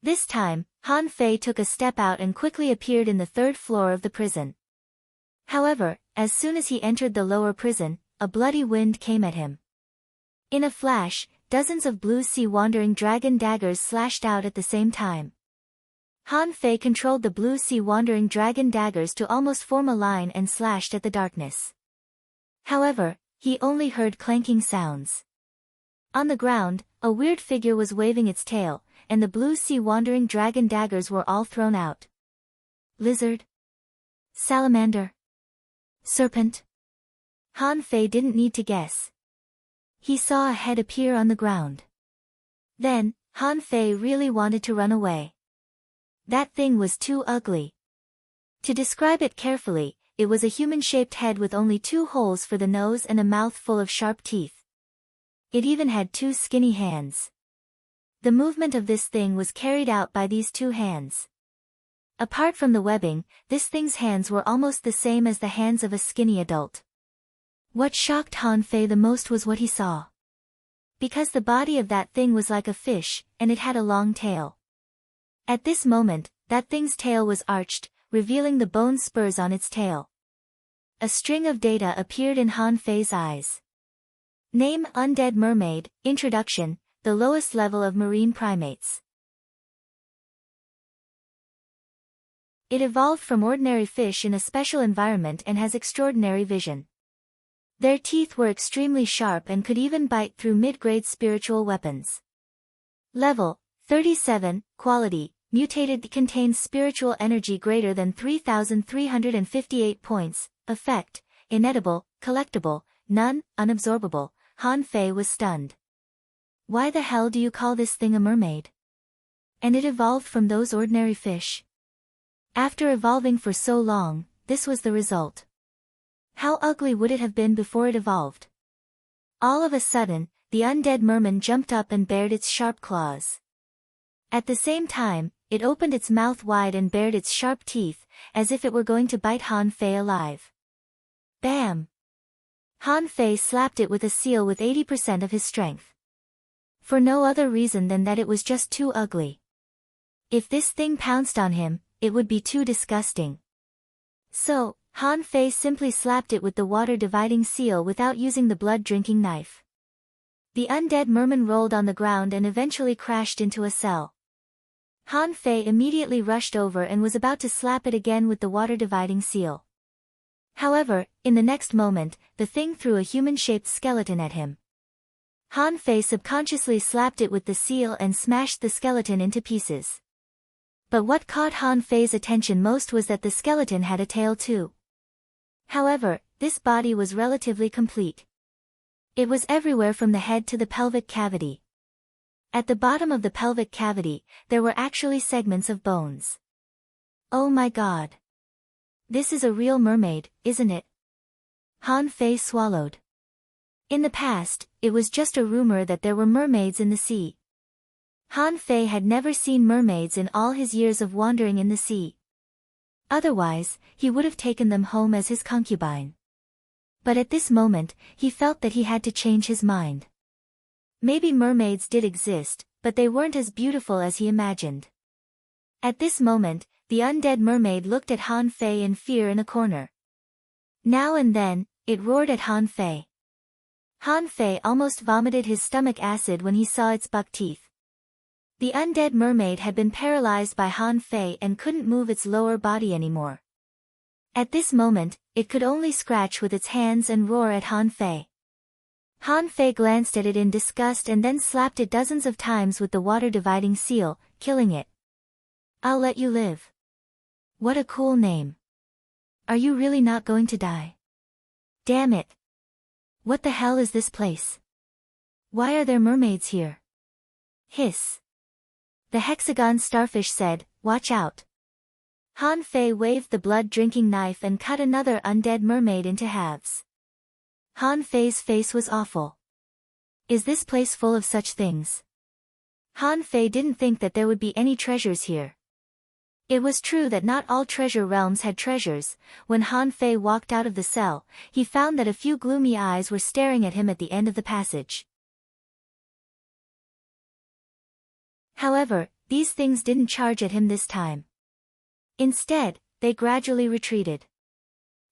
This time, Han Fei took a step out and quickly appeared in the 3rd floor of the prison. However, as soon as he entered the lower prison, a bloody wind came at him. In a flash, dozens of blue sea wandering dragon daggers slashed out at the same time. Han Fei controlled the blue sea wandering dragon daggers to almost form a line and slashed at the darkness. However, he only heard clanking sounds. On the ground, a weird figure was waving its tail, and the blue sea wandering dragon daggers were all thrown out. Lizard? Salamander? Serpent? Han Fei didn't need to guess. He saw a head appear on the ground. Then, Han Fei really wanted to run away. That thing was too ugly. To describe it carefully, it was a human-shaped head with only 2 holes for the nose and a mouth full of sharp teeth. It even had two skinny hands. The movement of this thing was carried out by these two hands. Apart from the webbing, this thing's hands were almost the same as the hands of a skinny adult. What shocked Han Fei the most was what he saw. Because the body of that thing was like a fish, and it had a long tail. At this moment, that thing's tail was arched, revealing the bone spurs on its tail. A string of data appeared in Han Fei's eyes. Name: Undead Mermaid. Introduction: the lowest level of marine primates. It evolved from ordinary fish in a special environment and has extraordinary vision. Their teeth were extremely sharp and could even bite through mid-grade spiritual weapons. Level: 37, Quality: Mutated, contains spiritual energy greater than 3,358 points. Effect: Inedible, collectible, none, unabsorbable. Han Fei was stunned. Why the hell do you call this thing a mermaid? And it evolved from those ordinary fish? After evolving for so long, this was the result. How ugly would it have been before it evolved? All of a sudden, the undead merman jumped up and bared its sharp claws. At the same time, it opened its mouth wide and bared its sharp teeth, as if it were going to bite Han Fei alive. Bam! Han Fei slapped it with a seal with 80% of his strength. For no other reason than that it was just too ugly. If this thing pounced on him, it would be too disgusting. So, Han Fei simply slapped it with the water-dividing seal without using the blood-drinking knife. The undead merman rolled on the ground and eventually crashed into a cell. Han Fei immediately rushed over and was about to slap it again with the water-dividing seal. However, in the next moment, the thing threw a human-shaped skeleton at him. Han Fei subconsciously slapped it with the seal and smashed the skeleton into pieces. But what caught Han Fei's attention most was that the skeleton had a tail too. However, this body was relatively complete. It was everywhere from the head to the pelvic cavity. At the bottom of the pelvic cavity, there were actually segments of bones. Oh my god! This is a real mermaid, isn't it? Han Fei swallowed. In the past, it was just a rumor that there were mermaids in the sea. Han Fei had never seen mermaids in all his years of wandering in the sea. Otherwise, he would have taken them home as his concubine. But at this moment, he felt that he had to change his mind. Maybe mermaids did exist, but they weren't as beautiful as he imagined. At this moment, the undead mermaid looked at Han Fei in fear in a corner. Now and then, it roared at Han Fei. Han Fei almost vomited his stomach acid when he saw its buck teeth. The undead mermaid had been paralyzed by Han Fei and couldn't move its lower body anymore. At this moment, it could only scratch with its hands and roar at Han Fei. Han Fei glanced at it in disgust and then slapped it dozens of times with the water-dividing seal, killing it. I'll let you live. What a cool name. Are you really not going to die? Damn it. What the hell is this place? Why are there mermaids here? Hiss. The hexagon starfish said, watch out. Han Fei waved the blood-drinking knife and cut another undead mermaid into halves. Han Fei's face was awful. Is this place full of such things? Han Fei didn't think that there would be any treasures here. It was true that not all treasure realms had treasures. When Han Fei walked out of the cell, he found that a few gloomy eyes were staring at him at the end of the passage. However, these things didn't charge at him this time. Instead, they gradually retreated.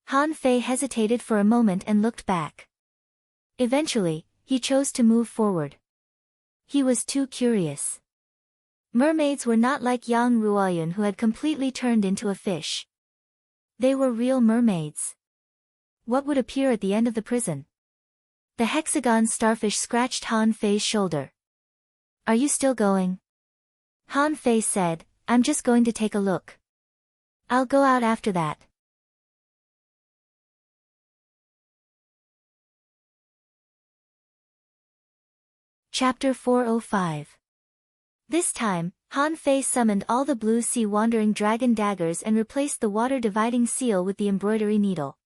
Han Fei hesitated for a moment and looked back. Eventually, he chose to move forward. He was too curious. Mermaids were not like Yang Ruoyun, who had completely turned into a fish. They were real mermaids. What would appear at the end of the prison? The hexagon starfish scratched Han Fei's shoulder. Are you still going? Han Fei said, I'm just going to take a look. I'll go out after that. Chapter 405. This time, Han Fei summoned all the blue sea wandering dragon daggers and replaced the water-dividing seal with the embroidery needle.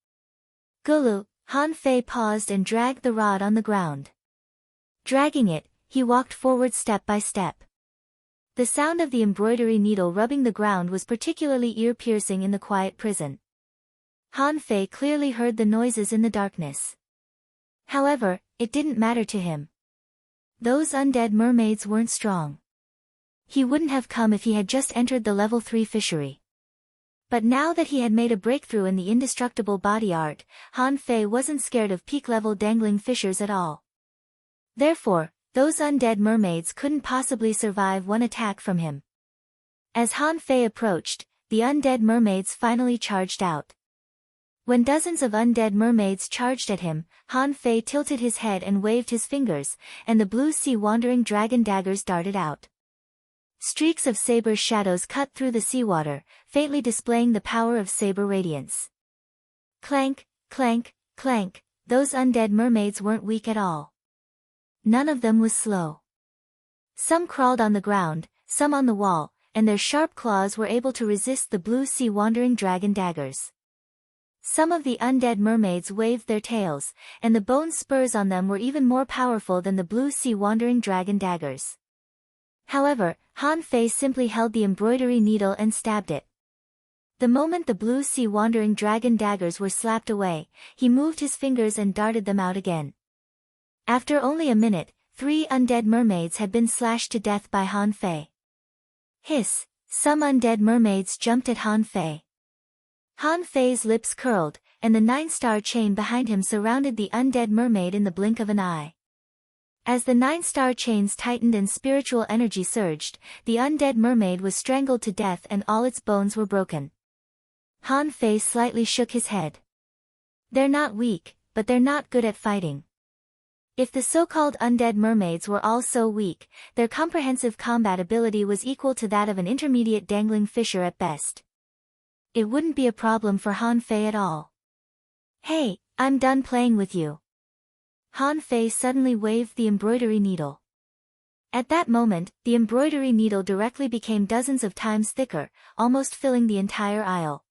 Gulu, Han Fei paused and dragged the rod on the ground. Dragging it, he walked forward step by step. The sound of the embroidery needle rubbing the ground was particularly ear-piercing in the quiet prison. Han Fei clearly heard the noises in the darkness. However, it didn't matter to him. Those undead mermaids weren't strong. He wouldn't have come if he had just entered the level 3 fishery. But now that he had made a breakthrough in the indestructible body art, Han Fei wasn't scared of peak-level dangling fishers at all. Therefore, those undead mermaids couldn't possibly survive one attack from him. As Han Fei approached, the undead mermaids finally charged out. When dozens of undead mermaids charged at him, Han Fei tilted his head and waved his fingers, and the blue sea wandering dragon daggers darted out. Streaks of saber shadows cut through the seawater, faintly displaying the power of saber radiance. Clank, clank, clank, those undead mermaids weren't weak at all. None of them was slow. Some crawled on the ground, some on the wall, and their sharp claws were able to resist the blue sea wandering dragon daggers. Some of the undead mermaids waved their tails, and the bone spurs on them were even more powerful than the blue sea wandering dragon daggers. However, Han Fei simply held the embroidery needle and stabbed it. The moment the blue sea wandering dragon daggers were slapped away, he moved his fingers and darted them out again. After only a minute, 3 undead mermaids had been slashed to death by Han Fei. Hiss! Some undead mermaids jumped at Han Fei. Han Fei's lips curled, and the 9-star chain behind him surrounded the undead mermaid in the blink of an eye. As the 9-star chains tightened and spiritual energy surged, the undead mermaid was strangled to death and all its bones were broken. Han Fei slightly shook his head. They're not weak, but they're not good at fighting. If the so-called undead mermaids were all so weak, their comprehensive combat ability was equal to that of an intermediate dangling fisher at best. It wouldn't be a problem for Han Fei at all. Hey, I'm done playing with you. Han Fei suddenly waved the embroidery needle. At that moment, the embroidery needle directly became dozens of times thicker, almost filling the entire aisle.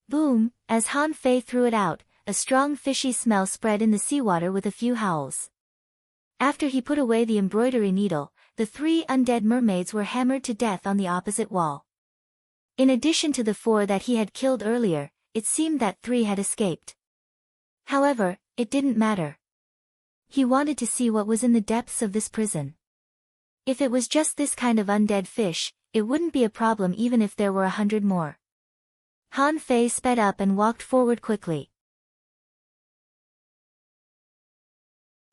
Boom! As Han Fei threw it out, a strong fishy smell spread in the seawater with a few howls. After he put away the embroidery needle, the 3 undead mermaids were hammered to death on the opposite wall. In addition to the 4 that he had killed earlier, it seemed that 3 had escaped. However, it didn't matter. He wanted to see what was in the depths of this prison. If it was just this kind of undead fish, it wouldn't be a problem even if there were 100 more. Han Fei sped up and walked forward quickly.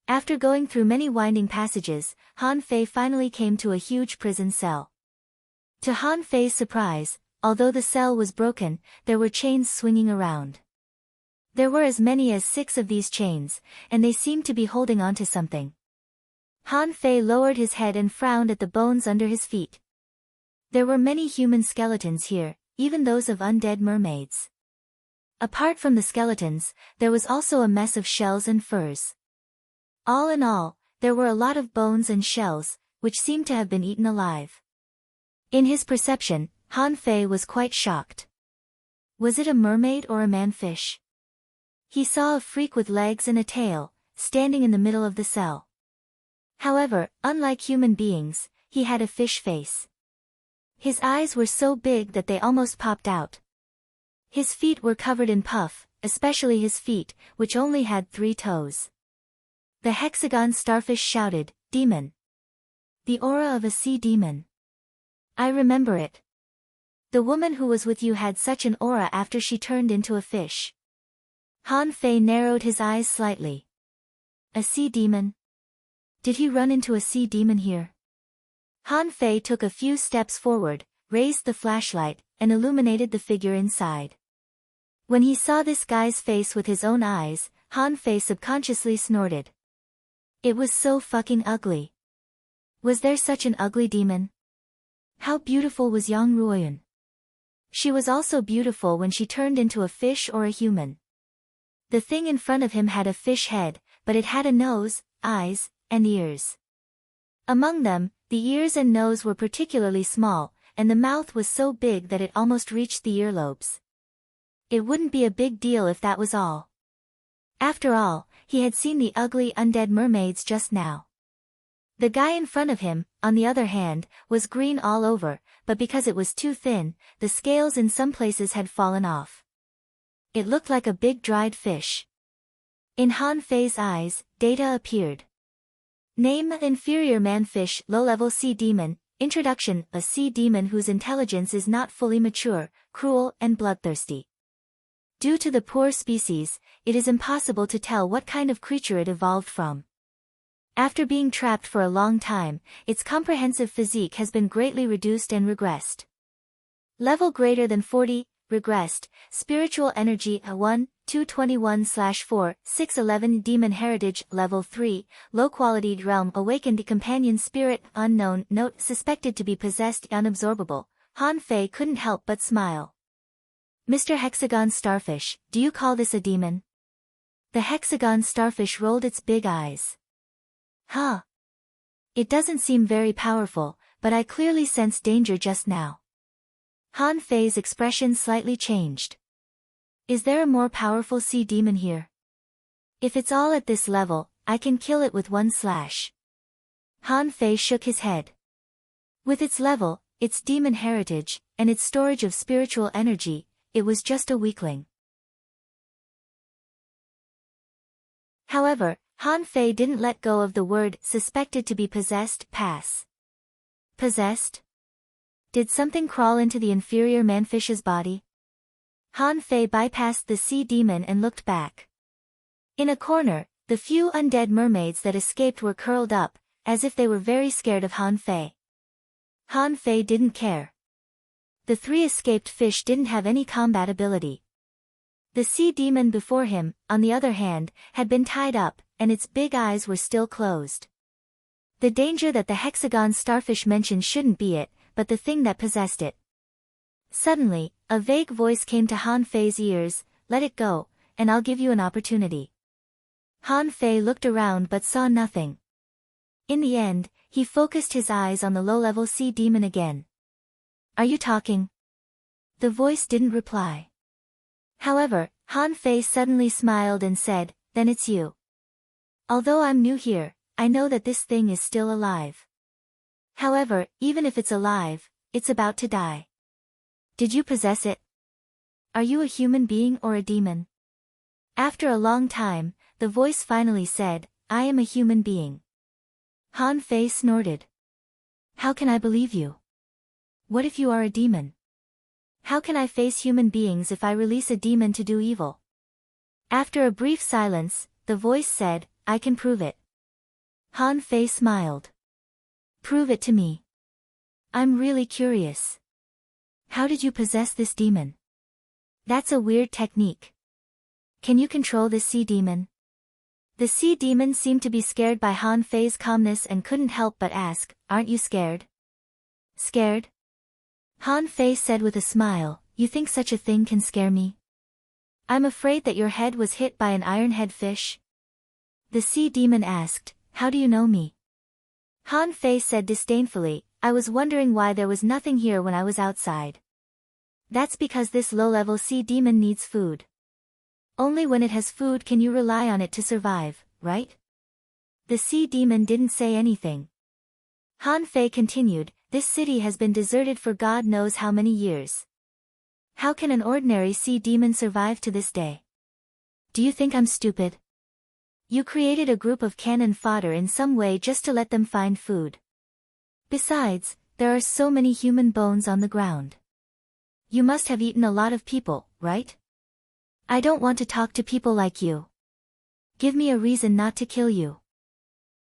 After going through many winding passages, Han Fei finally came to a huge prison cell. To Han Fei's surprise, although the cell was broken, there were chains swinging around. There were as many as 6 of these chains, and they seemed to be holding onto something. Han Fei lowered his head and frowned at the bones under his feet. There were many human skeletons here, even those of undead mermaids. Apart from the skeletons, there was also a mess of shells and furs. All in all, there were a lot of bones and shells, which seemed to have been eaten alive. In his perception, Han Fei was quite shocked. Was it a mermaid or a man-fish? He saw a freak with legs and a tail, standing in the middle of the cell. However, unlike human beings, he had a fish face. His eyes were so big that they almost popped out. His feet were covered in puff, especially his feet, which only had 3 toes. The hexagon starfish shouted, "Demon! The aura of a sea demon. I remember it. The woman who was with you had such an aura after she turned into a fish." Han Fei narrowed his eyes slightly. A sea demon? Did he run into a sea demon here? Han Fei took a few steps forward, raised the flashlight, and illuminated the figure inside. When he saw this guy's face with his own eyes, Han Fei subconsciously snorted. It was so fucking ugly. Was there such an ugly demon? How beautiful was Yang Ruoyun? She was also beautiful when she turned into a fish or a human. The thing in front of him had a fish head, but it had a nose, eyes, and ears. Among them, the ears and nose were particularly small, and the mouth was so big that it almost reached the earlobes. It wouldn't be a big deal if that was all. After all, he had seen the ugly undead mermaids just now. The guy in front of him, on the other hand, was green all over, but because it was too thin, the scales in some places had fallen off. It looked like a big dried fish. In Han Fei's eyes, data appeared. Name: Inferior Man-Fish, Low-Level Sea Demon. Introduction: a sea demon whose intelligence is not fully mature, cruel, and bloodthirsty. Due to the poor species, it is impossible to tell what kind of creature it evolved from. After being trapped for a long time, its comprehensive physique has been greatly reduced and regressed. Level greater than 40, regressed, spiritual energy 1, 221/4, 611 demon heritage, level 3, low-quality realm awakened companion spirit, unknown, note, suspected to be possessed, unabsorbable. Han Fei couldn't help but smile. Mr. Hexagon Starfish, do you call this a demon? The Hexagon Starfish rolled its big eyes. Huh. It doesn't seem very powerful, but I clearly sense danger just now. Han Fei's expression slightly changed. Is there a more powerful sea demon here? If it's all at this level, I can kill it with one slash. Han Fei shook his head. With its level, its demon heritage, and its storage of spiritual energy, it was just a weakling. However, Han Fei didn't let go of the word suspected to be possessed pass. Possessed? Did something crawl into the inferior manfish's body? Han Fei bypassed the sea demon and looked back. In a corner, the few undead mermaids that escaped were curled up, as if they were very scared of Han Fei. Han Fei didn't care. The 3 escaped fish didn't have any combat ability. The sea demon before him, on the other hand, had been tied up, and its big eyes were still closed. The danger that the Hexagon Starfish mentioned shouldn't be it, but the thing that possessed it. Suddenly, a vague voice came to Han Fei's ears, let it go, and I'll give you an opportunity. Han Fei looked around but saw nothing. In the end, he focused his eyes on the low-level sea demon again. Are you talking? The voice didn't reply. However, Han Fei suddenly smiled and said, then it's you. Although I'm new here, I know that this thing is still alive. However, even if it's alive, it's about to die. Did you possess it? Are you a human being or a demon? After a long time, the voice finally said, I am a human being. Han Fei snorted. How can I believe you? What if you are a demon? How can I face human beings if I release a demon to do evil? After a brief silence, the voice said, I can prove it. Han Fei smiled. Prove it to me. I'm really curious. How did you possess this demon? That's a weird technique. Can you control this sea demon? The sea demon seemed to be scared by Han Fei's calmness and couldn't help but ask, aren't you scared? Scared? Han Fei said with a smile, you think such a thing can scare me? I'm afraid that your head was hit by an ironhead fish. The sea demon asked, how do you know me? Han Fei said disdainfully, I was wondering why there was nothing here when I was outside. That's because this low-level sea demon needs food. Only when it has food can you rely on it to survive, right? The sea demon didn't say anything. Han Fei continued, this city has been deserted for God knows how many years. How can an ordinary sea demon survive to this day? Do you think I'm stupid? You created a group of cannon fodder in some way just to let them find food. Besides, there are so many human bones on the ground. You must have eaten a lot of people, right? I don't want to talk to people like you. Give me a reason not to kill you.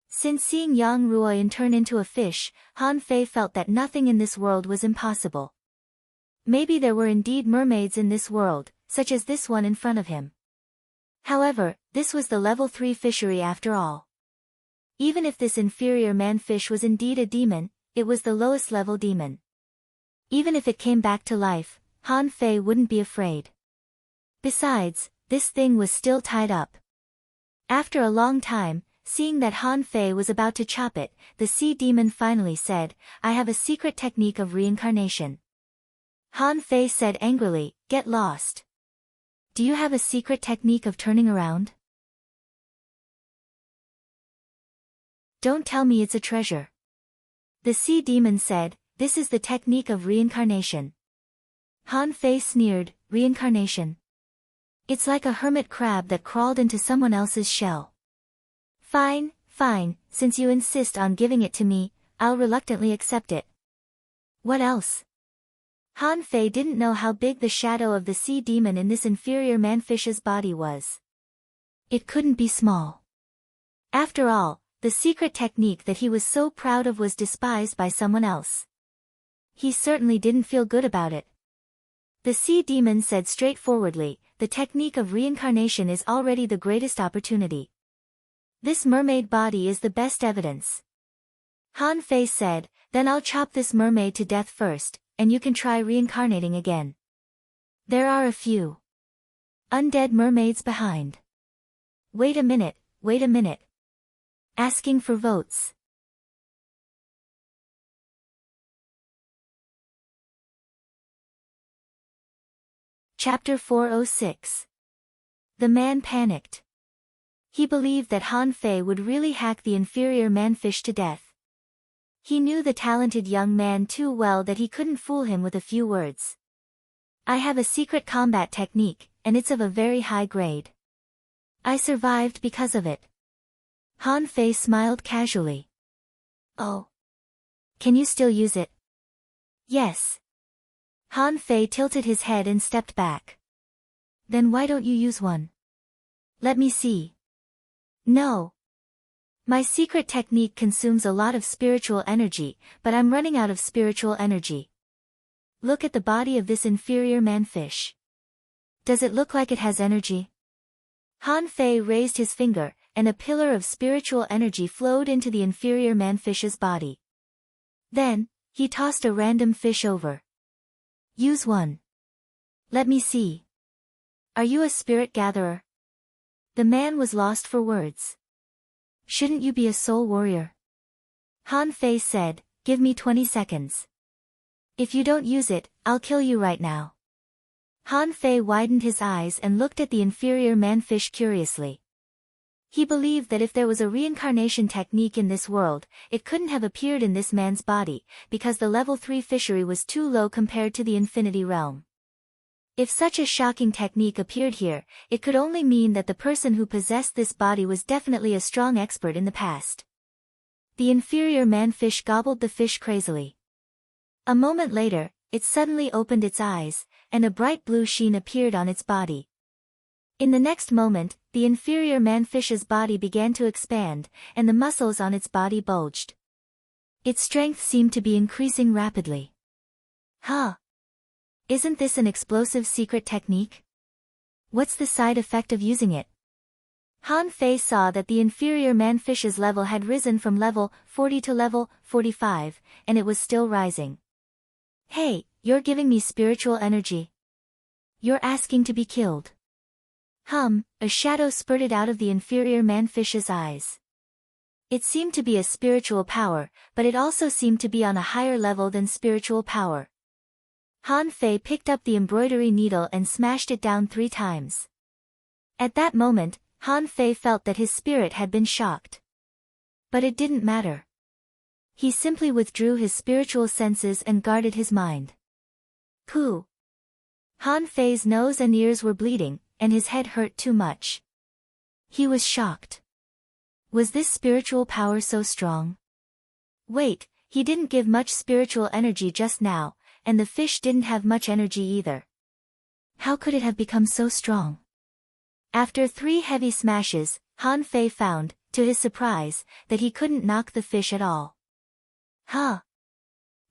Since seeing Yang Ruoyan turn into a fish, Han Fei felt that nothing in this world was impossible. Maybe there were indeed mermaids in this world, such as this one in front of him. However, this was the level 3 fishery after all. Even if this inferior man-fish was indeed a demon, it was the lowest level demon. Even if it came back to life, Han Fei wouldn't be afraid. Besides, this thing was still tied up. After a long time, seeing that Han Fei was about to chop it, the sea demon finally said, I have a secret technique of reincarnation. Han Fei said angrily, get lost. Do you have a secret technique of turning around? Don't tell me it's a treasure. The sea demon said, this is the technique of reincarnation. Han Fei sneered, reincarnation. It's like a hermit crab that crawled into someone else's shell. Fine, fine, since you insist on giving it to me, I'll reluctantly accept it. What else? Han Fei didn't know how big the shadow of the sea demon in this inferior manfish's body was. It couldn't be small. After all, the secret technique that he was so proud of was despised by someone else. He certainly didn't feel good about it. The sea demon said straightforwardly, the technique of reincarnation is already the greatest opportunity. This mermaid body is the best evidence. Han Fei said, then I'll chop this mermaid to death first, and you can try reincarnating again. There are a few undead mermaids behind. Wait a minute, wait a minute. Asking for votes. Chapter 406. The man panicked. He believed that Han Fei would really hack the inferior manfish to death. He knew the talented young man too well that he couldn't fool him with a few words. I have a secret combat technique, and it's of a very high grade. I survived because of it. Han Fei smiled casually. Oh. Can you still use it? Yes. Han Fei tilted his head and stepped back. Then why don't you use one? Let me see. No. My secret technique consumes a lot of spiritual energy, but I'm running out of spiritual energy. Look at the body of this inferior manfish. Does it look like it has energy? Han Fei raised his finger, and a pillar of spiritual energy flowed into the inferior manfish's body. Then, he tossed a random fish over. Use one. Let me see. Are you a spirit gatherer? The man was lost for words. Shouldn't you be a soul warrior? Han Fei said, give me 20 seconds. If you don't use it, I'll kill you right now. Han Fei widened his eyes and looked at the inferior manfish curiously. He believed that if there was a reincarnation technique in this world, it couldn't have appeared in this man's body, because the level 3 fishery was too low compared to the infinity realm. If such a shocking technique appeared here, it could only mean that the person who possessed this body was definitely a strong expert in the past. The inferior manfish gobbled the fish crazily. A moment later, it suddenly opened its eyes, and a bright blue sheen appeared on its body. In the next moment, the inferior manfish's body began to expand, and the muscles on its body bulged. Its strength seemed to be increasing rapidly. Huh? Isn't this an explosive secret technique? What's the side effect of using it? Han Fei saw that the inferior manfish's level had risen from level 40 to level 45, and it was still rising. Hey, you're giving me spiritual energy. You're asking to be killed. A shadow spurted out of the inferior manfish's eyes. It seemed to be a spiritual power, but it also seemed to be on a higher level than spiritual power. Han Fei picked up the embroidery needle and smashed it down 3 times. At that moment, Han Fei felt that his spirit had been shocked. But it didn't matter. He simply withdrew his spiritual senses and guarded his mind. Pooh! Han Fei's nose and ears were bleeding, and his head hurt too much. He was shocked. Was this spiritual power so strong? Wait, he didn't give much spiritual energy just now, and the fish didn't have much energy either. How could it have become so strong? After 3 heavy smashes, Han Fei found, to his surprise, that he couldn't knock the fish at all.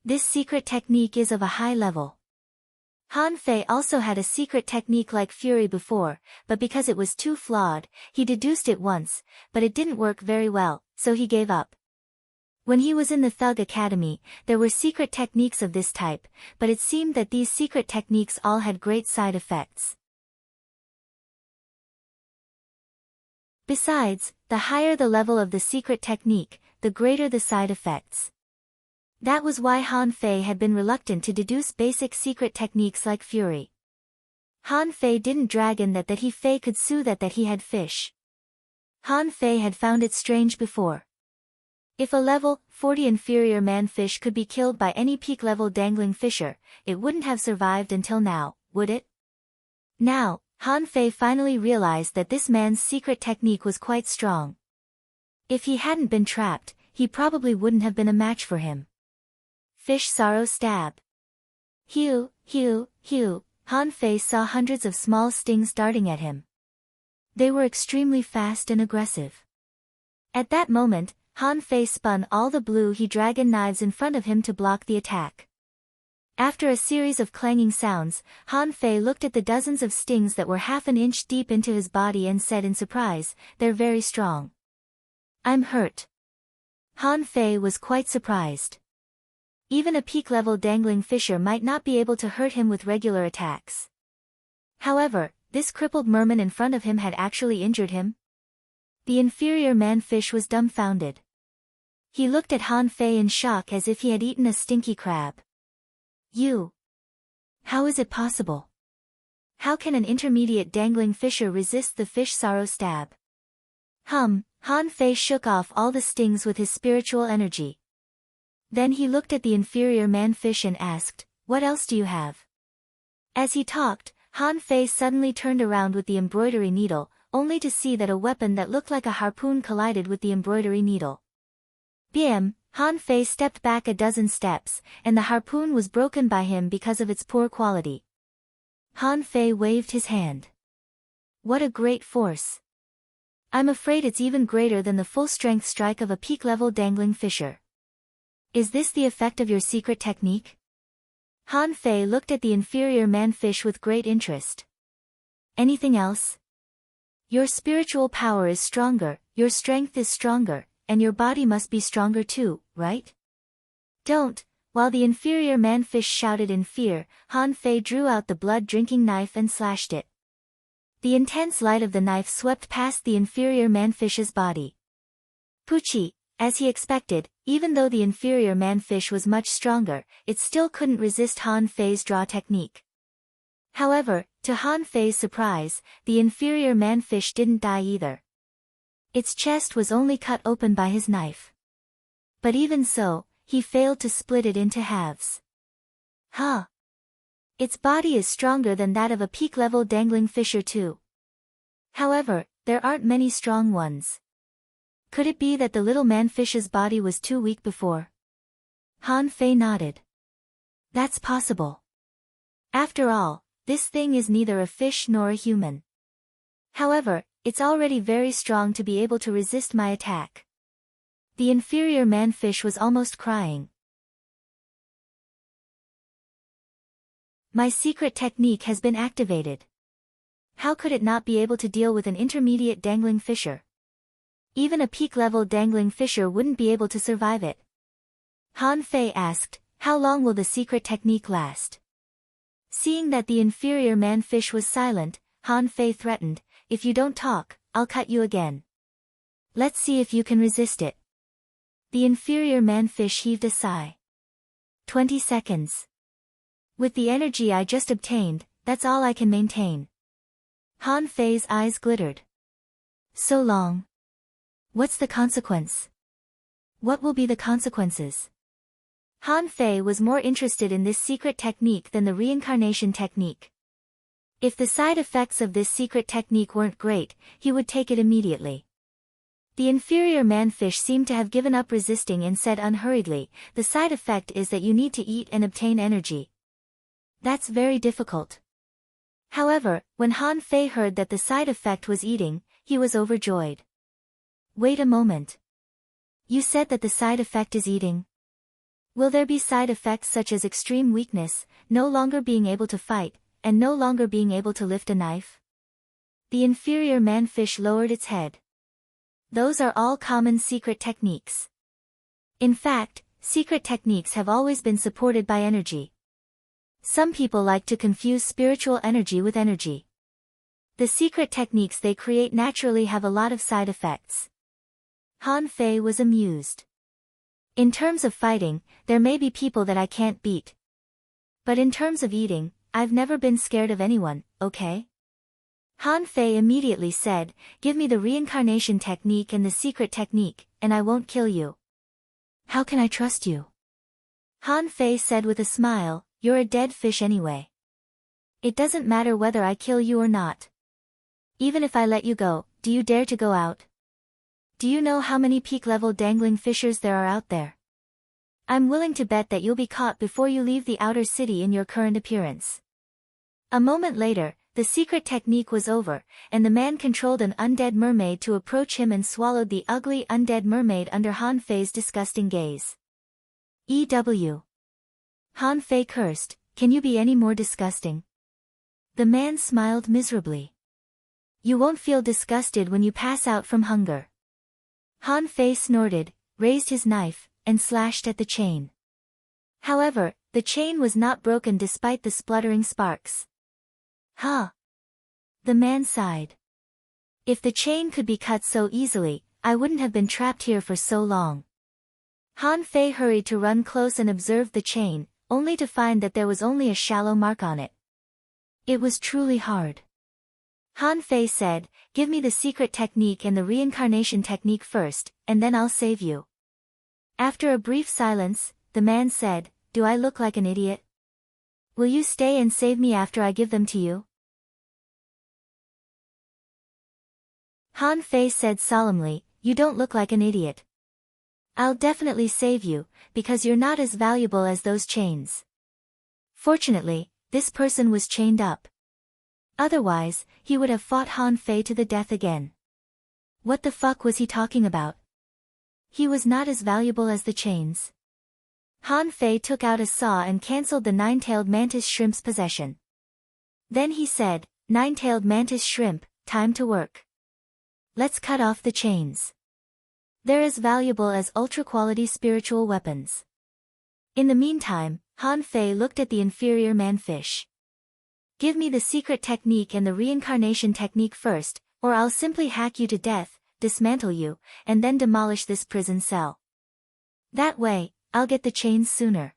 This secret technique is of a high level. Han Fei also had a secret technique like Fury before, but because it was too flawed, he deduced it once, but it didn't work very well, so he gave up. When he was in the Thug Academy, there were secret techniques of this type, but it seemed that these secret techniques all had great side effects. Besides, the higher the level of the secret technique, the greater the side effects. That was why Han Fei had been reluctant to deduce basic secret techniques like Fury. Han Fei didn't dragon that he Fei could sue that he had fish. Han Fei had found it strange before. If a level 40 inferior man-fish could be killed by any peak-level dangling fisher, it wouldn't have survived until now, would it? Now, Han Fei finally realized that this man's secret technique was quite strong. If he hadn't been trapped, he probably wouldn't have been a match for him. Fish Sorrow Stab. Hew, hew, hew, Han Fei saw hundreds of small stings darting at him. They were extremely fast and aggressive. At that moment, Han Fei spun all the blue he-dragon knives in front of him to block the attack. After a series of clanging sounds, Han Fei looked at the dozens of stings that were half an inch deep into his body and said in surprise, "They're very strong. I'm hurt." Han Fei was quite surprised. Even a peak-level dangling fisher might not be able to hurt him with regular attacks. However, this crippled merman in front of him had actually injured him. The inferior man-fish was dumbfounded. He looked at Han Fei in shock as if he had eaten a stinky crab. "You? How is it possible? How can an intermediate dangling fisher resist the fish sorrow stab?" Han Fei shook off all the stings with his spiritual energy. Then he looked at the inferior man-fish and asked, "What else do you have?" As he talked, Han Fei suddenly turned around with the embroidery needle, only to see that a weapon that looked like a harpoon collided with the embroidery needle. Bam! Han Fei stepped back a dozen steps, and the harpoon was broken by him because of its poor quality. Han Fei waved his hand. "What a great force! I'm afraid it's even greater than the full-strength strike of a peak-level dangling fisher. Is this the effect of your secret technique?" Han Fei looked at the inferior man-fish with great interest. "Anything else? Your spiritual power is stronger, your strength is stronger, and your body must be stronger too, right?" "Don't!" While the inferior man-fish shouted in fear, Han Fei drew out the blood-drinking knife and slashed it. The intense light of the knife swept past the inferior man-fish's body. Poochie! As he expected, even though the inferior man-fish was much stronger, it still couldn't resist Han Fei's draw technique. However, to Han Fei's surprise, the inferior man-fish didn't die either. Its chest was only cut open by his knife. But even so, he failed to split it into halves. Huh! Its body is stronger than that of a peak-level dangling fisher too. However, there aren't many strong ones. Could it be that the little man-fish's body was too weak before? Han Fei nodded. That's possible. After all, this thing is neither a fish nor a human. However, it's already very strong to be able to resist my attack. The inferior man-fish was almost crying. My secret technique has been activated. How could it not be able to deal with an intermediate dangling fisher? Even a peak-level dangling fisher wouldn't be able to survive it. Han Fei asked, "How long will the secret technique last?" Seeing that the inferior man-fish was silent, Han Fei threatened, "If you don't talk, I'll cut you again. Let's see if you can resist it." The inferior man-fish heaved a sigh. 20 seconds. With the energy I just obtained, that's all I can maintain. Han Fei's eyes glittered. So long. What's the consequence? What will be the consequences? Han Fei was more interested in this secret technique than the reincarnation technique. If the side effects of this secret technique weren't great, he would take it immediately. The inferior man-fish seemed to have given up resisting and said unhurriedly, "The side effect is that you need to eat and obtain energy. That's very difficult." However, when Han Fei heard that the side effect was eating, he was overjoyed. "Wait a moment. You said that the side effect is eating? Will there be side effects such as extreme weakness, no longer being able to fight, and no longer being able to lift a knife?" The inferior man-fish lowered its head. Those are all common secret techniques. In fact, secret techniques have always been supported by energy. Some people like to confuse spiritual energy with energy. The secret techniques they create naturally have a lot of side effects. Han Fei was amused. In terms of fighting, there may be people that I can't beat. But in terms of eating, I've never been scared of anyone, okay? Han Fei immediately said, "Give me the reincarnation technique and the secret technique, and I won't kill you." How can I trust you? Han Fei said with a smile, you're a dead fish anyway. It doesn't matter whether I kill you or not. Even if I let you go, do you dare to go out? Do you know how many peak-level dangling fishers there are out there? I'm willing to bet that you'll be caught before you leave the outer city in your current appearance. A moment later, the secret technique was over, and the man controlled an undead mermaid to approach him and swallowed the ugly undead mermaid under Han Fei's disgusting gaze. EW. Han Fei cursed, can you be any more disgusting? The man smiled miserably. You won't feel disgusted when you pass out from hunger. Han Fei snorted, raised his knife, and slashed at the chain. However, the chain was not broken despite the spluttering sparks. Huh. The man sighed. If the chain could be cut so easily, I wouldn't have been trapped here for so long. Han Fei hurried to run close and observed the chain, only to find that there was only a shallow mark on it. It was truly hard. Han Fei said, give me the secret technique and the reincarnation technique first, and then I'll save you. After a brief silence, the man said, do I look like an idiot? Will you stay and save me after I give them to you? Han Fei said solemnly, you don't look like an idiot. I'll definitely save you, because you're not as valuable as those chains. Fortunately, this person was chained up. Otherwise, he would have fought Han Fei to the death again. What the fuck was he talking about? He was not as valuable as the chains. Han Fei took out a saw and cancelled the nine-tailed mantis shrimp's possession. Then he said, nine-tailed mantis shrimp, time to work. Let's cut off the chains. They're as valuable as ultra-quality spiritual weapons. In the meantime, Han Fei looked at the inferior man-fish. Give me the secret technique and the reincarnation technique first, or I'll simply hack you to death, dismantle you, and then demolish this prison cell. That way, I'll get the chains sooner.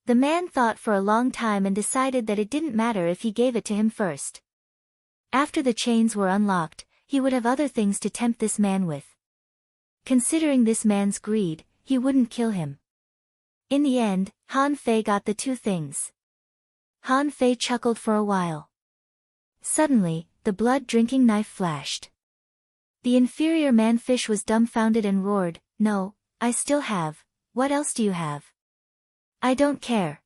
The man thought for a long time and decided that it didn't matter if he gave it to him first. After the chains were unlocked, he would have other things to tempt this man with. Considering this man's greed, he wouldn't kill him. In the end, Han Fei got the two things. Han Fei chuckled for a while. Suddenly, the blood-drinking knife flashed. The inferior man-fish was dumbfounded and roared, no, I still have, what else do you have? I don't care.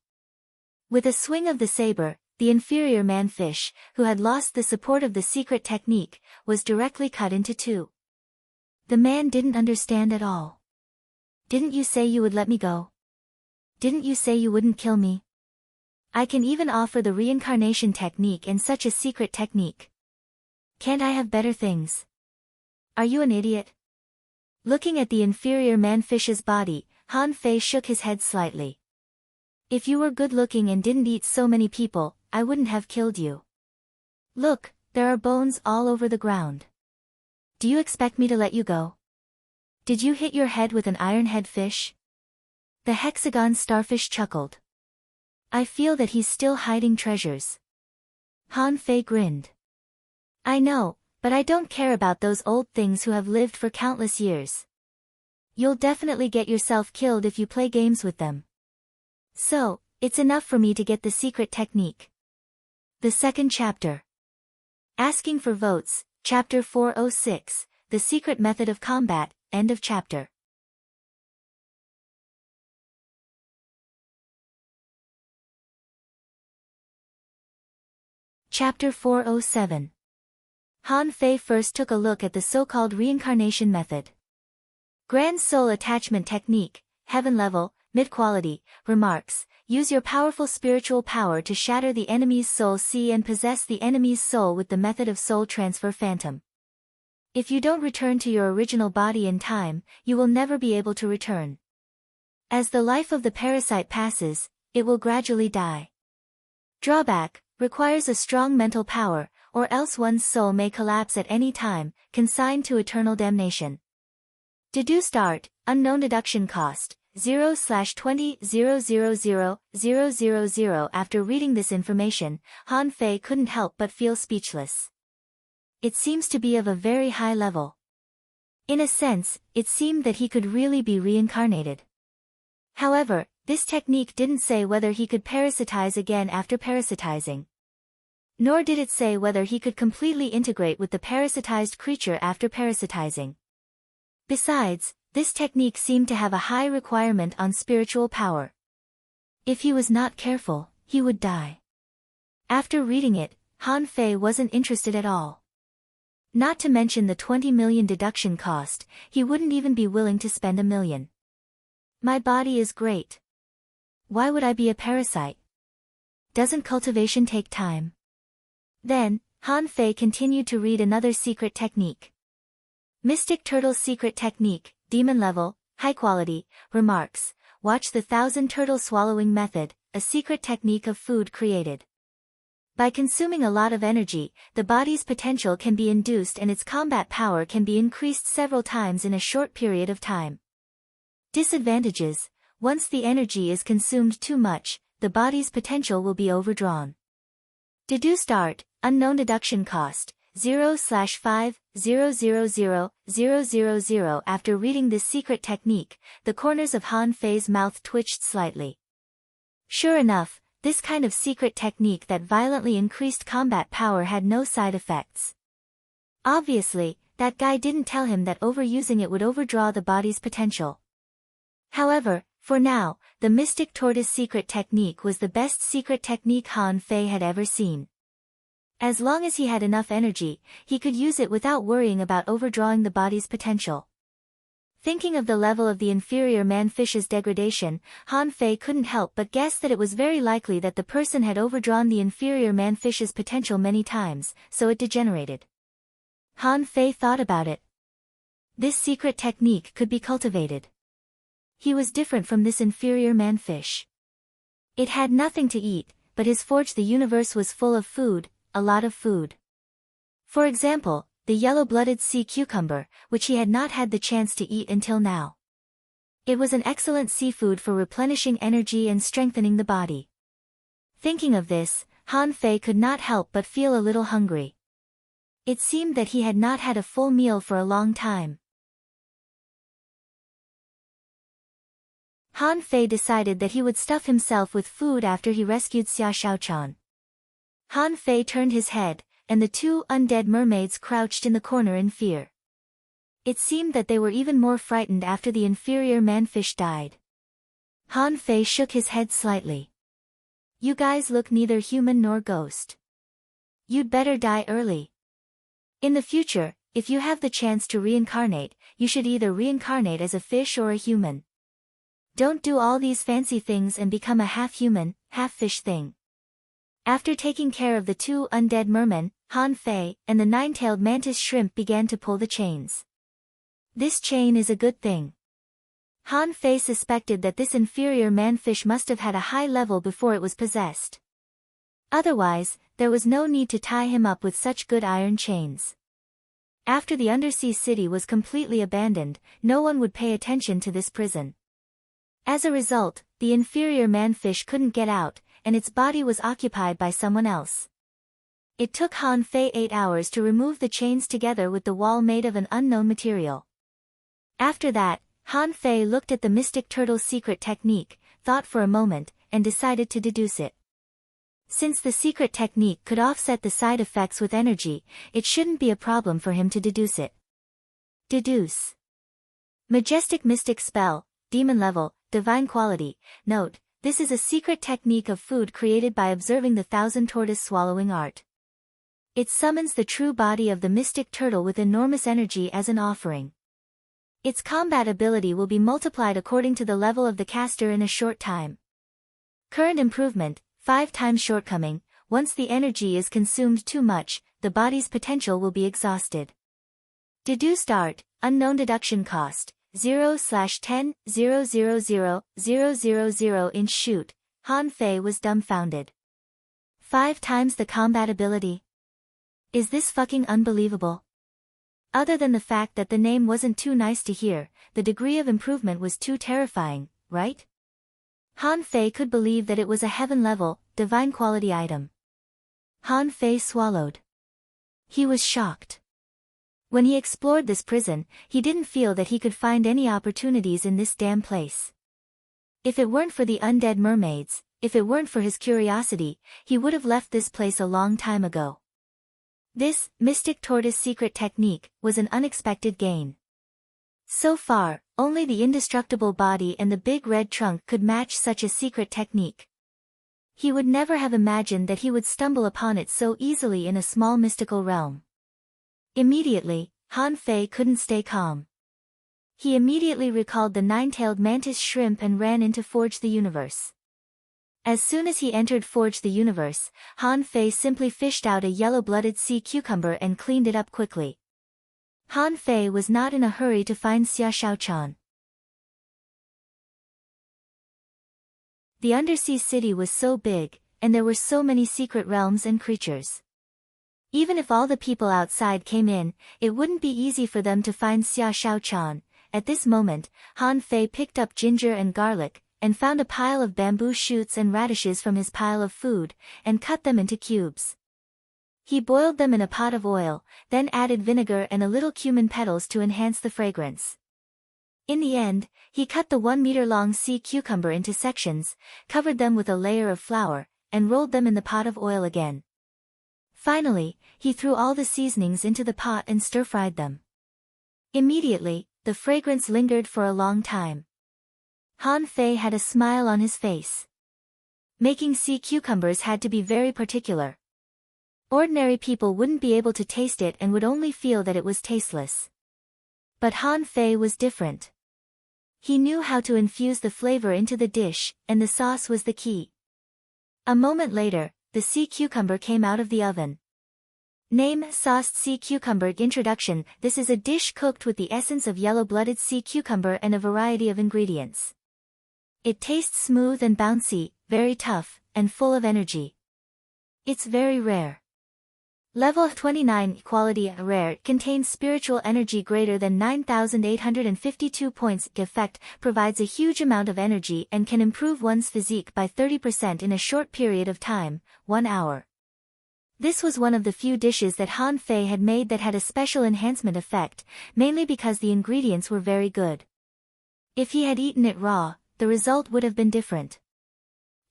With a swing of the saber, the inferior man-fish, who had lost the support of the secret technique, was directly cut into two. The man didn't understand at all. Didn't you say you would let me go? Didn't you say you wouldn't kill me? I can even offer the reincarnation technique and such a secret technique. Can't I have better things? Are you an idiot? Looking at the inferior man-fish's body, Han Fei shook his head slightly. If you were good-looking and didn't eat so many people, I wouldn't have killed you. Look, there are bones all over the ground. Do you expect me to let you go? Did you hit your head with an ironhead fish? The hexagon starfish chuckled. I feel that he's still hiding treasures. Han Fei grinned. I know, but I don't care about those old things who have lived for countless years. You'll definitely get yourself killed if you play games with them. So, it's enough for me to get the secret technique. The second chapter. Asking for votes, Chapter 406, The Secret Method of Combat, End of chapter. Chapter 407. Han Fei first took a look at the so-called reincarnation method. Grand Soul Attachment Technique, Heaven Level, Mid-Quality, Remarks, use your powerful spiritual power to shatter the enemy's soul. See and possess the enemy's soul with the method of soul transfer phantom. If you don't return to your original body in time, you will never be able to return. As the life of the parasite passes, it will gradually die. Drawback, requires a strong mental power, or else one's soul may collapse at any time, consigned to eternal damnation. Deduced art, unknown deduction cost, 0/20,000,000. After reading this information, Han Fei couldn't help but feel speechless. It seems to be of a very high level. In a sense, it seemed that he could really be reincarnated. However, this technique didn't say whether he could parasitize again after parasitizing. Nor did it say whether he could completely integrate with the parasitized creature after parasitizing. Besides, this technique seemed to have a high requirement on spiritual power. If he was not careful, he would die. After reading it, Han Fei wasn't interested at all. Not to mention the 20 million deduction cost, he wouldn't even be willing to spend $1 million. My body is great. Why would I be a parasite? Doesn't cultivation take time? Then, Han Fei continued to read another secret technique. Mystic Turtle's secret technique, demon level, high quality, remarks, watch the 1,000 turtle swallowing method, a secret technique of food created. By consuming a lot of energy, the body's potential can be induced and its combat power can be increased several times in a short period of time. Disadvantages: once the energy is consumed too much, the body's potential will be overdrawn. Deduced art, unknown deduction cost, 0/5,000,000. After reading this secret technique, the corners of Han Fei's mouth twitched slightly. Sure enough, this kind of secret technique that violently increased combat power had no side effects. Obviously, that guy didn't tell him that overusing it would overdraw the body's potential. However, for now, the Mystic Tortoise secret technique was the best secret technique Han Fei had ever seen. As long as he had enough energy, he could use it without worrying about overdrawing the body's potential. Thinking of the level of the inferior man-fish's degradation, Han Fei couldn't help but guess that it was very likely that the person had overdrawn the inferior man-fish's potential many times, so it degenerated. Han Fei thought about it. This secret technique could be cultivated. He was different from this inferior man-fish. It had nothing to eat, but his forge the universe was full of food, a lot of food. For example, the yellow-blooded sea cucumber, which he had not had the chance to eat until now. It was an excellent seafood for replenishing energy and strengthening the body. Thinking of this, Han Fei could not help but feel a little hungry. It seemed that he had not had a full meal for a long time. Han Fei decided that he would stuff himself with food after he rescued Xia Shaochan. Han Fei turned his head, and the 2 undead mermaids crouched in the corner in fear. It seemed that they were even more frightened after the inferior man-fish died. Han Fei shook his head slightly. You guys look neither human nor ghost. You'd better die early. In the future, if you have the chance to reincarnate, you should either reincarnate as a fish or a human. Don't do all these fancy things and become a half-human, half-fish thing. After taking care of the 2 undead mermen, Han Fei and the 9-tailed mantis shrimp began to pull the chains. This chain is a good thing. Han Fei suspected that this inferior man-fish must have had a high level before it was possessed. Otherwise, there was no need to tie him up with such good iron chains. After the undersea city was completely abandoned, no one would pay attention to this prison. As a result, the inferior man-fish couldn't get out, and its body was occupied by someone else. It took Han Fei 8 hours to remove the chains together with the wall made of an unknown material. After that, Han Fei looked at the Mystic Turtle's secret technique, thought for a moment, and decided to deduce it. Since the secret technique could offset the side effects with energy, it shouldn't be a problem for him to deduce it. Deduce. Majestic Mystic Spell, Demon Level, Divine Quality. Note, this is a secret technique of food created by observing the 1,000 tortoise swallowing art. It summons the true body of the Mystic Turtle with enormous energy as an offering. Its combat ability will be multiplied according to the level of the caster in a short time. Current improvement, 5 times shortcoming. Once the energy is consumed too much, the body's potential will be exhausted. Deduced art, unknown deduction cost, 0/10,000,000 inch shoot. Han Fei was dumbfounded. 5 times the combat ability? Is this fucking unbelievable? Other than the fact that the name wasn't too nice to hear, the degree of improvement was too terrifying, right? Han Fei could believe that it was a heaven-level, divine quality item. Han Fei swallowed. He was shocked. When he explored this prison, he didn't feel that he could find any opportunities in this damn place. If it weren't for the undead mermaids, if it weren't for his curiosity, he would have left this place a long time ago. This, Mystic Tortoise secret technique, was an unexpected gain. So far, only the indestructible body and the big red trunk could match such a secret technique. He would never have imagined that he would stumble upon it so easily in a small mystical realm. Immediately, Han Fei couldn't stay calm. He immediately recalled the nine-tailed mantis shrimp and ran into Forge the Universe. As soon as he entered Forge the Universe, Han Fei simply fished out a yellow-blooded sea cucumber and cleaned it up quickly. Han Fei was not in a hurry to find Xia Shaochan. The undersea city was so big, and there were so many secret realms and creatures. Even if all the people outside came in, it wouldn't be easy for them to find Xia Shaochan. At this moment, Han Fei picked up ginger and garlic, and found a pile of bamboo shoots and radishes from his pile of food, and cut them into cubes. He boiled them in a pot of oil, then added vinegar and a little cumin petals to enhance the fragrance. In the end, he cut the 1-meter-long sea cucumber into sections, covered them with a layer of flour, and rolled them in the pot of oil again. Finally, he threw all the seasonings into the pot and stir-fried them. Immediately, the fragrance lingered for a long time. Han Fei had a smile on his face. Making sea cucumbers had to be very particular. Ordinary people wouldn't be able to taste it and would only feel that it was tasteless. But Han Fei was different. He knew how to infuse the flavor into the dish, and the sauce was the key. A moment later, the sea cucumber came out of the oven. Name: Sauced Sea Cucumber. Introduction. This is a dish cooked with the essence of yellow-blooded sea cucumber and a variety of ingredients. It tastes smooth and bouncy, very tough, and full of energy. It's very rare. Level 29 Quality Rare. Contains spiritual energy greater than 9,852 points. Effect provides a huge amount of energy and can improve one's physique by 30% in a short period of time, 1 hour. This was one of the few dishes that Han Fei had made that had a special enhancement effect, mainly because the ingredients were very good. If he had eaten it raw, the result would have been different.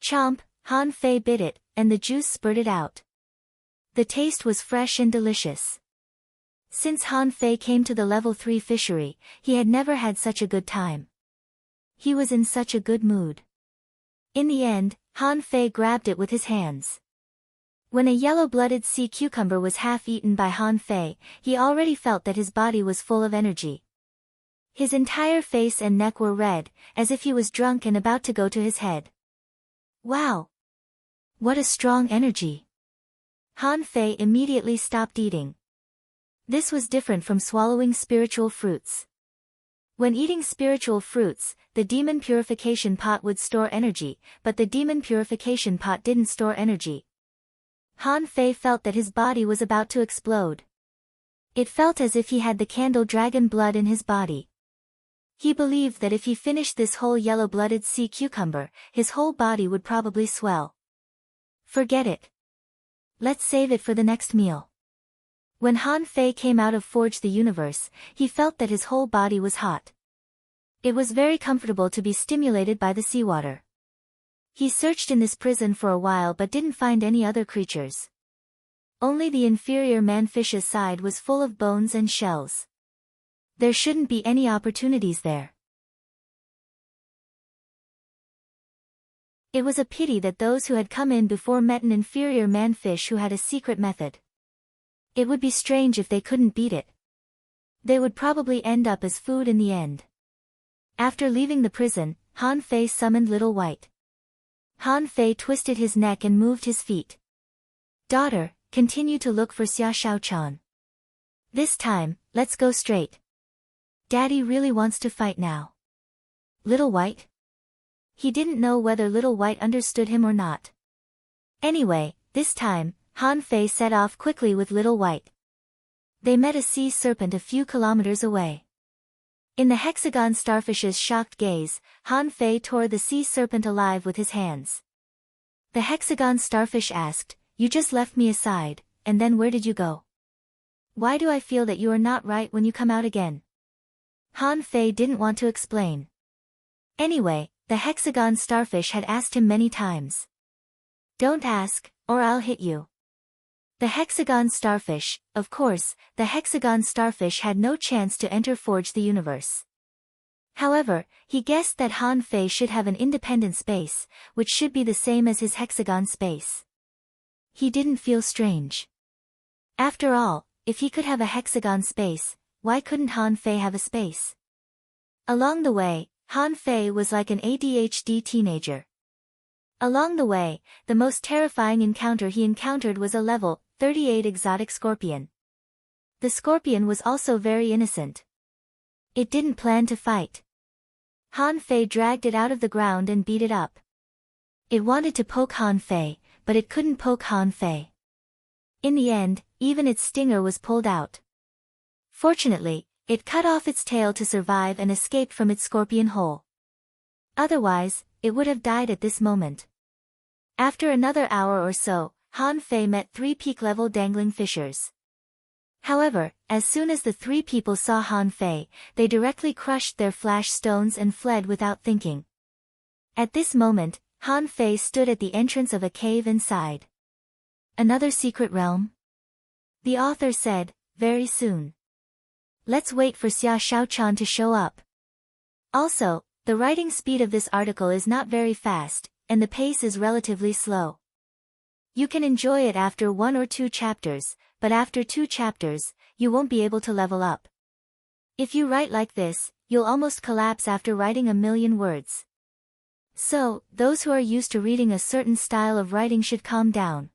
Chomp, Han Fei bit it, and the juice spurted out. The taste was fresh and delicious. Since Han Fei came to the level 3 fishery, he had never had such a good time. He was in such a good mood. In the end, Han Fei grabbed it with his hands. When a yellow-blooded sea cucumber was half-eaten by Han Fei, he already felt that his body was full of energy. His entire face and neck were red, as if he was drunk and about to go to his head. Wow! What a strong energy! Han Fei immediately stopped eating. This was different from swallowing spiritual fruits. When eating spiritual fruits, the demon purification pot would store energy, but the demon purification pot didn't store energy. Han Fei felt that his body was about to explode. It felt as if he had the candle dragon blood in his body. He believed that if he finished this whole yellow-blooded sea cucumber, his whole body would probably swell. Forget it. Let's save it for the next meal. When Han Fei came out of Forge the Universe, he felt that his whole body was hot. It was very comfortable to be stimulated by the seawater. He searched in this prison for a while but didn't find any other creatures. Only the inferior man-fish's side was full of bones and shells. There shouldn't be any opportunities there. It was a pity that those who had come in before met an inferior man-fish who had a secret method. It would be strange if they couldn't beat it. They would probably end up as food in the end. After leaving the prison, Han Fei summoned Little White. Han Fei twisted his neck and moved his feet. Daughter, continue to look for Xia Shaochan. This time, let's go straight. Daddy really wants to fight now. Little White? He didn't know whether Little White understood him or not. Anyway, this time, Han Fei set off quickly with Little White. They met a sea serpent a few kilometers away. In the hexagon starfish's shocked gaze, Han Fei tore the sea serpent alive with his hands. The hexagon starfish asked, "You just left me aside, and then where did you go? Why do I feel that you are not right when you come out again?" Han Fei didn't want to explain. Anyway, the hexagon starfish had asked him many times. "Don't ask, or I'll hit you." The hexagon starfish, of course, the hexagon starfish had no chance to enter Forge the Universe. However, he guessed that Han Fei should have an independent space, which should be the same as his hexagon space. He didn't feel strange. After all, if he could have a hexagon space, why couldn't Han Fei have a space? Along the way, Han Fei was like an ADHD teenager. Along the way, the most terrifying encounter he encountered was a level 38 exotic scorpion. The scorpion was also very innocent. It didn't plan to fight. Han Fei dragged it out of the ground and beat it up. It wanted to poke Han Fei, but it couldn't poke Han Fei. In the end, even its stinger was pulled out. Fortunately, it cut off its tail to survive and escaped from its scorpion hole. Otherwise, it would have died at this moment. After another hour or so, Han Fei met 3 peak-level dangling fishers. However, as soon as the 3 people saw Han Fei, they directly crushed their flash stones and fled without thinking. At this moment, Han Fei stood at the entrance of a cave and sighed. Another secret realm? The author said, very soon. Let's wait for Xia Shaochan to show up. Also, the writing speed of this article is not very fast, and the pace is relatively slow. You can enjoy it after 1 or 2 chapters, but after 2 chapters, you won't be able to level up. If you write like this, you'll almost collapse after writing 1,000,000 words. So, those who are used to reading a certain style of writing should calm down.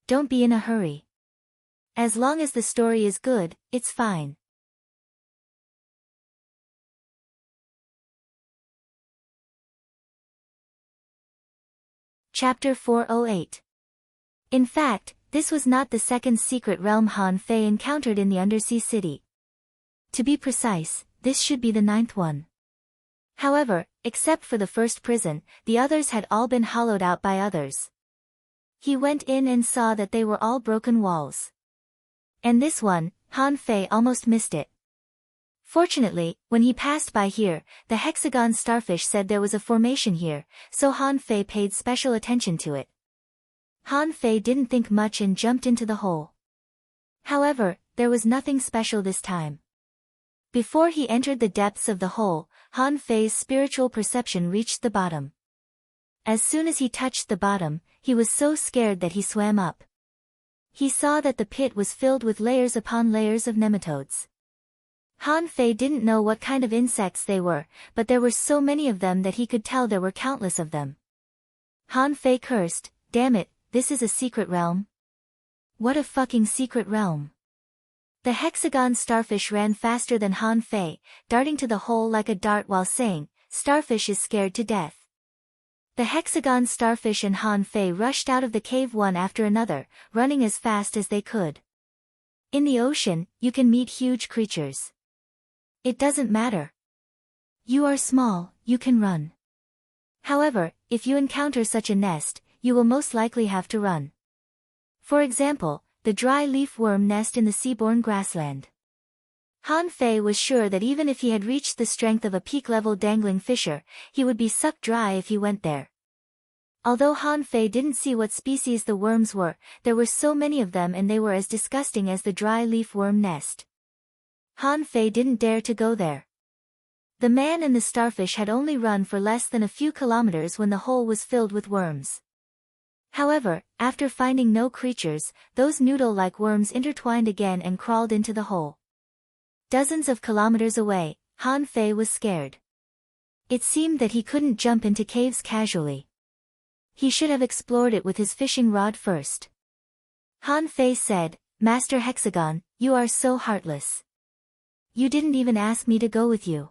Don't be in a hurry. As long as the story is good, it's fine. Chapter 408. In fact, this was not the second secret realm Han Fei encountered in the undersea city. To be precise, this should be the 9th one. However, except for the first prison, the others had all been hollowed out by others. He went in and saw that they were all broken walls. And this one, Han Fei almost missed it. Fortunately, when he passed by here, the hexagon starfish said there was a formation here, so Han Fei paid special attention to it. Han Fei didn't think much and jumped into the hole. However, there was nothing special this time. Before he entered the depths of the hole, Han Fei's spiritual perception reached the bottom. As soon as he touched the bottom, he was so scared that he swam up. He saw that the pit was filled with layers upon layers of nematodes. Han Fei didn't know what kind of insects they were, but there were so many of them that he could tell there were countless of them. Han Fei cursed, "Damn it, this is a secret realm? What a fucking secret realm." The hexagon starfish ran faster than Han Fei, darting to the hole like a dart while saying, "Starfish is scared to death." The hexagon starfish and Han Fei rushed out of the cave one after another, running as fast as they could. In the ocean, you can meet huge creatures. It doesn't matter. You are small, you can run. However, if you encounter such a nest, you will most likely have to run. For example, the dry leaf worm nest in the seaborne grassland. Han Fei was sure that even if he had reached the strength of a peak-level dangling fisher, he would be sucked dry if he went there. Although Han Fei didn't see what species the worms were, there were so many of them and they were as disgusting as the dry leaf worm nest. Han Fei didn't dare to go there. The man and the starfish had only run for less than a few kilometers when the hole was filled with worms. However, after finding no creatures, those noodle-like worms intertwined again and crawled into the hole. Dozens of kilometers away, Han Fei was scared. It seemed that he couldn't jump into caves casually. He should have explored it with his fishing rod first. Han Fei said, "Master Hexagon, you are so heartless. You didn't even ask me to go with you."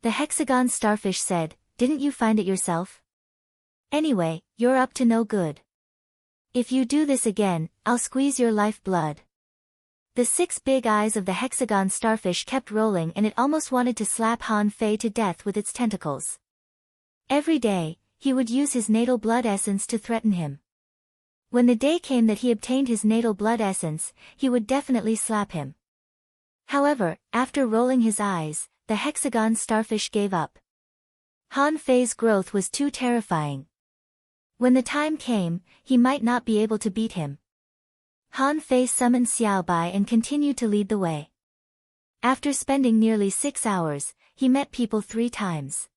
The hexagon starfish said, "Didn't you find it yourself? Anyway, you're up to no good. If you do this again, I'll squeeze your life blood." The 6 big eyes of the hexagon starfish kept rolling and it almost wanted to slap Han Fei to death with its tentacles. Every day, he would use his natal blood essence to threaten him. When the day came that he obtained his natal blood essence, he would definitely slap him. However, after rolling his eyes, the hexagon starfish gave up. Han Fei's growth was too terrifying. When the time came, he might not be able to beat him. Han Fei summoned Xiaobai and continued to lead the way. After spending nearly 6 hours, he met people 3 times.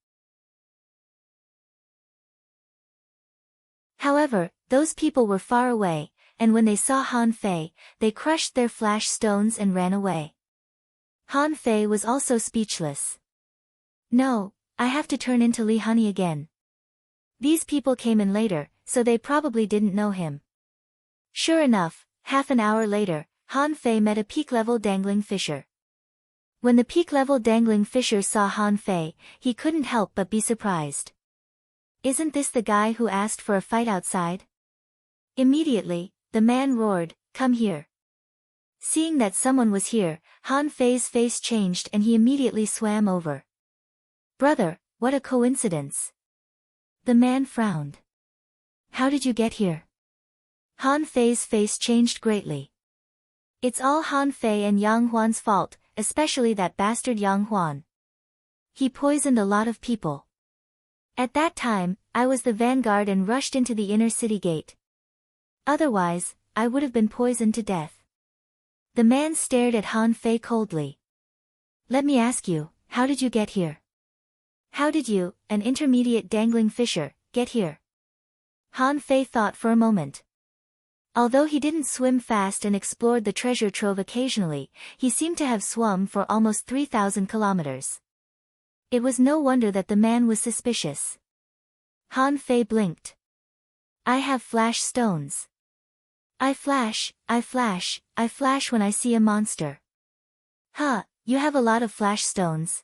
However, those people were far away, and when they saw Han Fei, they crushed their flash stones and ran away. Han Fei was also speechless. No, I have to turn into Li Honey again. These people came in later, so they probably didn't know him. Sure enough, half an hour later, Han Fei met a peak-level dangling fisher. When the peak-level dangling fisher saw Han Fei, he couldn't help but be surprised. Isn't this the guy who asked for a fight outside? Immediately, the man roared, "Come here." Seeing that someone was here, Han Fei's face changed and he immediately swam over. "Brother, what a coincidence." The man frowned. "How did you get here?" Han Fei's face changed greatly. "It's all Han Fei and Yang Huan's fault, especially that bastard Yang Huan. He poisoned a lot of people. At that time, I was the vanguard and rushed into the inner city gate. Otherwise, I would have been poisoned to death." The man stared at Han Fei coldly. "Let me ask you, how did you get here? How did you, an intermediate dangling fisher, get here?" Han Fei thought for a moment. Although he didn't swim fast and explored the treasure trove occasionally, he seemed to have swum for almost 3,000 kilometers. It was no wonder that the man was suspicious. Han Fei blinked. "I have flash stones. I flash when I see a monster." "Huh, you have a lot of flash stones."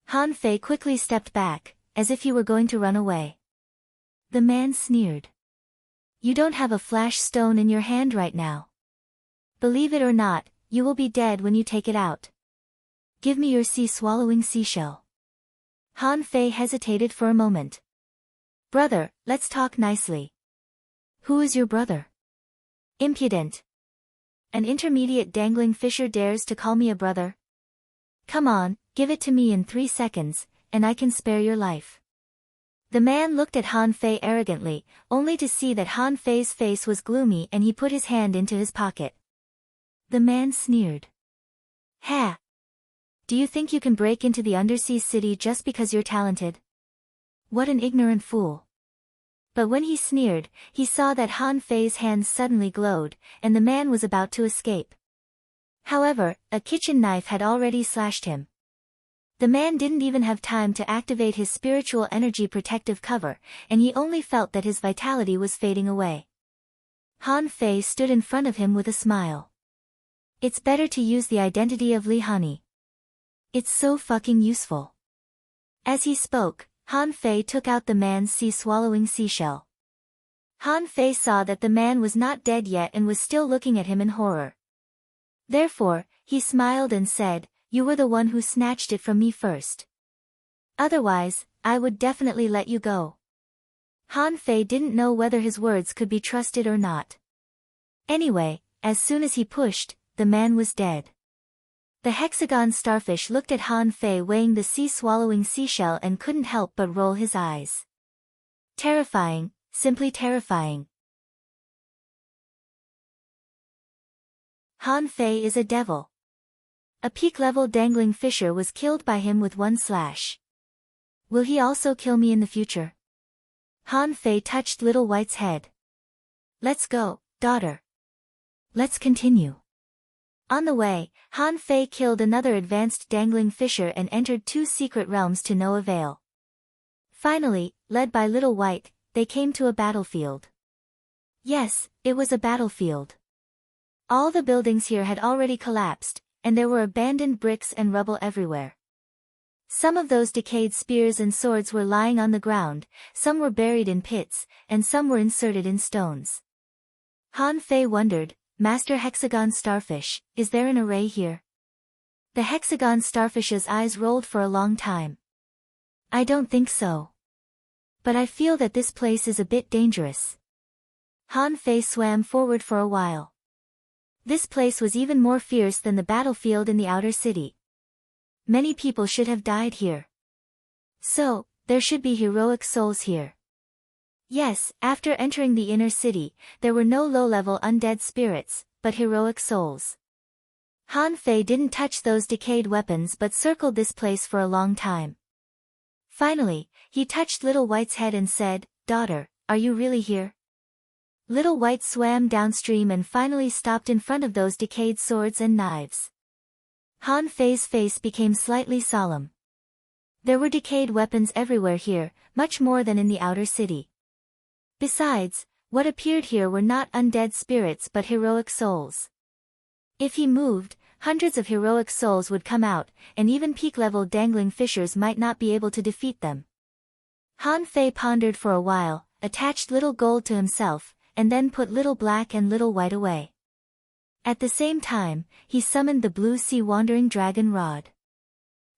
Han Fei quickly stepped back, as if he were going to run away. The man sneered. "You don't have a flash stone in your hand right now. Believe it or not, you will be dead when you take it out. Give me your sea-swallowing seashell." Han Fei hesitated for a moment. "Brother, let's talk nicely." "Who is your brother?" "Impudent. An intermediate dangling fisher dares to call me a brother? Come on, give it to me in 3 seconds, and I can spare your life." The man looked at Han Fei arrogantly, only to see that Han Fei's face was gloomy and he put his hand into his pocket. The man sneered. "Ha! Do you think you can break into the undersea city just because you're talented? What an ignorant fool." But when he sneered, he saw that Han Fei's hands suddenly glowed, and the man was about to escape. However, a kitchen knife had already slashed him. The man didn't even have time to activate his spiritual energy protective cover, and he only felt that his vitality was fading away. Han Fei stood in front of him with a smile. "It's better to use the identity of Li Honey. It's so fucking useful." As he spoke, Han Fei took out the man's sea-swallowing seashell. Han Fei saw that the man was not dead yet and was still looking at him in horror. Therefore, he smiled and said, "You were the one who snatched it from me first. Otherwise, I would definitely let you go." Han Fei didn't know whether his words could be trusted or not. Anyway, as soon as he pushed, the man was dead. The hexagon starfish looked at Han Fei weighing the sea-swallowing seashell and couldn't help but roll his eyes. Terrifying, simply terrifying. Han Fei is a devil. A peak-level dangling fisher was killed by him with 1 slash. Will he also kill me in the future? Han Fei touched Little White's head. "Let's go, daughter. Let's continue." On the way, Han Fei killed another advanced dangling fisher and entered 2 secret realms to no avail. Finally, led by Little White, they came to a battlefield. Yes, it was a battlefield. All the buildings here had already collapsed, and there were abandoned bricks and rubble everywhere. Some of those decayed spears and swords were lying on the ground, some were buried in pits, and some were inserted in stones. Han Fei wondered, "Master Hexagon Starfish, is there an array here?" The Hexagon Starfish's eyes rolled for a long time. "I don't think so. But I feel that this place is a bit dangerous." Han Fei swam forward for a while. This place was even more fierce than the battlefield in the outer city. Many people should have died here. So, there should be heroic souls here. Yes, after entering the inner city, there were no low-level undead spirits, but heroic souls. Han Fei didn't touch those decayed weapons but circled this place for a long time. Finally, he touched Little White's head and said, "Daughter, are you really here?" Little White swam downstream and finally stopped in front of those decayed swords and knives. Han Fei's face became slightly solemn. There were decayed weapons everywhere here, much more than in the outer city. Besides, what appeared here were not undead spirits but heroic souls. If he moved, hundreds of heroic souls would come out, and even peak-level dangling fishers might not be able to defeat them. Han Fei pondered for a while, attached Little Gold to himself, and then put Little Black and Little White away. At the same time, he summoned the Blue Sea Wandering Dragon Rod.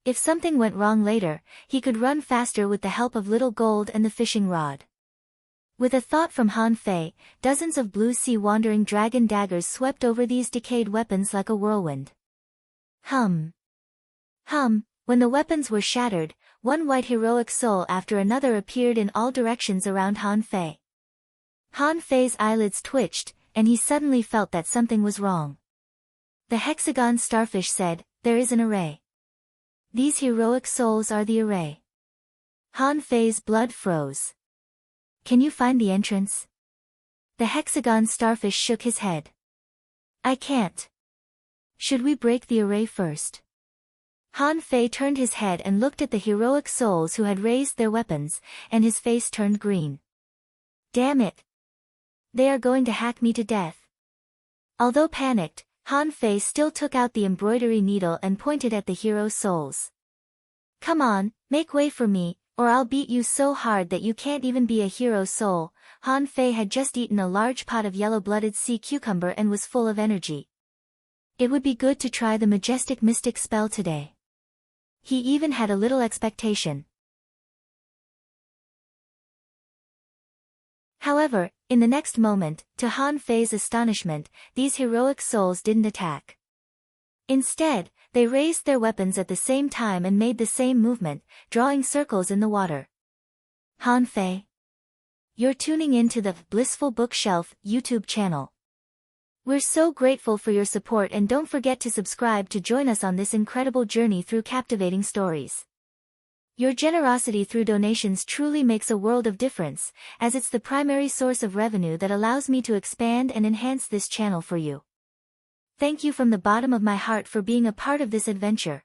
If something went wrong later, he could run faster with the help of Little Gold and the fishing rod. With a thought from Han Fei, dozens of Blue Sea Wandering Dragon daggers swept over these decayed weapons like a whirlwind. Hum. When the weapons were shattered, one white heroic soul after another appeared in all directions around Han Fei. Han Fei's eyelids twitched, and he suddenly felt that something was wrong. The hexagon starfish said, "There is an array. These heroic souls are the array." Han Fei's blood froze. "Can you find the entrance?" The hexagon starfish shook his head. "I can't. Should we break the array first?" Han Fei turned his head and looked at the heroic souls who had raised their weapons, and his face turned green. "Damn it! They are going to hack me to death." Although panicked, Han Fei still took out the embroidery needle and pointed at the hero souls. "Come on, make way for me, or I'll beat you so hard that you can't even be a hero soul." Han Fei had just eaten a large pot of yellow-blooded sea cucumber and was full of energy. It would be good to try the majestic mystic spell today. He even had a little expectation. However, in the next moment, to Han Fei's astonishment, these heroic souls didn't attack. Instead, they raised their weapons at the same time and made the same movement, drawing circles in the water. Han Fei. You're tuning in to the Blissful Bookshelf YouTube channel. We're so grateful for your support, and don't forget to subscribe to join us on this incredible journey through captivating stories. Your generosity through donations truly makes a world of difference, as it's the primary source of revenue that allows me to expand and enhance this channel for you. Thank you from the bottom of my heart for being a part of this adventure.